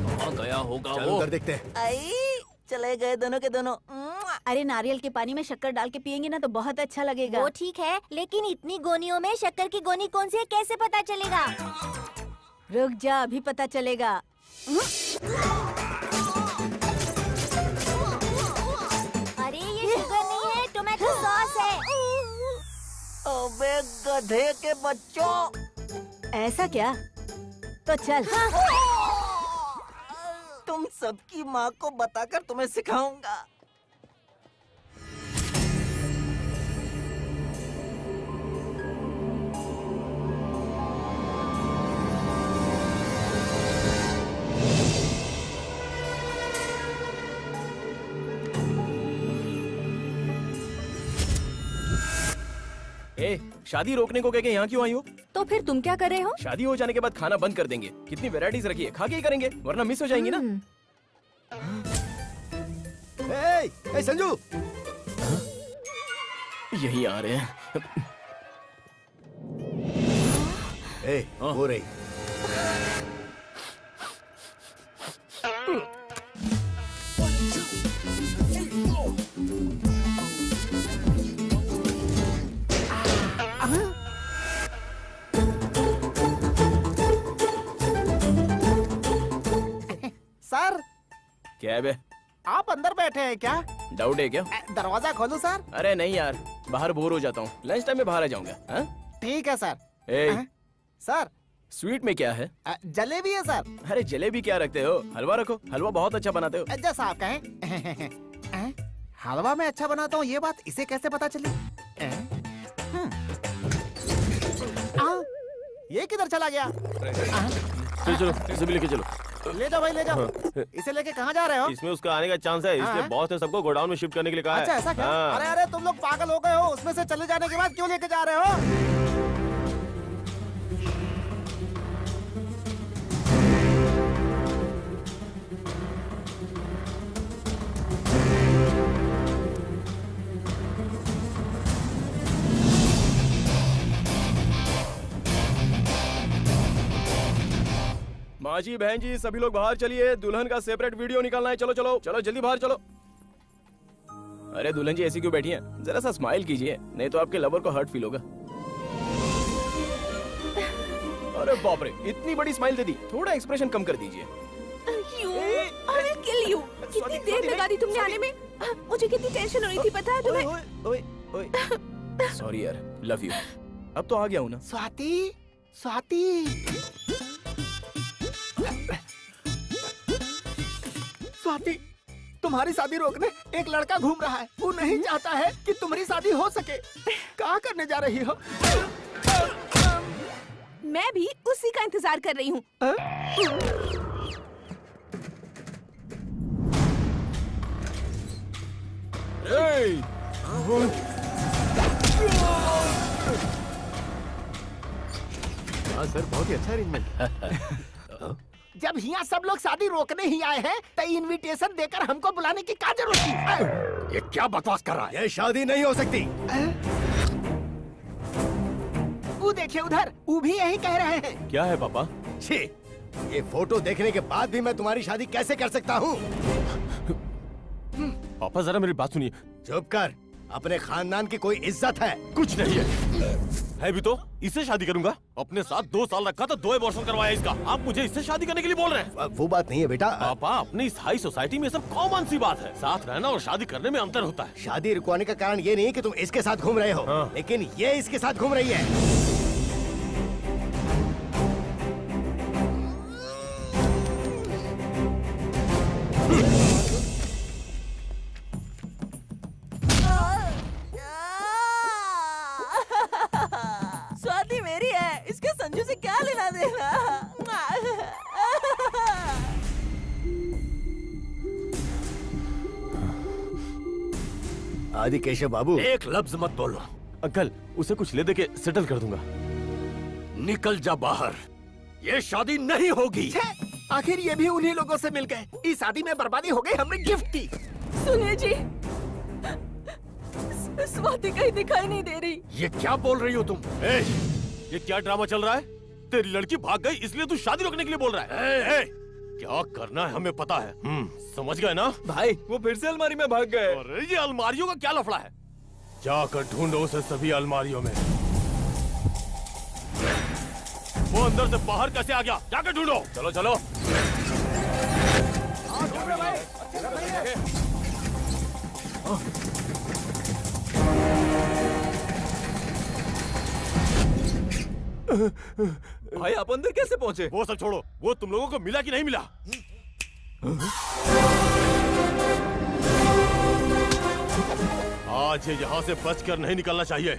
Speaker 6: कहाँ गया होगा
Speaker 5: चल
Speaker 6: वो?
Speaker 5: उधर देखते हैं।
Speaker 16: आई, चले गए दोनों के दोनों।
Speaker 2: अरे नारियल के पानी में शक्कर डाल के पियेंगे ना तो बहुत अच्छा लगेगा।
Speaker 7: वो ठीक है, लेकिन इतनी गोनियों में शक्कर की गोनी कौन सी है कैसे पता चलेगा?
Speaker 2: रुक जा, अभी पता चलेगा।
Speaker 7: अरे ये शुगर नहीं है, टोमेटो सॉस है।
Speaker 16: अबे गधे के बच्चों।
Speaker 2: ऐसा क्या? तो चल।
Speaker 16: तुम सबकी माँ को बताकर तुम्हें सिखाऊंगा।
Speaker 4: ए, शादी रोकने को कह के यहाँ क्यों आई हो?
Speaker 10: तो फिर तुम क्या कर रहे हो?
Speaker 4: शादी हो जाने के बाद खाना बंद कर देंगे। कितनी वैरायटीज रखी है, खा के ही करेंगे, वरना मिस हो जाएंगी ना।
Speaker 5: ए संजू,
Speaker 4: यही आ रहे हैं।
Speaker 5: हो रही।
Speaker 12: सर,
Speaker 4: क्या है बे?
Speaker 12: आप अंदर बैठे हैं क्या?
Speaker 4: डाउट है क्या?
Speaker 12: दरवाजा खोलूं सर?
Speaker 4: अरे नहीं यार, बाहर बोर हो जाता हूँ। लंच टाइम में बाहर आ जाऊंगा। हाँ?
Speaker 12: ठीक है सर।
Speaker 4: ए,
Speaker 12: सर,
Speaker 4: स्वीट में क्या है?
Speaker 12: जलेबी है सर।
Speaker 4: अरे जलेबी क्या रखते हो? हलवा रखो, हलवा बहुत अच्छा बनाते हो।
Speaker 12: जैसा आप कहें। हलवा में अच्छा बनाता हूँ, ये बात इसे कैसे पता चली? ये किधर चला गया?
Speaker 1: चलो चलो, इसे भी लेके चलो।
Speaker 12: ले जाओ भाई, ले जाओ। इसे लेके कहाँ जा रहे हो?
Speaker 1: इसमें उसका आने का चांस है, इसलिए बॉस ने सबको गोडाउन में शिफ्ट करने के लिए कहा है।
Speaker 12: अच्छा, ऐसा क्या?
Speaker 1: हाँ।
Speaker 12: अरे अरे, तुम लोग पागल हो गए हो? उसमें से चले जाने के बाद क्यों लेके जा रहे हो?
Speaker 4: माँ जी, बहन जी, सभी लोग बाहर चलिए। दुल्हन का सेपरेट वीडियो निकालना है। चलो चलो चलो, जल्दी बाहर चलो। अरे दुल्हन जी ऐसी क्यों बैठी हैं? जरा सा स्माइल कीजिए, नहीं तो आपके लवर को हर्ट फील होगा। अरे बाप रे, इतनी बड़ी स्माइल दे दी, थोड़ा एक्सप्रेशन कम कर दीजिए।
Speaker 8: Kill you. कितनी देर लगा दी तुमने आने में? मुझे कितनी टेंशन हो रही थी, पता है तुम्हें?
Speaker 4: सॉरी यार, लव यू। अब तो आ गया हूँ ना।
Speaker 12: स्वाति, स्वाति, स्वाति, तुम्हारी शादी रोकने एक लड़का घूम रहा है। वो नहीं चाहता है कि तुम्हारी शादी हो सके। क्या करने जा रही हो?
Speaker 8: मैं भी उसी का इंतजार कर रही हूँ।
Speaker 5: हाँ सर, बहुत ही अच्छा अरेंजमेंट।
Speaker 12: जब यहाँ सब लोग शादी रोकने ही आए हैं, तो इनविटेशन देकर हमको बुलाने की क्या जरूरत थी?
Speaker 5: ये क्या बकवास कर रहा है? ये शादी नहीं हो सकती।
Speaker 12: वो देखिए उधर, वो भी यही कह रहे हैं।
Speaker 1: क्या है पापा?
Speaker 5: छी, ये फोटो देखने के बाद भी मैं तुम्हारी शादी कैसे कर सकता हूँ?
Speaker 1: पापा जरा मेरी बात सुनिए।
Speaker 5: चुप कर, अपने खानदान की कोई इज्जत है?
Speaker 1: कुछ नहीं है भी तो इससे शादी करूंगा। अपने साथ 2 साल रखा तो 2 अबॉर्शन करवाया इसका। आप मुझे इससे शादी करने के लिए बोल रहे हैं?
Speaker 5: वो बात नहीं है बेटा।
Speaker 1: पापा, अपनी इस हाई सोसाइटी में सब कॉमन सी बात है। साथ रहना और शादी करने में अंतर होता है।
Speaker 5: शादी रुकवाने का कारण ये नहीं कि तुम इसके साथ घूम रहे हो, लेकिन ये इसके साथ घूम रही है।
Speaker 3: स्वाति मेरी है, इसके संजू से क्या लेना देना।
Speaker 5: आदि केशव बाबू,
Speaker 17: एक लफ्ज मत बोलो।
Speaker 1: अंकल, उसे कुछ ले दे के सेटल कर दूंगा।
Speaker 17: निकल जा बाहर, ये शादी नहीं होगी।
Speaker 12: आखिर ये भी उन्हीं लोगों से मिल गए। इस शादी में बर्बादी हो गई, हमने गिफ्ट की।
Speaker 3: सुनिए जी, स्वाति कहीं दिखाई नहीं दे रही।
Speaker 17: ये क्या बोल रही हो तुम?
Speaker 1: ये क्या ड्रामा चल रहा है? तेरी लड़की भाग गई इसलिए तू शादी रोकने के लिए बोल रहा है? क्या करना है हमें पता है। समझ गए ना?
Speaker 6: भाई वो फिर से अलमारी में भाग गए।
Speaker 1: अरे ये अलमारियों का क्या लफड़ा है? जाकर ढूंढो उसे सभी अलमारियों में। वो अंदर से बाहर कैसे आ गया? जाकर ढूंढो। चलो चलो।
Speaker 6: भाई आप अंदर कैसे पहुंचे?
Speaker 1: वो सब छोड़ो, वो तुम लोगों को मिला कि नहीं मिला? आज ये यहाँ से बचकर नहीं निकलना चाहिए।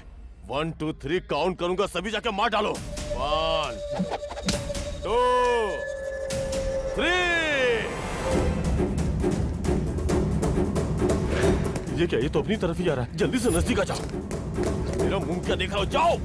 Speaker 1: 1 2 3 काउंट करूंगा, सभी जाके मार डालो। 1 2 3। ये क्या? ये तो अपनी तरफ ही आ रहा है। जल्दी से नजदीक आ जाओ। मेरा मुंह क्या देख रहा हो? जाओ।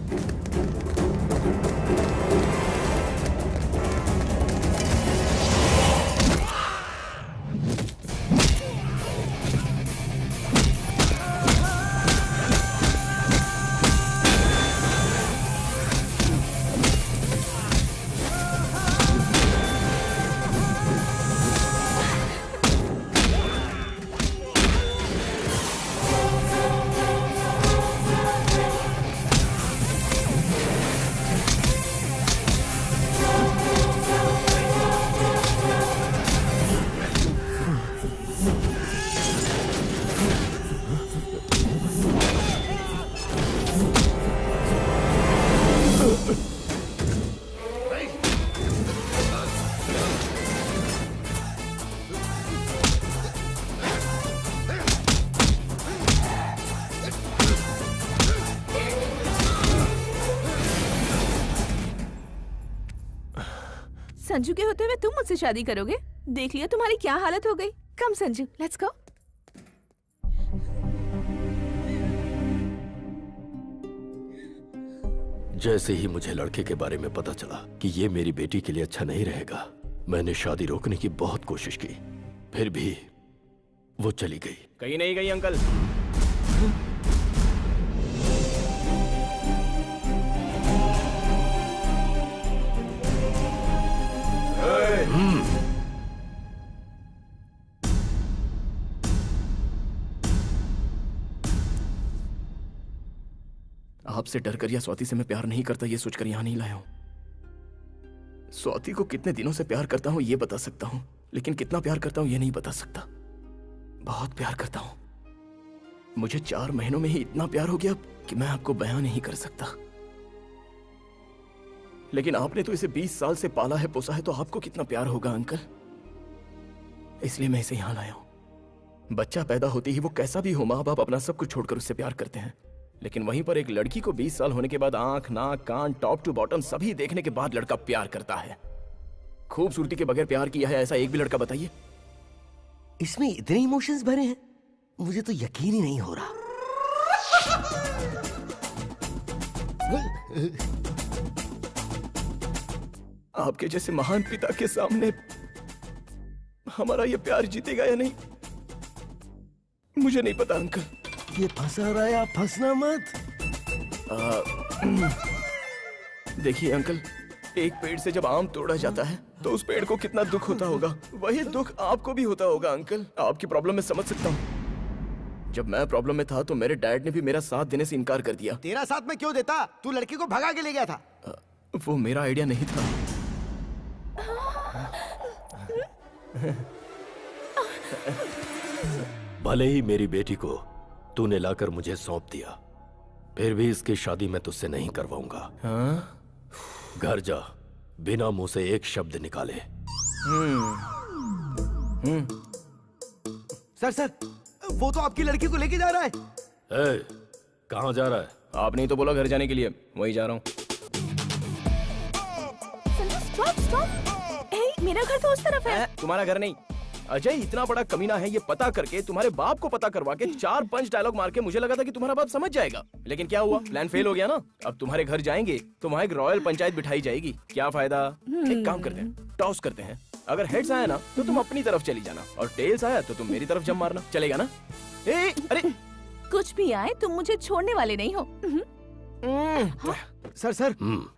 Speaker 8: संजू के होते हुए तुम मुझसे शादी करोगे? देख लिया तुम्हारी क्या हालत हो गई। कम संजू, लेट्स गो।
Speaker 17: जैसे ही मुझे लड़के के बारे में पता चला कि ये मेरी बेटी के लिए अच्छा नहीं रहेगा, मैंने शादी रोकने की बहुत कोशिश की। फिर भी वो चली गई।
Speaker 4: कहीं नहीं गई अंकल। आपसे डर कर या स्वाति से मैं प्यार नहीं करता ये सोचकर यहां नहीं लाया हूं। स्वाति को कितने दिनों से प्यार करता हूं ये बता सकता हूं, लेकिन कितना प्यार करता हूं ये नहीं बता सकता। बहुत प्यार करता हूं। मुझे 4 महीनों में ही इतना प्यार हो गया कि मैं आपको बयां नहीं कर सकता। लेकिन आपने तो इसे 20 साल से पाला है, पोसा है, तो आपको कितना प्यार होगा अंकल। इसलिए मैं इसे यहां लाया हूं। बच्चा पैदा होते ही वो कैसा भी हो, माँ बाप अपना सब कुछ छोड़कर उससे प्यार करते हैं। लेकिन वहीं पर एक लड़की को 20 साल होने के बाद आंख, नाक, कान, टॉप टू बॉटम सभी देखने के बाद लड़का प्यार करता है। खूबसूरती के बगैर प्यार किया है ऐसा एक भी लड़का बताइए।
Speaker 5: इसमें इतने इमोशंस भरे हैं, मुझे तो यकीन ही नहीं हो रहा।
Speaker 4: आपके जैसे महान पिता के सामने हमारा ये प्यार जीतेगा या नहीं मुझे नहीं पता अंकल।
Speaker 5: ये फंसा रहा है, आप फंसना मत।
Speaker 4: देखिए अंकल, एक पेड़ से जब आम तोड़ा जाता है तो उस पेड़ को कितना दुख होता होगा। वही दुख आपको भी होता होगा अंकल। आपकी प्रॉब्लम मैं समझ सकता हूँ। जब मैं प्रॉब्लम में था तो मेरे डैड ने भी मेरा साथ देने से इनकार कर दिया।
Speaker 5: तेरा साथ मैं क्यों देता? तू लड़की को भगा के ले गया था।
Speaker 4: वो मेरा आइडिया नहीं था।
Speaker 17: भले ही मेरी बेटी को तूने लाकर मुझे सौंप दिया, फिर भी इसकी शादी मैं तुझसे नहीं करवाऊंगा।
Speaker 4: हाँ?
Speaker 17: घर जा, बिना मुंह से एक शब्द निकाले।
Speaker 5: सर वो तो आपकी लड़की को लेके जा रहा है।
Speaker 17: कहाँ जा रहा है?
Speaker 4: आपने ही तो बोला घर जाने के लिए, वही जा रहा हूँ।
Speaker 8: स्टॉप। मेरा घर तो उस तरफ है।
Speaker 4: तुम्हारा घर नहीं। अजय इतना बड़ा कमीना है, ये पता करके तुम्हारे बाप को पता करवा के 4-5 डायलॉग मार के मुझे लगा था कि तुम्हारा बाप समझ जाएगा, लेकिन क्या हुआ? प्लान फेल हो गया ना। अब तुम्हारे घर जाएंगे तो वहाँ एक रॉयल पंचायत बिठाई जाएगी। क्या फायदा? एक काम करते हैं, टॉस करते हैं। अगर हेड्स आया ना तो तुम अपनी तरफ चली जाना, और टेल्स आया तो तुम मेरी तरफ जम मारना। चलेगा ना? अरे
Speaker 8: कुछ भी आए तुम मुझे छोड़ने वाले नहीं हो।
Speaker 5: सर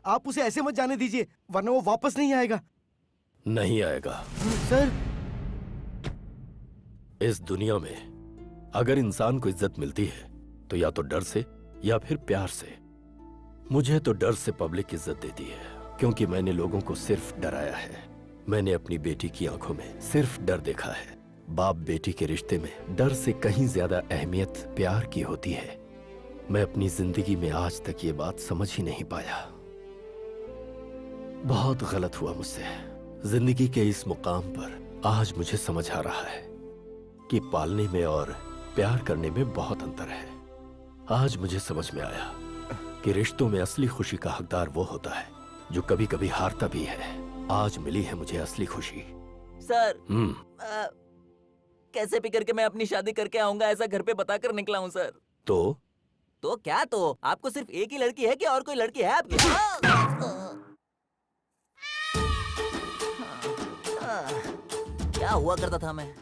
Speaker 5: आप उसे ऐसे मत जाने दीजिए, वरना वो वापस नहीं आएगा।
Speaker 17: नहीं आएगा।
Speaker 5: सर
Speaker 17: इस दुनिया में अगर इंसान को इज्जत मिलती है तो या तो डर से या फिर प्यार से। मुझे तो डर से पब्लिक इज्जत देती है, क्योंकि मैंने लोगों को सिर्फ डराया है। मैंने अपनी बेटी की आंखों में सिर्फ डर देखा है। बाप बेटी के रिश्ते में डर से कहीं ज्यादा अहमियत प्यार की होती है। मैं अपनी जिंदगी में आज तक ये बात समझ ही नहीं पाया। बहुत गलत हुआ मुझसे। जिंदगी के इस मुकाम पर आज मुझे समझ आ रहा है कि पालने में और प्यार करने में बहुत अंतर है। आज मुझे समझ में आया कि रिश्तों में असली खुशी का हकदार वो होता है जो कभी कभी हारता भी है। आज मिली है मुझे असली खुशी।
Speaker 16: सर कैसे भी करके मैं अपनी शादी करके आऊंगा, ऐसा घर पे बताकर निकला हूँ सर। तो क्या? तो आपको सिर्फ एक ही लड़की है कि और कोई लड़की है आपकी? क्या हुआ करता था मैं?